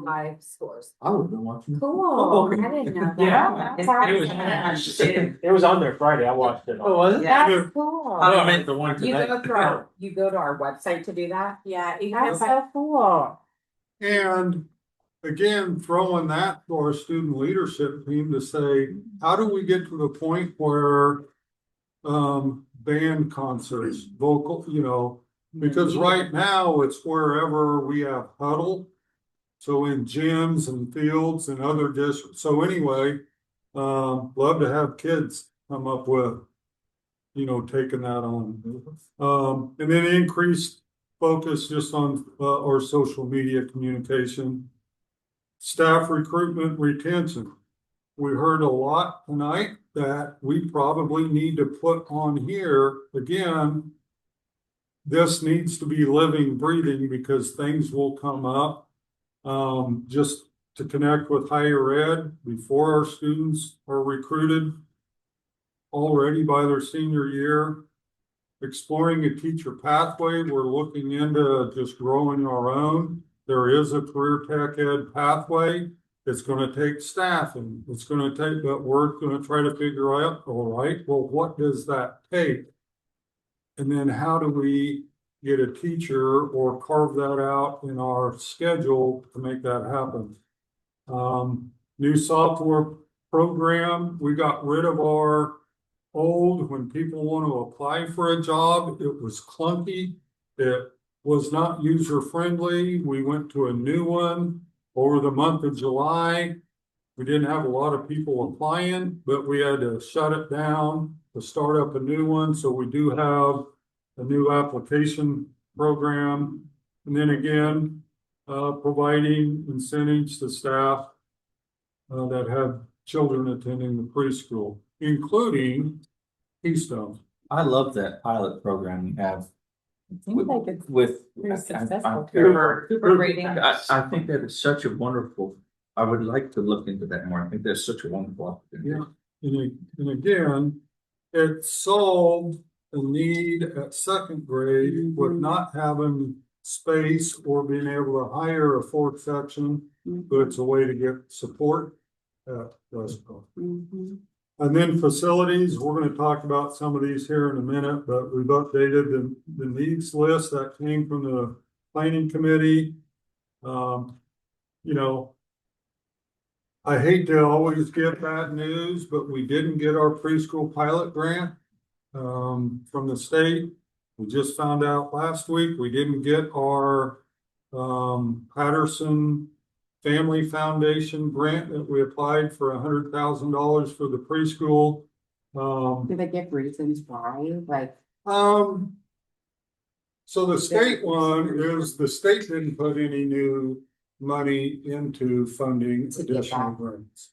live scores. I would have been watching. Cool. I didn't know that. Yeah. That's awesome. It was on there Friday. I watched it. Oh, was it? That's cool. I meant the one You today. go to our website to do that? Yeah, you That's can so cool. And again, throwing that to our student leadership team to say, how do we get to the point where band concerts, vocal, you know, because right now it's wherever we have huddle. So in gyms and fields and other districts. So anyway, love to have kids come up with, you know, taking that on. And then increased focus just on our social media communication. Staff recruitment, retention. We heard a lot tonight that we probably need to put on here again. This needs to be living, breathing, because things will come up. Just to connect with higher ed before our students are recruited already by their senior year. Exploring a teacher pathway. We're looking into just growing our own. There is a career tech ed pathway. It's going to take staffing. It's going to take, but we're going to try to figure out, all right, well, what does that take? And then how do we get a teacher or carve that out in our schedule to make that happen? New software program. We got rid of our old, when people want to apply for a job, it was clunky. It was not user friendly. We went to a new one over the month of July. We didn't have a lot of people applying, but we had to shut it down to start up a new one. So we do have a new application program. And then again, providing incentives to staff that have children attending the preschool, including Keystone. I love that pilot program you have It seems like it's with. pretty successful. Super rating. I think that is such a wonderful, I would like to look into that more. I think that's such a wonderful opportunity. Yeah, and again, it solved the need at second grade with not having space or being able to hire a fourth section, but it's a way to get support at Westport. And then facilities, we're going to talk about some of these here in a minute, but we've updated the needs list that came from the planning committee. You know, I hate to always give bad news, but we didn't get our preschool pilot grant from the state. We just found out last week we didn't get our Patterson Family Foundation grant that we applied for $100,000 for the preschool. Do they give reasons why? Like, So the state one is the state didn't put any new money into funding To get additional that. grants.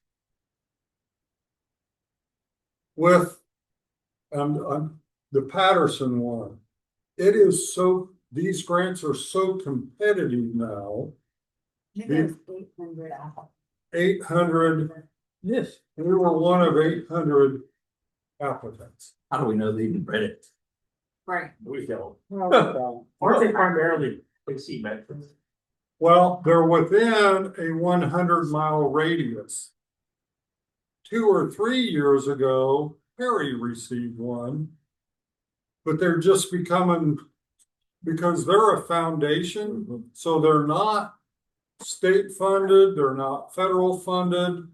With the Patterson one, it is so, these grants are so competitive now. 800, Yes. we were one of 800 applicants. How do we know they even read it? Right. We don't. Aren't they primarily AC veterans? Well, they're within a 100-mile radius. 2 or 3 years ago, Perry received one. But they're just becoming, because they're a foundation, so they're not state funded, they're not federal funded.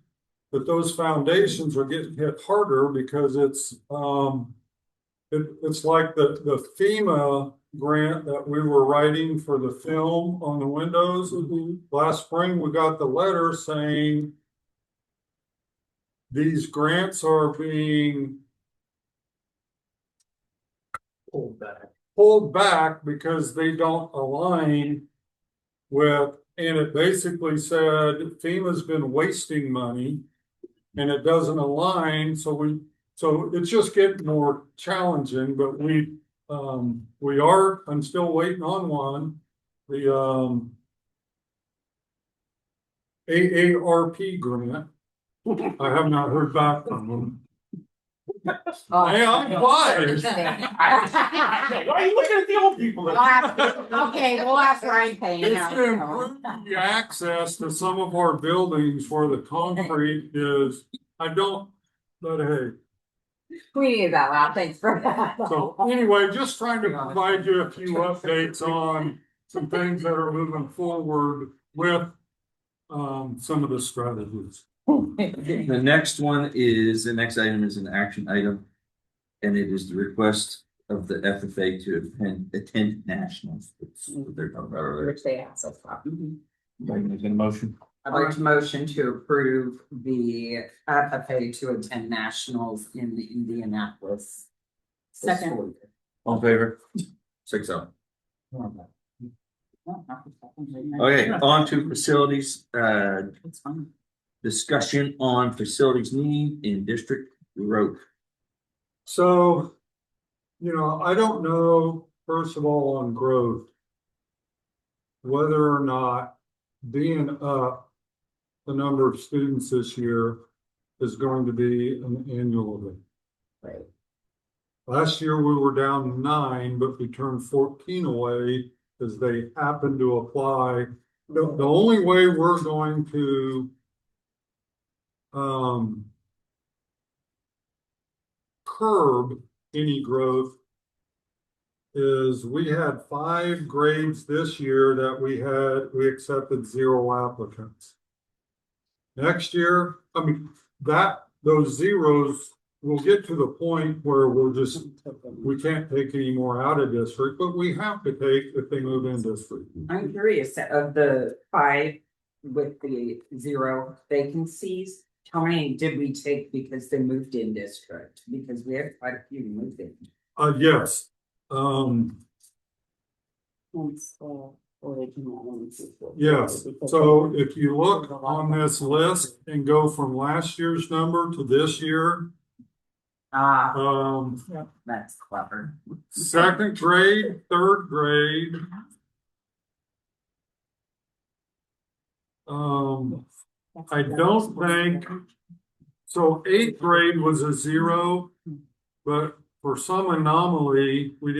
But those foundations are getting hit harder because it's like the FEMA grant that we were writing for the film on the windows. Last spring, we got the letter saying these grants are being pulled back because they don't align with, and it basically said FEMA's been wasting money and it doesn't align. So it's just getting more challenging, but I'm still waiting on one. The AARP grant. I have not heard back from them. Hey, I'm quiet. Why are you looking at the old people? Okay, we'll ask Ryan Payne. It's to improve the access to some of our buildings where the concrete is, but hey. We needed that loud, thanks for that. So anyway, just trying to provide you a few updates on some things that are moving forward with some of the strategies. The next item is an action item. And it is the request of the FFA to attend nationals. That's what they're talking about earlier. Which they asked us about. Making a motion. I'd like to motion to approve the FFA to attend nationals in the Indianapolis. Second. All in favor? 6-0. Okay, on to facilities, That's fine. discussion on facilities need in district growth. So, I don't know, first of all, on growth, whether or not being up the number of students this year is going to be an annual event. Right. Last year, we were down 9, but we turned 14 away because they happened to apply. The only way we're going to curb any growth is we had 5 grades this year that we accepted 0 applicants. Next year, those zeros will get to the point where we can't take any more out of district, but we have to take if they move in district. I'm curious, of the 5 with the 0 vacancies, how many did we take because they moved in district? Because we have quite a few moved in. Yes. Yes. So if you look on this list and go from last year's number to this year, That's clever. 2nd grade, 3rd grade. I don't think, so 8th grade was a 0, but for some anomaly, we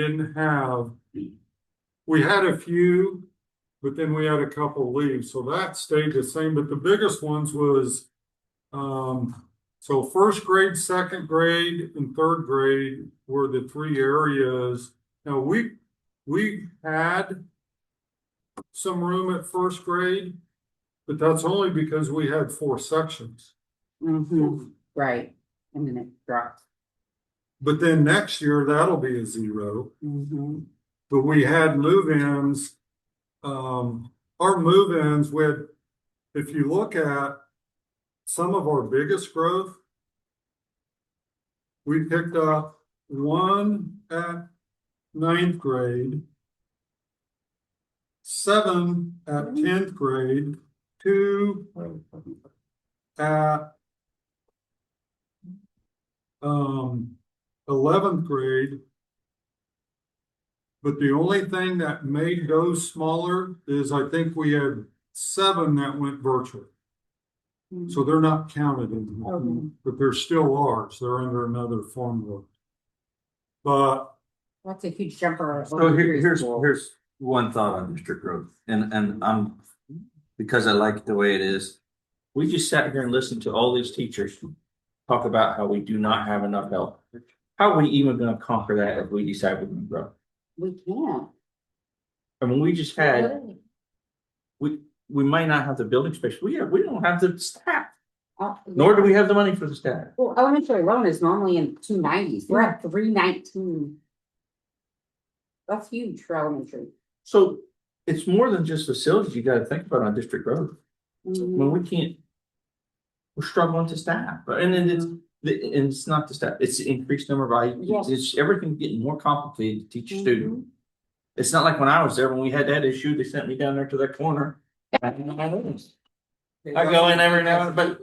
had a few, but then we had a couple leave, so that stayed the same, but the biggest ones was, so 1st grade, 2nd grade, and 3rd grade were the 3 areas. Now, we had some room at 1st grade, but that's only because we had 4 sections. Right, and then it drops. But then next year, that'll be a 0. But we had move-ins. Our move-ins, if you look at some of our biggest growth, we picked up 1 at 9th grade, 7 at 10th grade, 2 at 11th grade. But the only thing that made those smaller is I think we had 7 that went virtual. So they're not counted in, Okay. but they're still ours. They're under another formula. But That's a huge jumper. So here's one thought on district growth, and I'm, because I like the way it is. We just sat here and listened to all these teachers talk about how we do not have enough help. How are we even gonna conquer that if we decide we're gonna grow? We can't. I mean, we just had, we might not have the building space, we don't have the staff, nor do we have the money for the staff. Well, elementary loan is normally in 290s. We're at 319. That's huge for elementary. So it's more than just facilities you gotta think about on district growth. When we can't, we're struggling to staff, but and then it's not the staff, it's the increased number of IEPs. Yes. It's everything getting more complicated to teach a student. It's not like when I was there, when we had that issue, they sent me down there to that corner. I go in every now and then,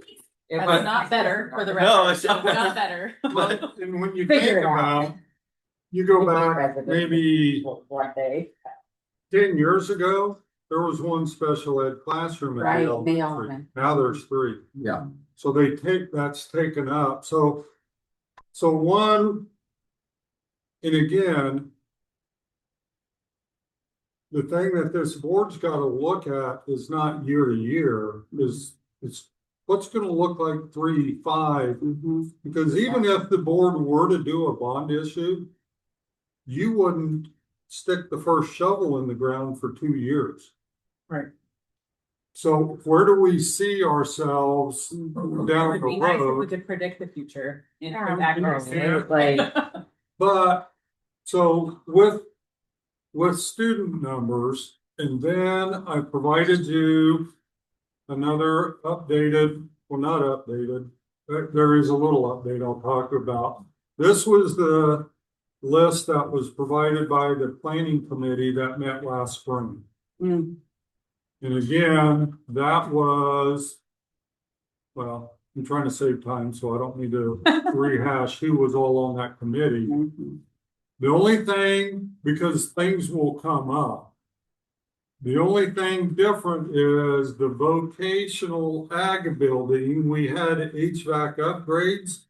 It's but not better for the No, record. it's Not better. but and when you Figure think it out. about, you go back maybe One day. 10 years ago, there was one special ed classroom. at Right, the they elementary. are. Now there's 3. yeah, So that's taken up. So one, and again, the thing that this board's got to look at is not year to year, it's what's going to look like 3, 5. Because even if the board were to do a bond issue, you wouldn't stick the first shovel in the ground for 2 years. Right. So where do we see ourselves down It would the be nice if we road? could predict the future in Yeah, accuracy. But so with student numbers, and then I provided you another updated, well, not updated, there is a little update I'll talk about. This was the list that was provided by the planning committee that met last spring. And again, that was, well, I'm trying to save time, so I don't need to rehash who was all on that committee. The only thing, because things will come up, the only thing different is the vocational ag building, we had HVAC upgrades.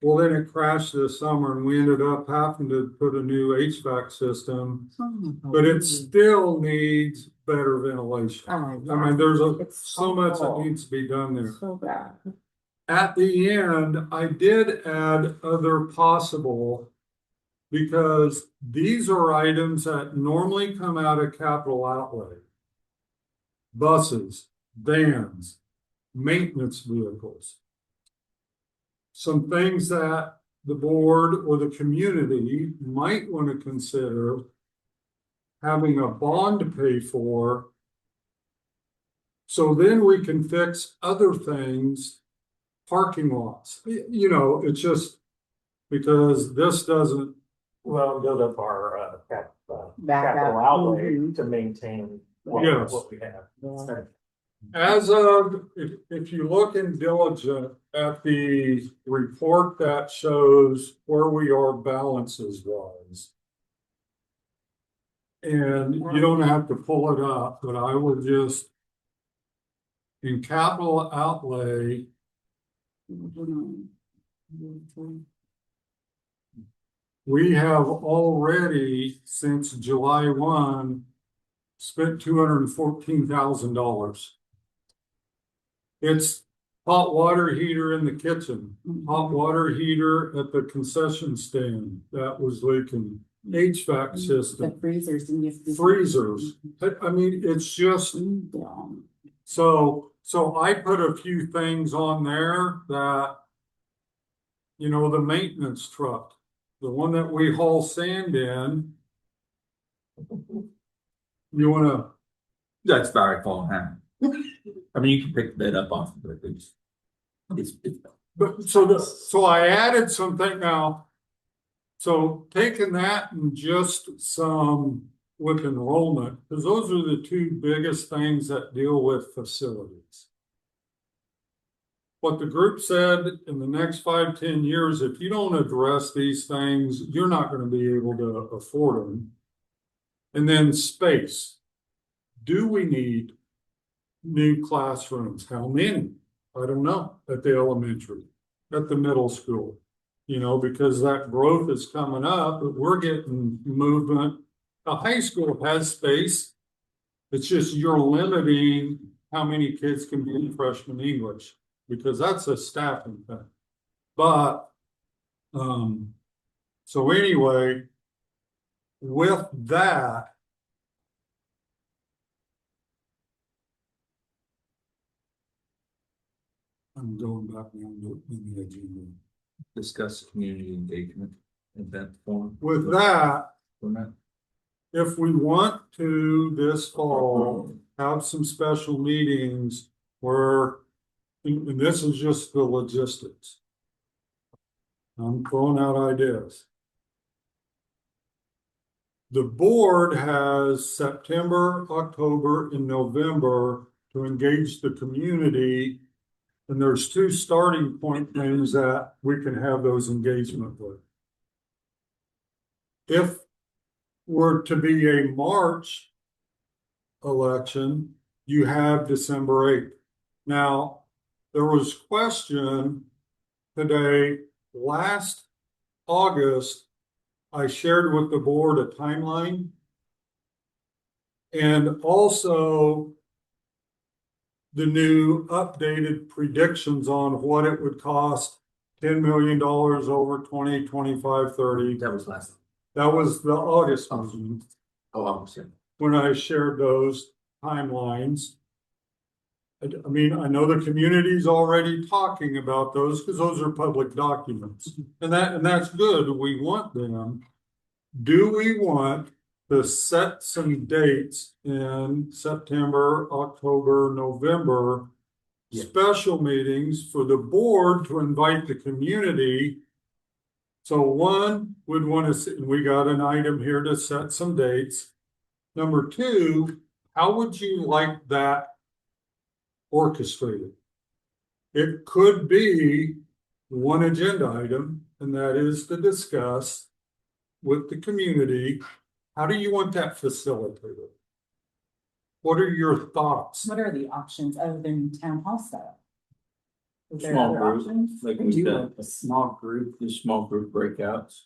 Well, then it crashed this summer and we ended up having to put a new HVAC system, but it still needs better ventilation. I mean, there's so much that needs to be done there. So bad. At the end, I did add other possible, because these are items that normally come out of capital outlay. Buses, vans, maintenance vehicles. Some things that the board or the community might want to consider having a bond to pay for. So then we can fix other things, parking lots. You know, it's just because this doesn't. Well, build up our Back capital up. outlay to maintain Yes. what we have. As of, if you look in diligent at the report that shows where we are balances wise. And you don't have to pull it up, but I will just. In capital outlay, we have already, since July 1, spent $214,000. It's hot water heater in the kitchen, hot water heater at the concession stand that was leaking, HVAC system, The freezers and you. freezers. I mean, it's just, so I put a few things on there that, you know, the maintenance truck, the one that we haul sand in. You wanna, that's Barry falling hand. I mean, you can pick that up off of it. It's but so I added something now. So taking that and just some with enrollment, because those are the 2 biggest things that deal with facilities. What the group said in the next 5, 10 years, if you don't address these things, you're not going to be able to afford them. And then space. Do we need new classrooms? How many? I don't know, at the elementary, at the middle school. You know, because that growth is coming up, but we're getting movement. A high school has space. It's just you're limiting how many kids can be in freshman English, because that's a staffing thing. But, so anyway, with that, I'm going back down to the agenda. Discuss community engagement in that form. With that, Format. if we want to this fall have some special meetings where, and this is just the logistics. I'm throwing out ideas. The board has September, October, and November to engage the community. And there's two starting point things that we can have those engagement with. If were to be a March election, you have December 8th. Now, there was question today, last August, I shared with the board a timeline and also the new updated predictions on what it would cost $10 million over 20, 25, 30. That was last. That was the August meeting Oh, obviously. when I shared those timelines. I mean, I know the community's already talking about those because those are public documents. And that's good. We want them. Do we want to set some dates in September, October, November? Yeah. Special meetings for the board to invite the community. So one, would want to, we got an item here to set some dates. Number two, how would you like that orchestrated? It could be one agenda item, and that is to discuss with the community, how do you want that facilitated? What are your thoughts? What are the options other than town hall style? Is there Small other group, options? like We we do did, like a small group. the small group breakouts.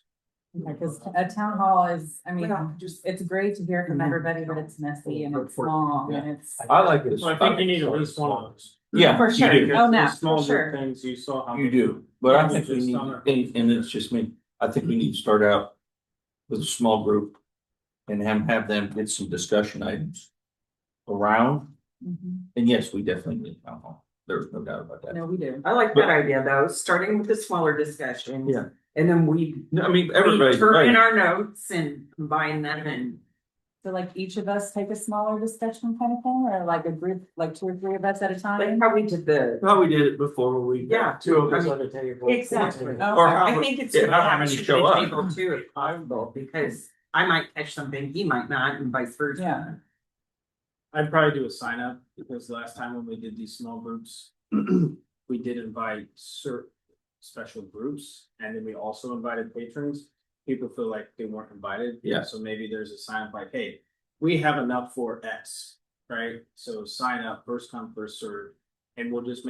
Because a town hall is, I mean, Well, just- it's great to hear from everybody, but it's messy and it's long and it's. I like this. Well, I think you need at least one of those. Yeah, For you sure. do. Oh, no, Those small for sure. group things you saw. how You many- do, but I Yeah, think we just need, on our- and it's just me, I think we need to start out with a small group. And have them get some discussion items around, Mhm. and yes, we definitely need a town hall, there's no doubt about that. No, we do. I like that idea though, starting with the smaller discussions. Yeah. And then we No, I mean, everybody, turn in right, our notes and combine them and. So like each of us take a smaller discussion kind of thing, or like a group, like 2 or 3 of us at a Like time? how we did the, how we did it before we. yeah. Two of us I at mean, a table. Exactly. Or how, I think it's yeah, good to how have many two show up. people too if possible, because I might catch something, he might not, and vice versa. Yeah. I'd probably do a sign up, because last time when we did these small groups, we did invite certain special groups, and then we also invited patrons. People feel like they weren't invited. Yeah. So maybe there's a sign up like, hey, we have enough for X, right? So sign up, first come, first serve, and we'll just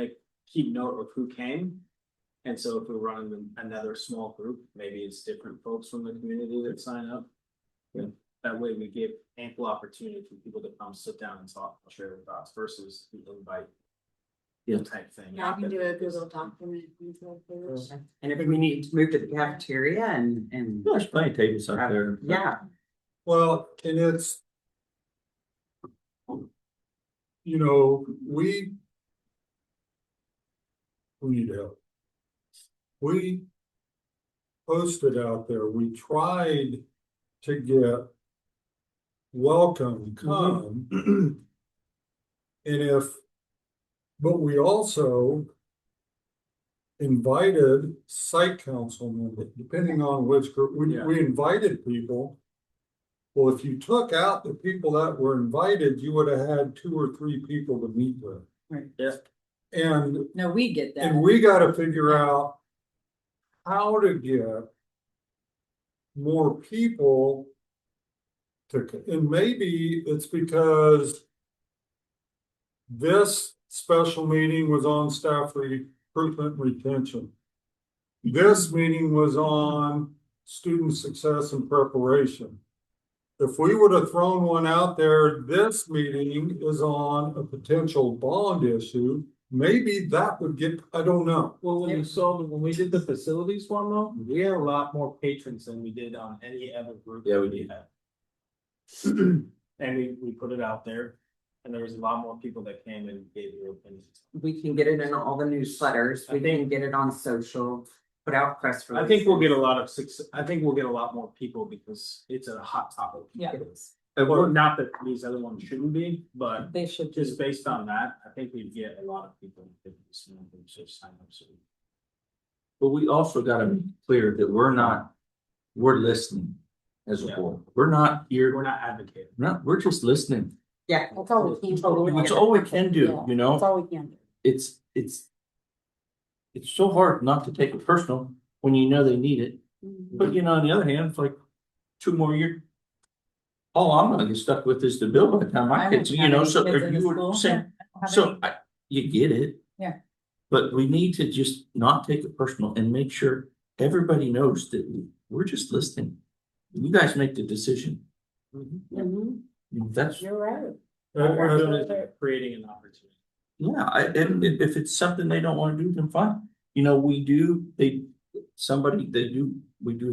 keep note of who came. And so if we're running another small group, maybe it's different folks from the community that sign up. Yeah. That way we give ample opportunity for people to come sit down and talk, share their thoughts versus the invite. Yeah. Type thing. Yeah, I can do a Google document. And if we need to move to the cafeteria and. There's plenty of tables out there. Yeah, Well, and it's, you know, we need help. We posted out there, we tried to get welcome, come. And but we also invited site council members, depending on which group, we invited people. Well, if you took out the people that were invited, you would have had 2 or 3 people to meet with. Right. Yeah. And No, we get that. and we gotta figure out how to get more people to, and maybe it's because this special meeting was on staff recruitment retention. This meeting was on student success and preparation. If we would have thrown one out there, this meeting is on a potential bond issue. Maybe that would get, I don't know. Well, when we did the facilities one though, we had a lot more patrons than we did on any other group. Yeah, we did. And we put it out there, and there was a lot more people that came and gave their opinions. We can get it in all the newsletters, we can get it on social, put out press releases. I think we'll get a lot of success, I think we'll get a lot more people because it's a hot topic. Yeah. Well, not that these other ones shouldn't be, but They should just based on that, I think we'd get a lot of people. If sign up soon. But we also gotta be clear that we're listening as a Yeah. board. We're not here, We're not advocating. we're just listening. Yeah. That's all we can. That's all we can do, you know? That's all we can do. It's so hard not to take it personal when you know they need it. But you know, on the other hand, it's like 2 more years. All I'm gonna get stuck with is the bill by the time my kids, you know, so Kids in the you were school. saying, Have so you get it. Yeah. But we need to just not take it personal and make sure everybody knows that we're just listening. You guys make the decision. That's, You're right. What we're doing is creating an opportunity. yeah, and if it's something they don't wanna do, then fine. You know, we do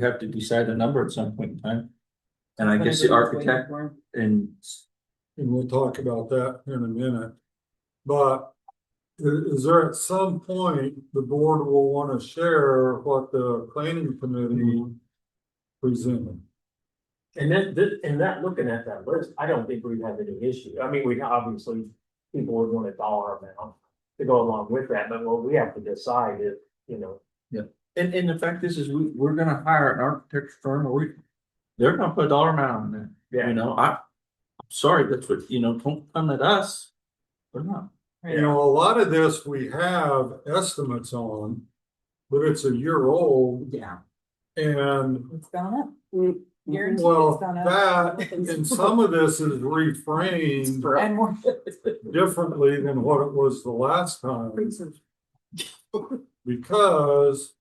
have to decide a number at some point in time. And I guess the architect and we'll talk about that in a minute. But is there at some point, the board will want to share what the planning committee presented? And that looking at that list, I don't think we'd have any issue. I mean, we obviously, people would want a dollar amount to go along with that, but what we have to decide is, you know. And the fact is we're gonna hire an architecture firm or they're gonna put a dollar amount on there. You know, I'm sorry, that's what, you know, don't come at us. We're not. You know, a lot of this we have estimates on, but it's a year old. Yeah. And It's gone up. Guaranteed well, it's gone up. that, and some of this is reframed And more. differently than what it was the last time. Because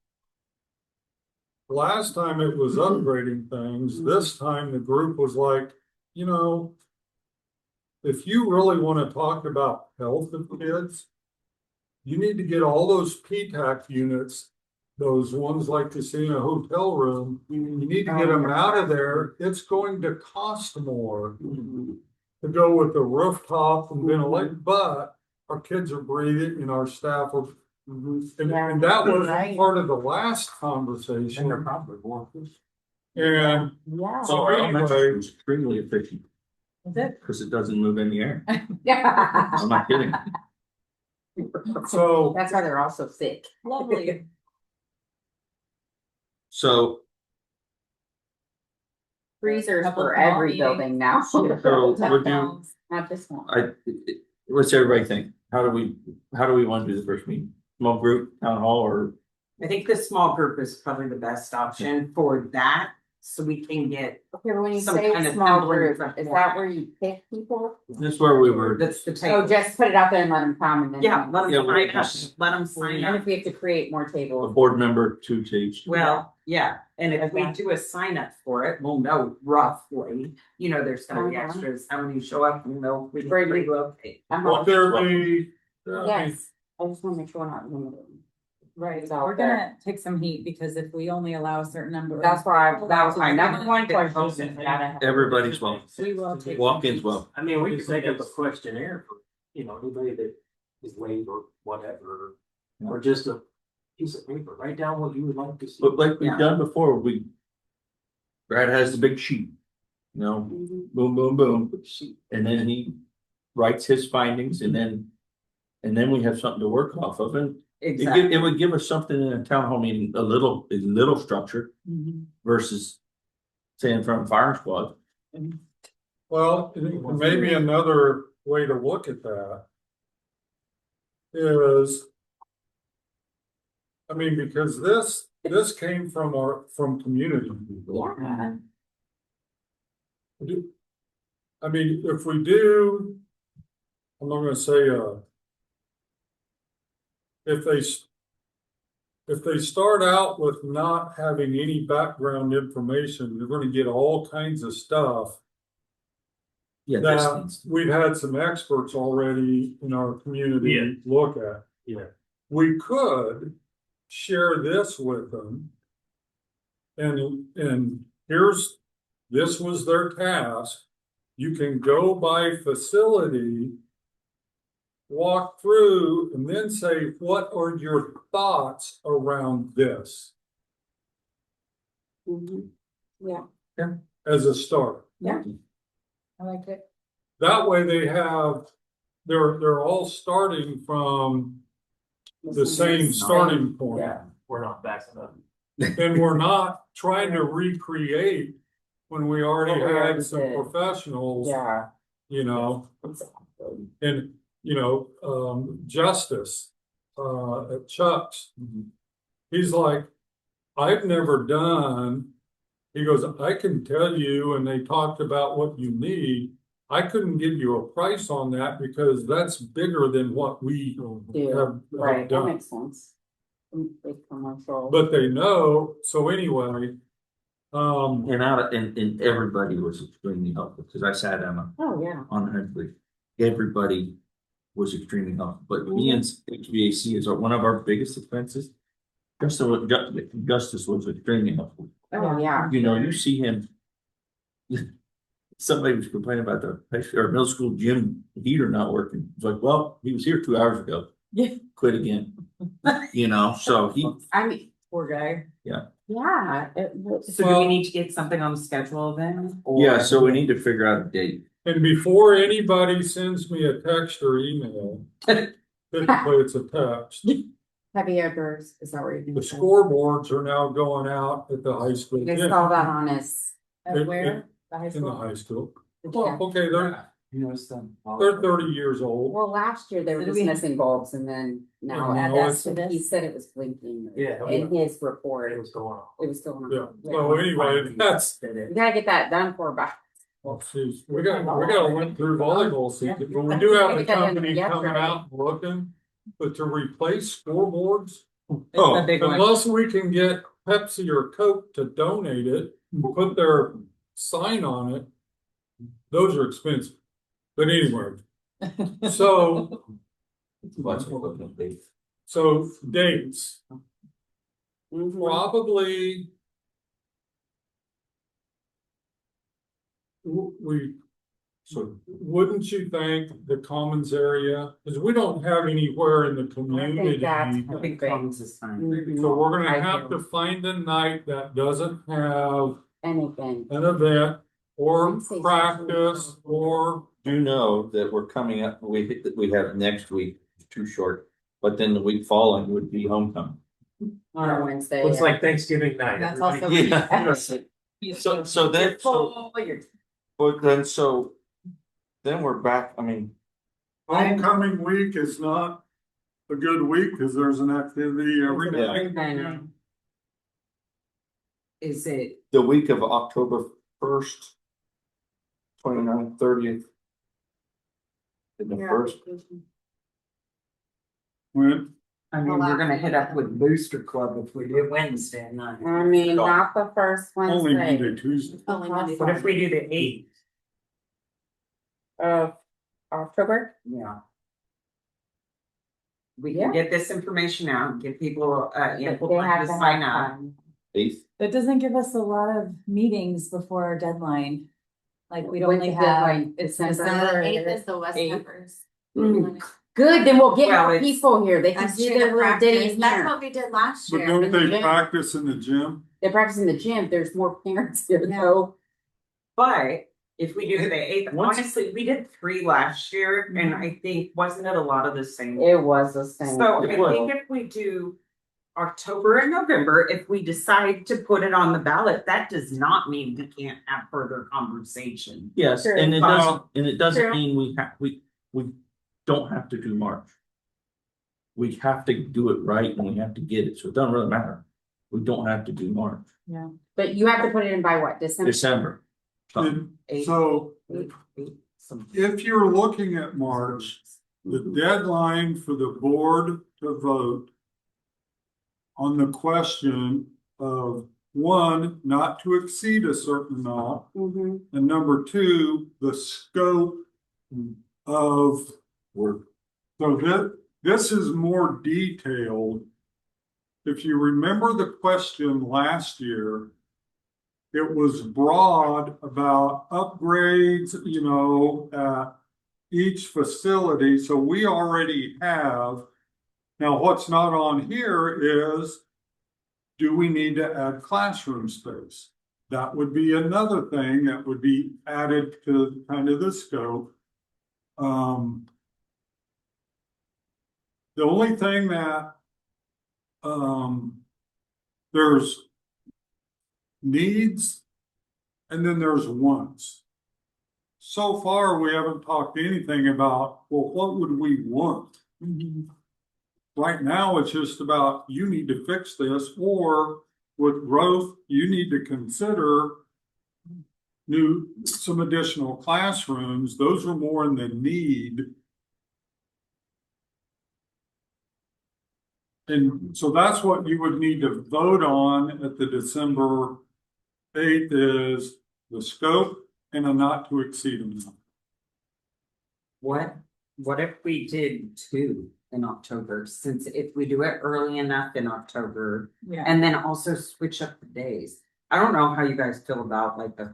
last time it was upgrading things, this time the group was like, you know, if you really want to talk about health of kids, you need to get all those PTAC units, those ones like you see in a hotel room, you need to get them out of there. It's going to cost more to go with the rooftop and ventilate, but our kids are breathing and our staff are. And that was part of the last conversation. And they're probably more. And Yeah. So our elementary is extremely efficient Is it? because it doesn't move in the air. Yeah. I'm not kidding. so That's why they're all so sick. Lovely. So Freezers Couple for small every meetings. building now. would you, Not just one. what's everybody think? How do we want to do the first meeting? Small group, town hall, or I think the small group is probably the best option for that, so we can get, Okay, but when you Some say kind of small template group, is for that that. where you pick people? this is where we were. that's the Oh, table. just put it out there and let them come and then. Yeah, let Yeah, them we'll sign up, just- let them sign And up. if we have to create more A tables. board member to each. Well, yeah, and if we Okay. do a sign up for it, we'll know roughly, you know, there's gonna be Uh-huh. extras, how many show up, we'll know, we can Right. relocate. will there be? Yes, I just wanna make sure we're not limited. Right, It's out we're gonna take some heat because if we only allow a certain number. That's why, that was my number one Get question. posted. Everybody's welcome. We will take. Walk-ins welcome. I mean, we could make up a questionnaire for, you know, anybody that is late or whatever, or just a piece of paper, write down what you would like to see. But like we've Yeah. done before, Brad has the big sheet. You know, boom, boom, boom, and then he writes his findings and then we have something to work off of, and Exactly. it would give us something in a town hall meeting, a little structure versus say in front of fire squad. Well, maybe another way to look at that is, I mean, because this came from community people. Yeah. I mean, if we do, I'm not gonna say if they start out with not having any background information, you're gonna get all kinds of stuff Yeah, this that needs, we've had some experts already in our community Yeah. look at. Yeah. We could share this with them. And this was their task. You can go by facility, walk through, and then say, what are your thoughts around this? Yeah. As a start. Yeah. I like it. That way they're all starting from the same starting point. Yeah, we're not backing up. And we're not trying to recreate when we already What we already had some did. professionals, Yeah. you know, and, you know, Justice, at Chuck's. He's like, I've never done, he goes, I can tell you, and they talked about what you need. I couldn't give you a price on that because that's bigger than what we have Right, that done. makes sense. Big commercial. But they know, so anyway, and everybody was extremely helpful, because I sat down Oh, yeah. on Huntley. Everybody was extremely helpful, but me and HVAC is one of our biggest expenses. Justice was extremely helpful. Oh, yeah. You know, you see him. Somebody was complaining about the middle school gym heater not working. It's like, well, he was here 2 hours ago. Yeah. Quit again. You know, so he, I mean, Poor guy. yeah. So do we need to get something on the schedule then? Or- yeah, so we need to figure out a date. and before anybody sends me a text or email, typically it's a text. Heavy odors, is that what you're The gonna say? scoreboards are now going out at the high school. You guys gym. saw that on his. Where? The high In the school? high school. Yeah. Well, okay, they're 30 years old. Well, last year they were So do just we- missing bulbs and then now. And now that's- it's- He said it was blinking. Yeah. In his report, It was going on. it was still on. Yeah, so anyway, that's, You gotta get that done for about. well, geez, we gotta went through volleyball season, but we do have a company coming out and looking. But to replace scoreboards, Oh, The big one. unless we can get Pepsi or Coke to donate it, put their sign on it, those are expensive. But anyway, so, What's we're looking at dates. so dates, Mhm. probably. So wouldn't you think the commons area, because we don't have anywhere in the community. that's- I think Commons is fine. Mhm. So we're gonna I have do. to find a night that doesn't have Anything. an event or I'd say practice something. or, Do know that we're coming up, we have next week, too short, but then the week following would be homecoming. On Wednesday. Looks yeah. like Thanksgiving night. That's Everybody- also. Yeah. So then, then we're back, I mean, homecoming week is not a good week because there's an activity every Yeah. night. Then Is it, the week of October 1st, 29th, 30th. And the first, When, I mean, we're gonna hit up with Booster Club if we do Wednesday night. I mean, not the first only Wednesday. Monday, Tuesday. Only Monday. What if we do the 8th? Of October? Yeah. We can get this information out, give people, They input have to to sign have up. time. 8th, That doesn't give us a lot of meetings before our deadline. Like we'd When's only the have, deadline? it's December? December. Eighth is the West Eighth. Peppers. Good, then we'll get Well, more it's- people here. They can That's see true, their the little practice. ditties That's here. what we did last But year. don't in the they gym. practice in the gym? They practice in the gym. There's more parents here Yeah. though. But if we do the 8th, Once- honestly, we did 3 last year and I think, wasn't it a lot of the same? It was the same. So It I was. think if we do October and November, if we decide to put it on the ballot, that does not mean we can't have further conversation. yes, Sure. and it doesn't Sure. mean we don't have to do March. We have to do it right and we have to get it, so it doesn't really matter. We don't have to do March, But you have to put it in by what, December? December. And so if you're looking at March, the deadline for the board to vote on the question of, one, not to exceed a certain amount, and number two, the scope of work. So this is more detailed. If you remember the question last year, it was broad about upgrades, at each facility. So we already have. Now, what's not on here is, do we need to add classroom space? That would be another thing that would be added to kind of the scope. The only thing that there's needs and then there's wants. So far, we haven't talked anything about, well, what would we want? Right now, it's just about, you need to fix this, or with growth, you need to consider some additional classrooms. Those are more in the need. And so that's what you would need to vote on at the December 8th is the scope and a not to exceed amount. What if we did 2 in October, since if we do it early enough in October, and then also switch up the days? I don't know how you guys feel about like a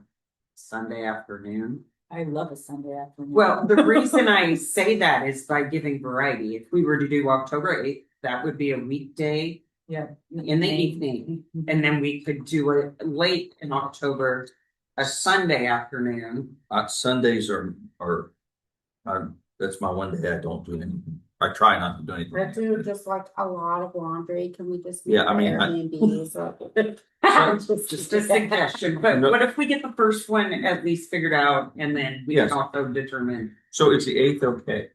Sunday afternoon. I love a Sunday afternoon. Well, the reason I say that is by giving variety. If we were to do October 8th, that would be a weekday in the evening. And then we could do it late in October, a Sunday afternoon. Sundays are, that's my one day I don't do anything. I try not to do anything. I do just like a lot of laundry. Can we just? Yeah, I mean, Just a suggestion, but what if we get the first one at least figured out and then we can also determine? So it's the 8th, okay?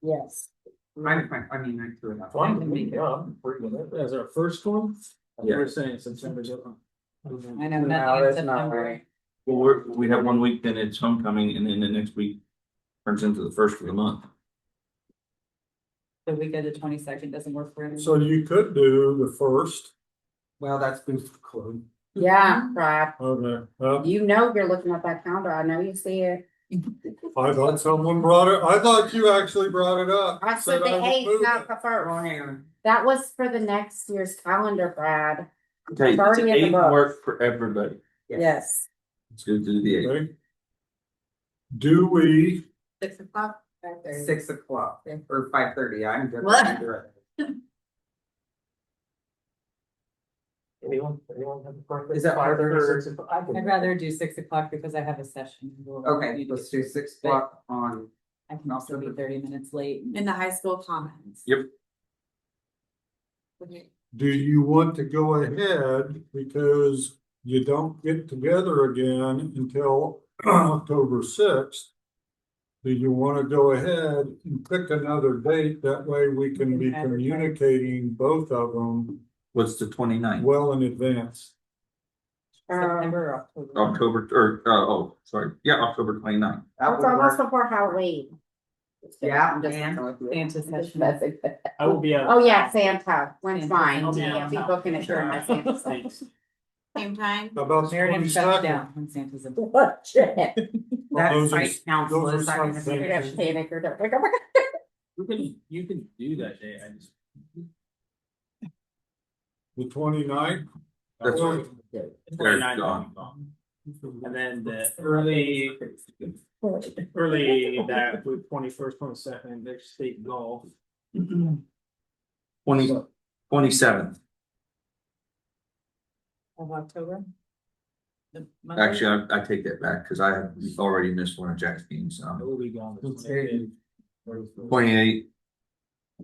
Yes. I mean, I threw it out. Fine with me, yeah, pretty good. As our first one, Yeah. we're saying September. I know No, nothing in that's not September. right. Well, we have 1 week, then it's homecoming, and then the next week turns into the first of the month. The week of the 22nd doesn't work for anyone. So you could do the first. Well, that's booster club. Yeah, Brad, Okay. you're looking at that calendar. I know you see it. I thought someone brought it. I thought you actually brought it up. I said the would 8th, move not it. the 1st. That was for the next year's calendar, Brad. Okay, It's already in the 8th book. work for everybody. Yes. Let's go do the 8th. Okay. Do we, 6 o'clock. 6 o'clock or 5:30. I'm good. What? Anyone have a preference? Is that 5:30? I'd rather do 6 o'clock because I have a session. Okay, let's do 6 o'clock on. I can also be 30 minutes late. In the high school commons. Yep. do you want to go ahead because you don't get together again until October 6th? Do you want to go ahead and pick another date? That way we can be communicating both of them What's the 29th? well in advance. September or October. October, October 29th. It's almost before Halloween. Yeah, I'm just- and Santa session. That's- I will be out. Oh, yeah, Santa. When's Santa. mine? I'll be Can't out. be booking it during my Santa session. Same time. How about the Meredith shuts 22nd? down when Santa's in. What? Shit. that Those are- site council those are is. I'm some You're gonna panic or don't. Like, oh my God. You can do that day, I just. The 29th? That's Well, right. 29th. Gone. And then the early that with 21st, 22nd, there's state golf. 27th. Of October. Actually, I take that back because I have already missed one of Jack's games. We'll be gone. Okay. 28.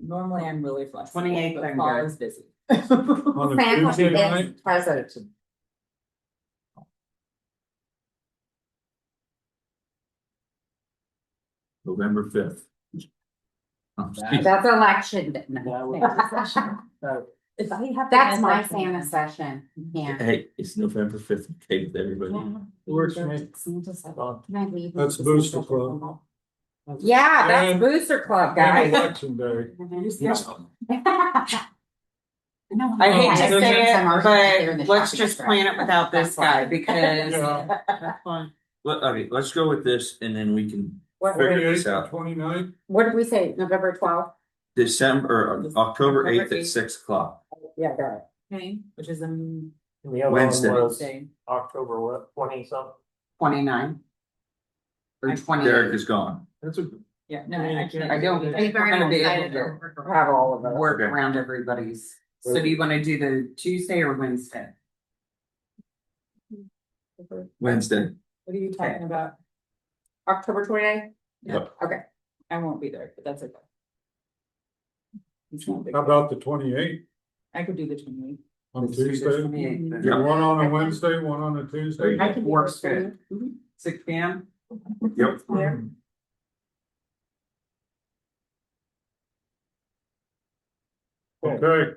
Normally I'm really flexible. 28th, but I'm fall good. is busy. On a Santa Tuesday is night? present. November 5th. That's election. day. If I have to That's miss, my I Santa can. session. Yeah. Hey, it's November 5th. Okay with everybody. Works for me. Santa said, "Can I leave?" That's Booster Club. Yeah, that's And- Booster Club, And guys. election day. I hate to Yeah, say some are there in it, the but let's shopping just cart. plan it without this guy because. Yeah. Okay, let's go with this and then we can What, figure this 28th, out. 29th. what did we say, November 12th? October 8th October at 6 o'clock. Yeah, got it. Okay, which is The other one Wednesday. was October what, 20 something? 29. Or 28. Derek is gone. That's a. yeah, no, I can't. I don't think we're gonna be able to have all of us work Okay. around everybody's. So do you wanna do the Tuesday or Wednesday? Wednesday. What are you talking about? October 29th? Yep. Okay. I won't be there, but that's okay. It's not big. How about the 28th I could do the 28th. on Let's do the Tuesday? 28th then. Yeah. One on a Wednesday, one on a Tuesday? I can work good. 6 p.m. Yep. Okay,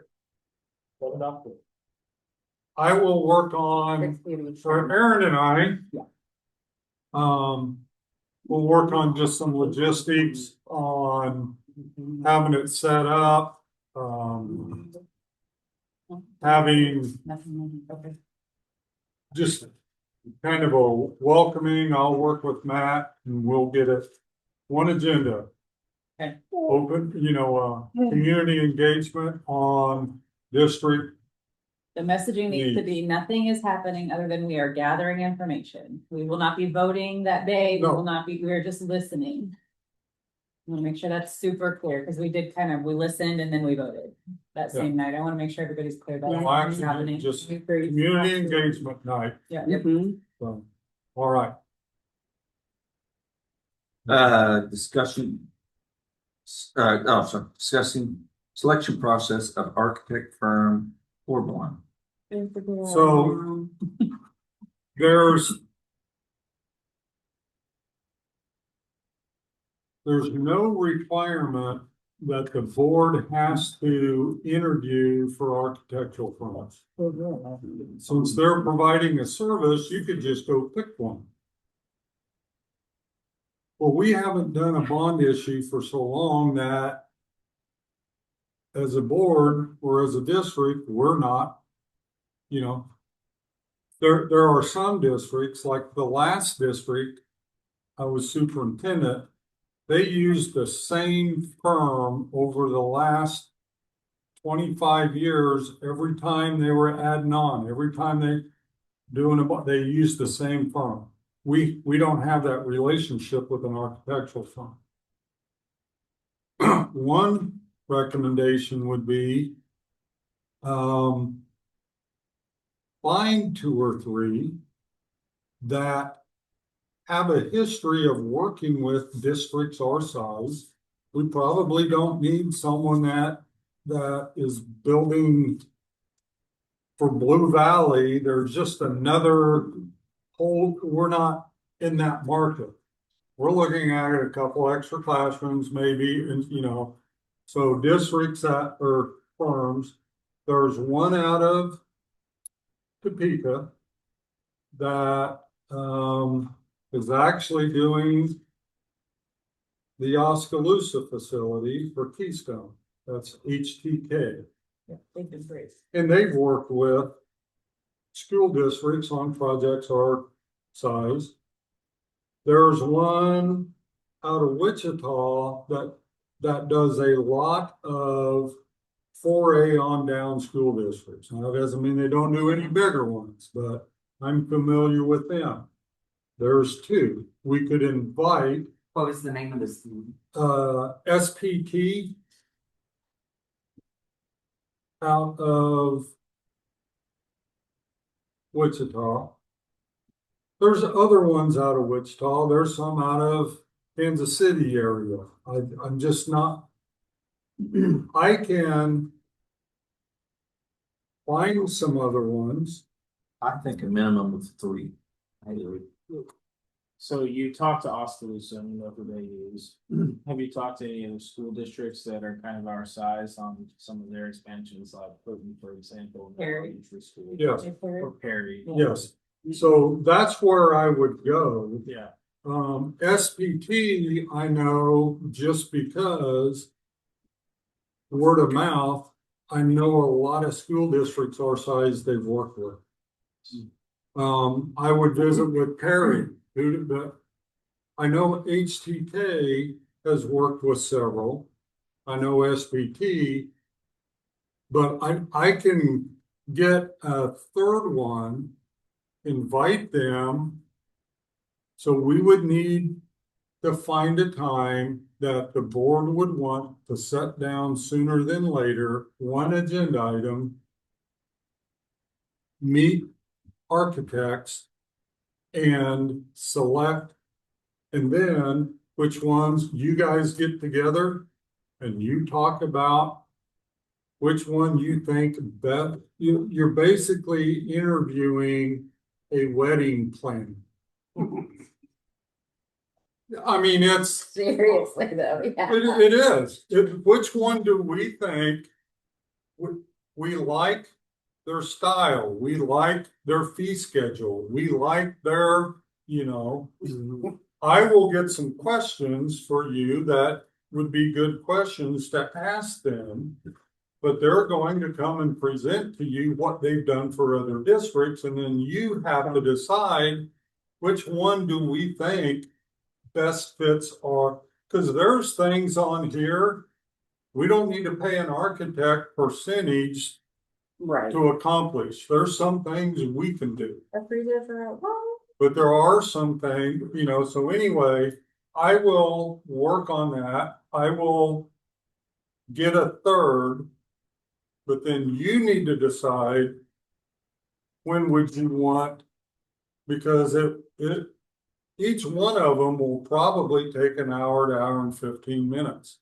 What about the? I will work on, for Aaron and I. Yeah. We'll work on just some logistics on having it set up, having Okay. just kind of a welcoming. I'll work with Matt and we'll get it one agenda. Okay. Open, community engagement on district. The messaging needs to be, nothing is happening other than we are gathering information. We will not be voting that day. We No. will not be, we're just listening. I want to make sure that's super clear, because we did we listened and then we voted that same night. I want to make sure everybody's clear about Well, what's actually, happening. just community engagement night. Yeah. So, all right. Discussion. Discussing selection process of architect firm or bond. So there's no requirement that the board has to interview for architectural firms. Since they're providing a service, you could just go pick one. Well, we haven't done a bond issue for so long that as a board or as a district, we're not, there are some districts, like the last district, I was superintendent, they used the same firm over the last 25 years. Every time they were adding on, every time they used the same firm. We don't have that relationship with an architectural firm. One recommendation would be find 2 or 3 that have a history of working with districts our size. We probably don't need someone that is building for Blue Valley. There's just another whole, we're not in that market. We're looking at a couple extra classrooms maybe, and so districts that or firms. There's one out of Topeka that is actually doing the Oskaloosa facility for Keystone. That's HTK. Yeah, they've been great. And they've worked with school districts on projects our size. There's one out of Wichita that does a lot of 4A on down school districts. Now, that doesn't mean they don't do any bigger ones, but I'm familiar with them. There's 2. We could invite. What was the name of this? SPT out of Wichita. There's other ones out of Wichita. There's some out of Kansas City area. I'm just not. I can find some other ones. I think a minimum of 3. I do. So you talked to Oskaloosa and you know who they use. Have you talked to any of the school districts that are kind of our size on some of their expansions, like Putin, for example, in their Perry. elementary school? Yes. Or Perry. Yes. So that's where I would go. Yeah. SPT, I know just because word of mouth, I know a lot of school districts our size they've worked with. I would visit with Perry, but I know HTK has worked with several. I know SPT, but I can get a third one, invite them. So we would need to find a time that the board would want to set down sooner than later, one agenda item, meet architects and select, and then which ones you guys get together and you talk about which one you think best. You're basically interviewing a wedding planner. I mean, it's Seriously though, yeah. it is. Which one do we think we like their style? We like their fee schedule. We like their, I will get some questions for you that would be good questions to ask them. But they're going to come and present to you what they've done for other districts, and then you have to decide which one do we think best fits our, because there's things on here, we don't need to pay an architect percentage Right. to accomplish. There's some things we can do. A free different. But there are some things, so anyway, I will work on that. I will get a third. But then you need to decide when would you want, because each one of them will probably take an hour to hour and 15 minutes.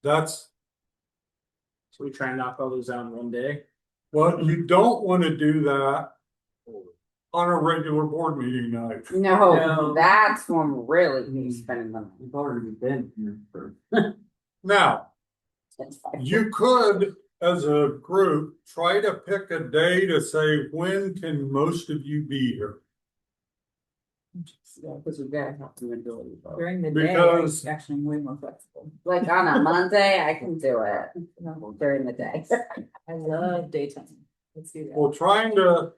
So we try and knock all those out in one day. Well, you don't want to do that on a regular board meeting night. No, that's when we're really be spending the money. We've already been here for. Now, you could, as a group, try to pick a day to say, when can most of you be here? Yeah, because we gotta have the ability. During the day, Because- it's actually way more flexible. Like on a Monday, I can do it during the day. I love daytime. Let's do that. Well, trying to,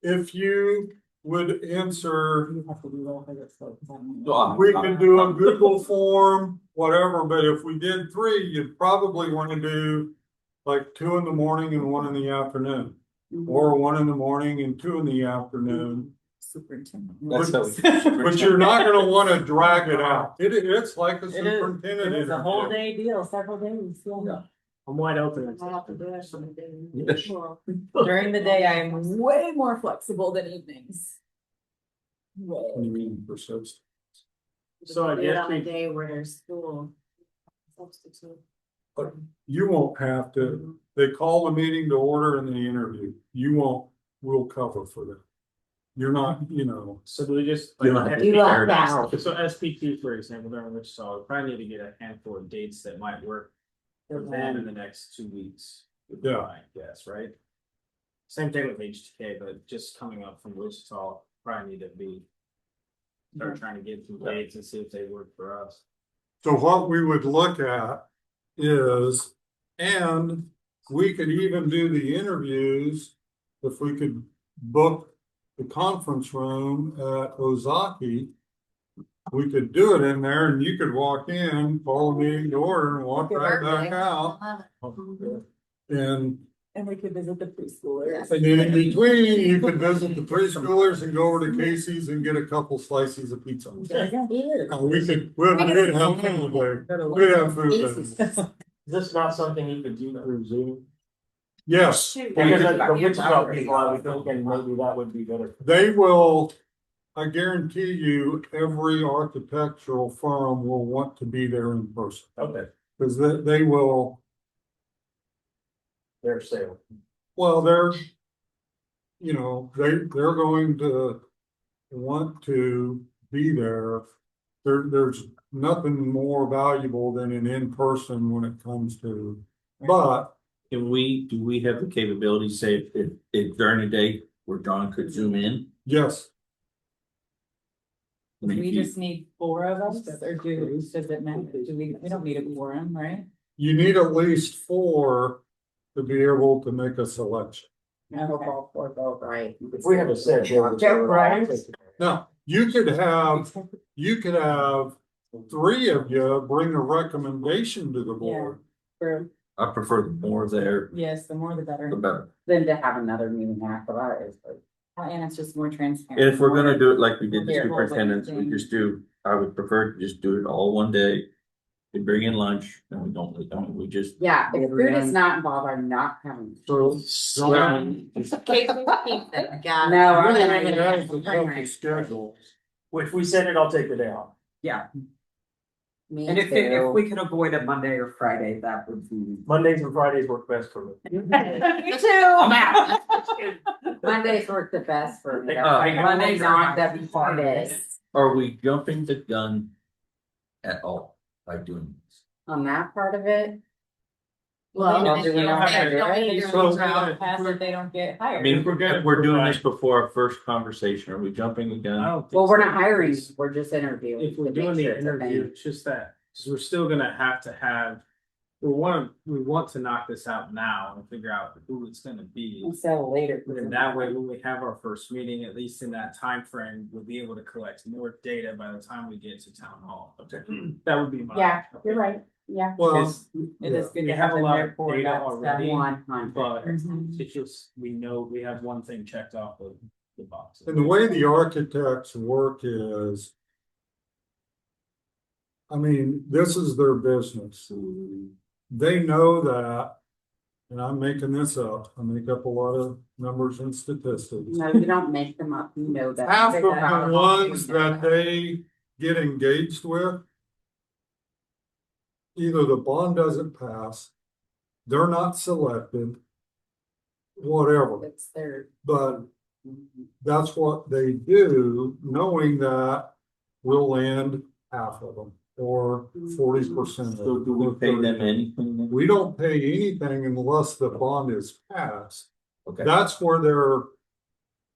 if you would answer, You have to do that by yourself. we could do a Google form, whatever, but if we did 3, you'd probably want to do like 2 in the morning and 1 in the afternoon, or 1 in the morning and 2 in the afternoon. Superintendent. But you're not gonna want to drag it out. It's like a superintendent. It's a interview. whole day deal, several days. Yeah. I'm wide open. During the day, I am way more flexible than evenings. Way. So I guess we, day where there's school. Substitute. You won't have to, they call the meeting to order and they interview. You won't, we'll cover for that. You're not, so do we just. You don't have to You be left there. out. So SPT, for example, during which, so we probably need to get a handful of dates that might work for them in the next 2 weeks. would be Yeah. my guess, right? Same thing with HTK, but just coming up from Wichita, probably need to be. Start trying to get some dates and see if they work for us. So what we would look at is, and we could even do the interviews if we could book the conference room at Ozaki. We could do it in there and you could walk in, call the meeting to order and walk right back out. And we could visit the preschoolers. then in between, you could visit the preschoolers and go over to Casey's and get a couple slices of pizza. We'd have food there. We'd have food there. Is this not something you could do through Zoom? Yes, Because the Wichita people, I was thinking maybe that would be better. they will, I guarantee you, every architectural firm will want to be there in person. Okay. Because they will, Their sale. well, they're going to want to be there. There's nothing more valuable than an in-person when it comes to, but Do we have the capability, say, if during the day where John could zoom in? yes, I mean, We if you- just need 4 of us, or does it matter? We don't need a quorum, right? You need at least 4 to be able to make a selection. Okay. Right. If we have a set. Right. Now, you could have 3 of you bring a recommendation to the board. True. I prefer the more there, Yes, the more the the better. better. Then to have another meeting after that is like. And it's just more transparent. And if we're gonna do it like we did the Yeah, superintendents, we just do, I would prefer to just do it all one day. We bring in lunch and we don't, I mean, we just. Yeah, if food is not involved, I'm not coming. So. No, I'm Really, not. that's the company schedule. If we send it, I'll take the day off. Yeah, Me and if too. we could avoid a Monday or Friday, that would be. Mondays and Fridays work best for me. Me too. Mondays work the best for me. Mondays not W4 days. Are we jumping the gun at all by doing this? On that part of it. Well, Well, do we know how to do it? So- Pass if they don't get I hired. mean, if we're doing this before our first conversation, are we jumping the I gun? don't think Well, we're so. not hiring, we're just interviewing. If we're to make doing the sure it's a thing. interview, it's just that, because we're still gonna have to have. We want to knock this out now and figure out who it's gonna be. Instead of later. And that way, when we have our first meeting, at least in that time frame, we'll be able to collect more data by the time we get to town hall. Okay. That would be my. Yeah, you're right, yeah. Well, Because It is good we to have a them lot there of for data that already, 100. but Mhm. it's just, we know we have one thing checked off of the box. and the way the architects work is. I mean, this is their business. They know that. And I'm making this up. I make up a lot of numbers and statistics. No, you don't make them up, you know that. Half of Figure out the how ones we know that they get engaged with. Either the bond doesn't pass. They're not selected. Whatever, It's their. but that's what they do, knowing that we'll land half of them or 40%. So do we pay them anything? then? We don't pay anything unless the bond is passed. Okay, That's where they're,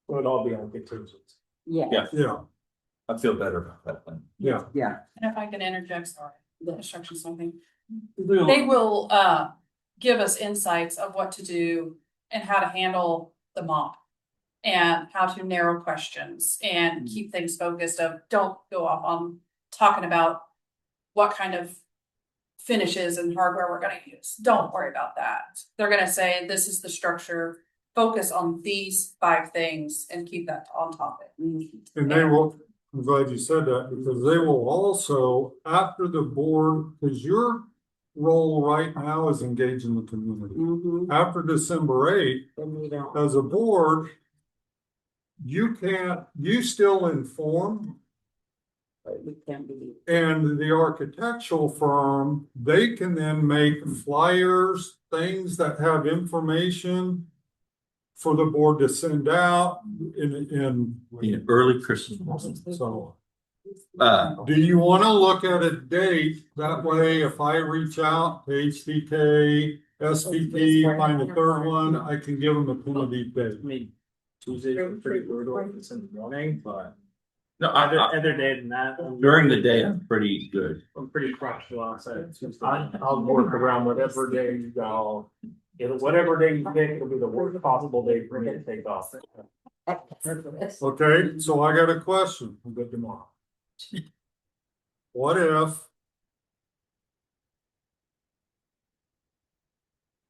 It'll all be on contingency. Yeah. Yeah. yeah, I feel better about that then. yeah. Yeah, And if I can interject, sorry, the instruction something, They they will give us insights of what to do and how to handle the mob. And how to narrow questions and keep things focused of, don't go off on talking about what kind of finishes and hardware we're gonna use. Don't worry about that. They're gonna say, this is the structure, focus on these 5 things and keep that on topic. And they will, I'm glad you said that, because they will also, after the board, because your role right now is engaging the community. Mm-hmm. After December 8th, Then we don't. as a board, you still inform, But we can't be. and the architectural firm, they can then make flyers, things that have information for the board to send out in, Yeah, early Christmas. so. Uh, Do you want to look at a date? That way, if I reach out to HDK, SVP, find a third one, I can give them a tentative date. I mean, Tuesdays are pretty brutal if it's in the morning, but no, other day than that. during the day, I'm pretty good. I'm pretty crushing on Saturday. I'll work around whatever day you go. Whatever day you pick, it'll be the worst possible day for me to take off. Okay, so I got a question. We'll get tomorrow. What if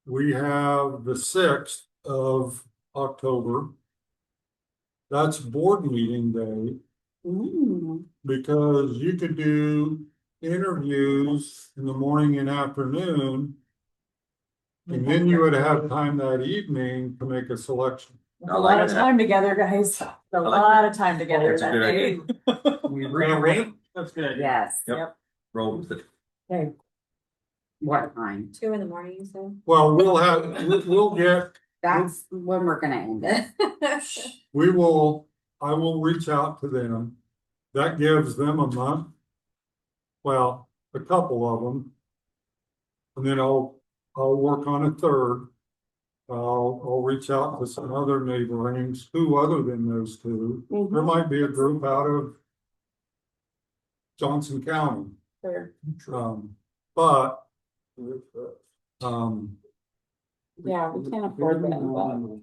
we have the 6th of October? That's board meeting day, because you could do interviews in the morning and afternoon. And then you would have time that evening to make a selection. A lot of time together, guys. A lot of time together That's a that good day. We rearrange. That's good. Yes. Yep. Roll with it. Okay. What time? 2 in the morning, you said? Well, we'll get, That's when we're gonna end it. I will reach out to them. That gives them a month. Well, a couple of them. And then I'll work on a third. I'll reach out to some other neighborings, 2 other than those 2. There might be a group out of Johnson County. Fair. But, Yeah, we can't afford that. but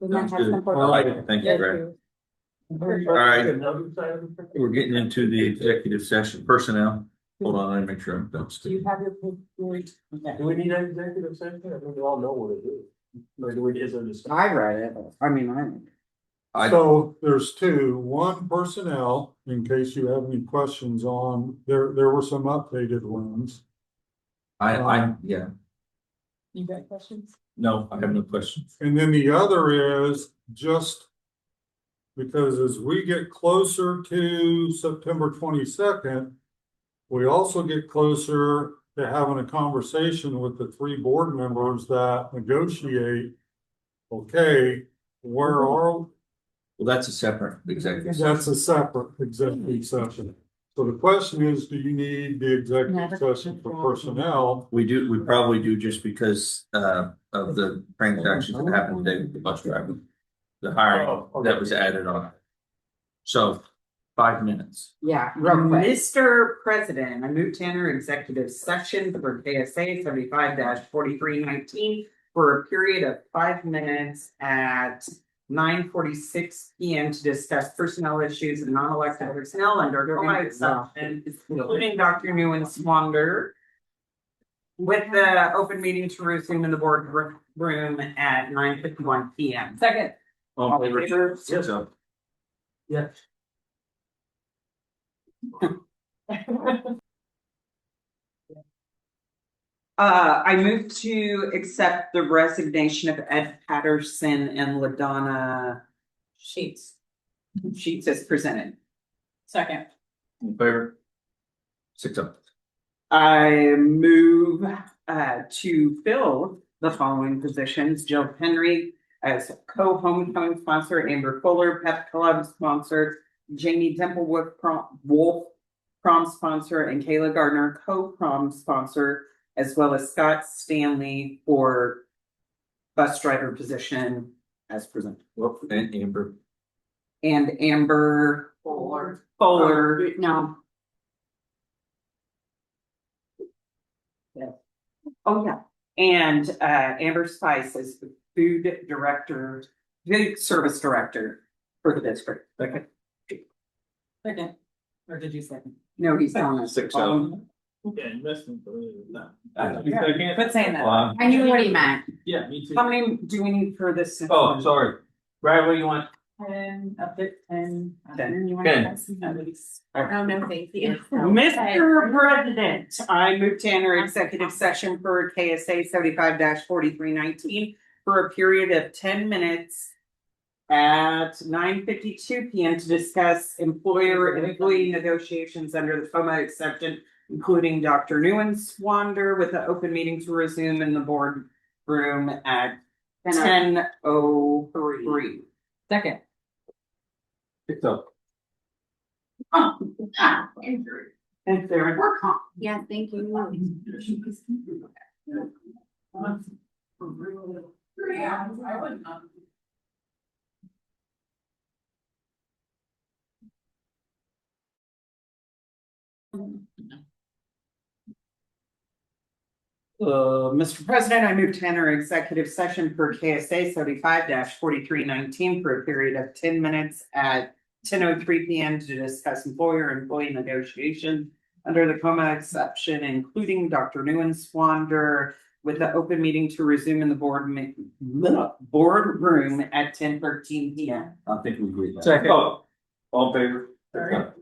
we might Sounds have good. some for I like later. it. Thank you, Greg. All right, we're getting into the executive session, personnel. Hold on, let me make sure I'm done. Do you have your paperwork? Do we need an executive session? I think we all know what it is. Or do we, is there just? I read it, I mean, so there's two, one personnel, in case you have any questions on, there were some updated ones. Yeah, You got questions? no, I have no questions. And then the other is just because as we get closer to September 22nd, we also get closer to having a conversation with the three board members that negotiate. Okay, where are, Well, that's a separate executive session. that's a separate executive session. So the question is, do you need the executive session for personnel? We probably do just because of the transactions that happened today with the bus driver. The hiring that was added on. So 5 minutes. yeah, real quick. Mr. President, I move to enter executive session for KSA 75-4319 for a period of 5 minutes at 9:46 PM to discuss personnel issues and non-elected personnel under Ohio exception, including Dr. Nguyen Swander, with the open meeting to resume in the board room at 9:51 PM. Second. All in favor? Yes. So, Yeah. I move to accept the resignation of Ed Patterson and LaDonna Sheets. Sheets as presented. Second. in favor? 6-0. I move to fill the following positions: Jill Henry as co-homecoming sponsor, Amber Fuller, Pep Club sponsor, Jamie Templewood Wolf prom sponsor, and Kayla Gardner co-prom sponsor, as well as Scott Stanley for bus driver position as presented. And Amber. And Amber Fuller, no. Yeah. Oh, yeah. And Amber Spice is the food service director for the district. Second. Second. Or did you second? No, he's telling us. 6-0. Yeah, investment. No. Quit saying that. I knew what he meant. Yeah, me too. How many do we need for this? Oh, sorry. Brad, what do you want? 10, up to 10. 10. You want 10. at least? Oh, no, thank you. Mr. President, I move to enter executive session for KSA 75-4319 for a period of 10 minutes at 9:52 PM to discuss employer and employee negotiations under the FOMA exception, including Dr. Nguyen Swander, with the open meeting to resume in the board room at 10:03. Second. 6-0. And there were Yeah, thank you. Yeah, I wouldn't. Mr. President, I move to enter executive session for KSA 75-4319 for a period of 10 minutes at 10:03 PM to discuss employer-employee negotiation under the COMA exception, including Dr. Nguyen Swander, with the open meeting to resume in the board room at 10:13 PM. I think we agree. Second. Oh, all in favor? I'm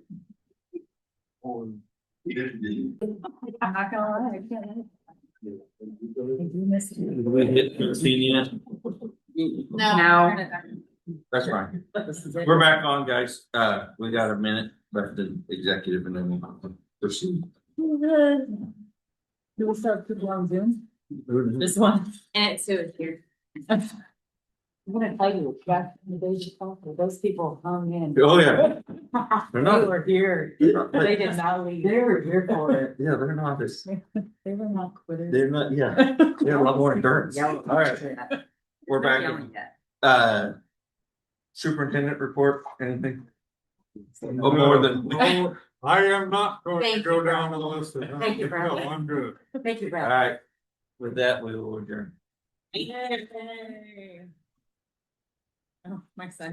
not gonna lie, I can't. Did we hit 13 yet? No. That's fine. We're back on, guys. We got a minute left in executive and then we'll proceed. Do we start people on Zoom? This one? And it's so here. I'm gonna tell you, back in the days you talked, those people hung in. Oh, yeah. They're They not. were here. They did not leave. They were here for it. Yeah, they're not this. They were not quitters. They're not, yeah. They have a lot more endurance. All right, we're back. Superintendent report, anything? Oh, more than. I am not going to Thank go you, Brad. down the list. Thank you, Brad. No, I'm good. Thank you, All Brad. right. With that, we will adjourn. Oh, my son.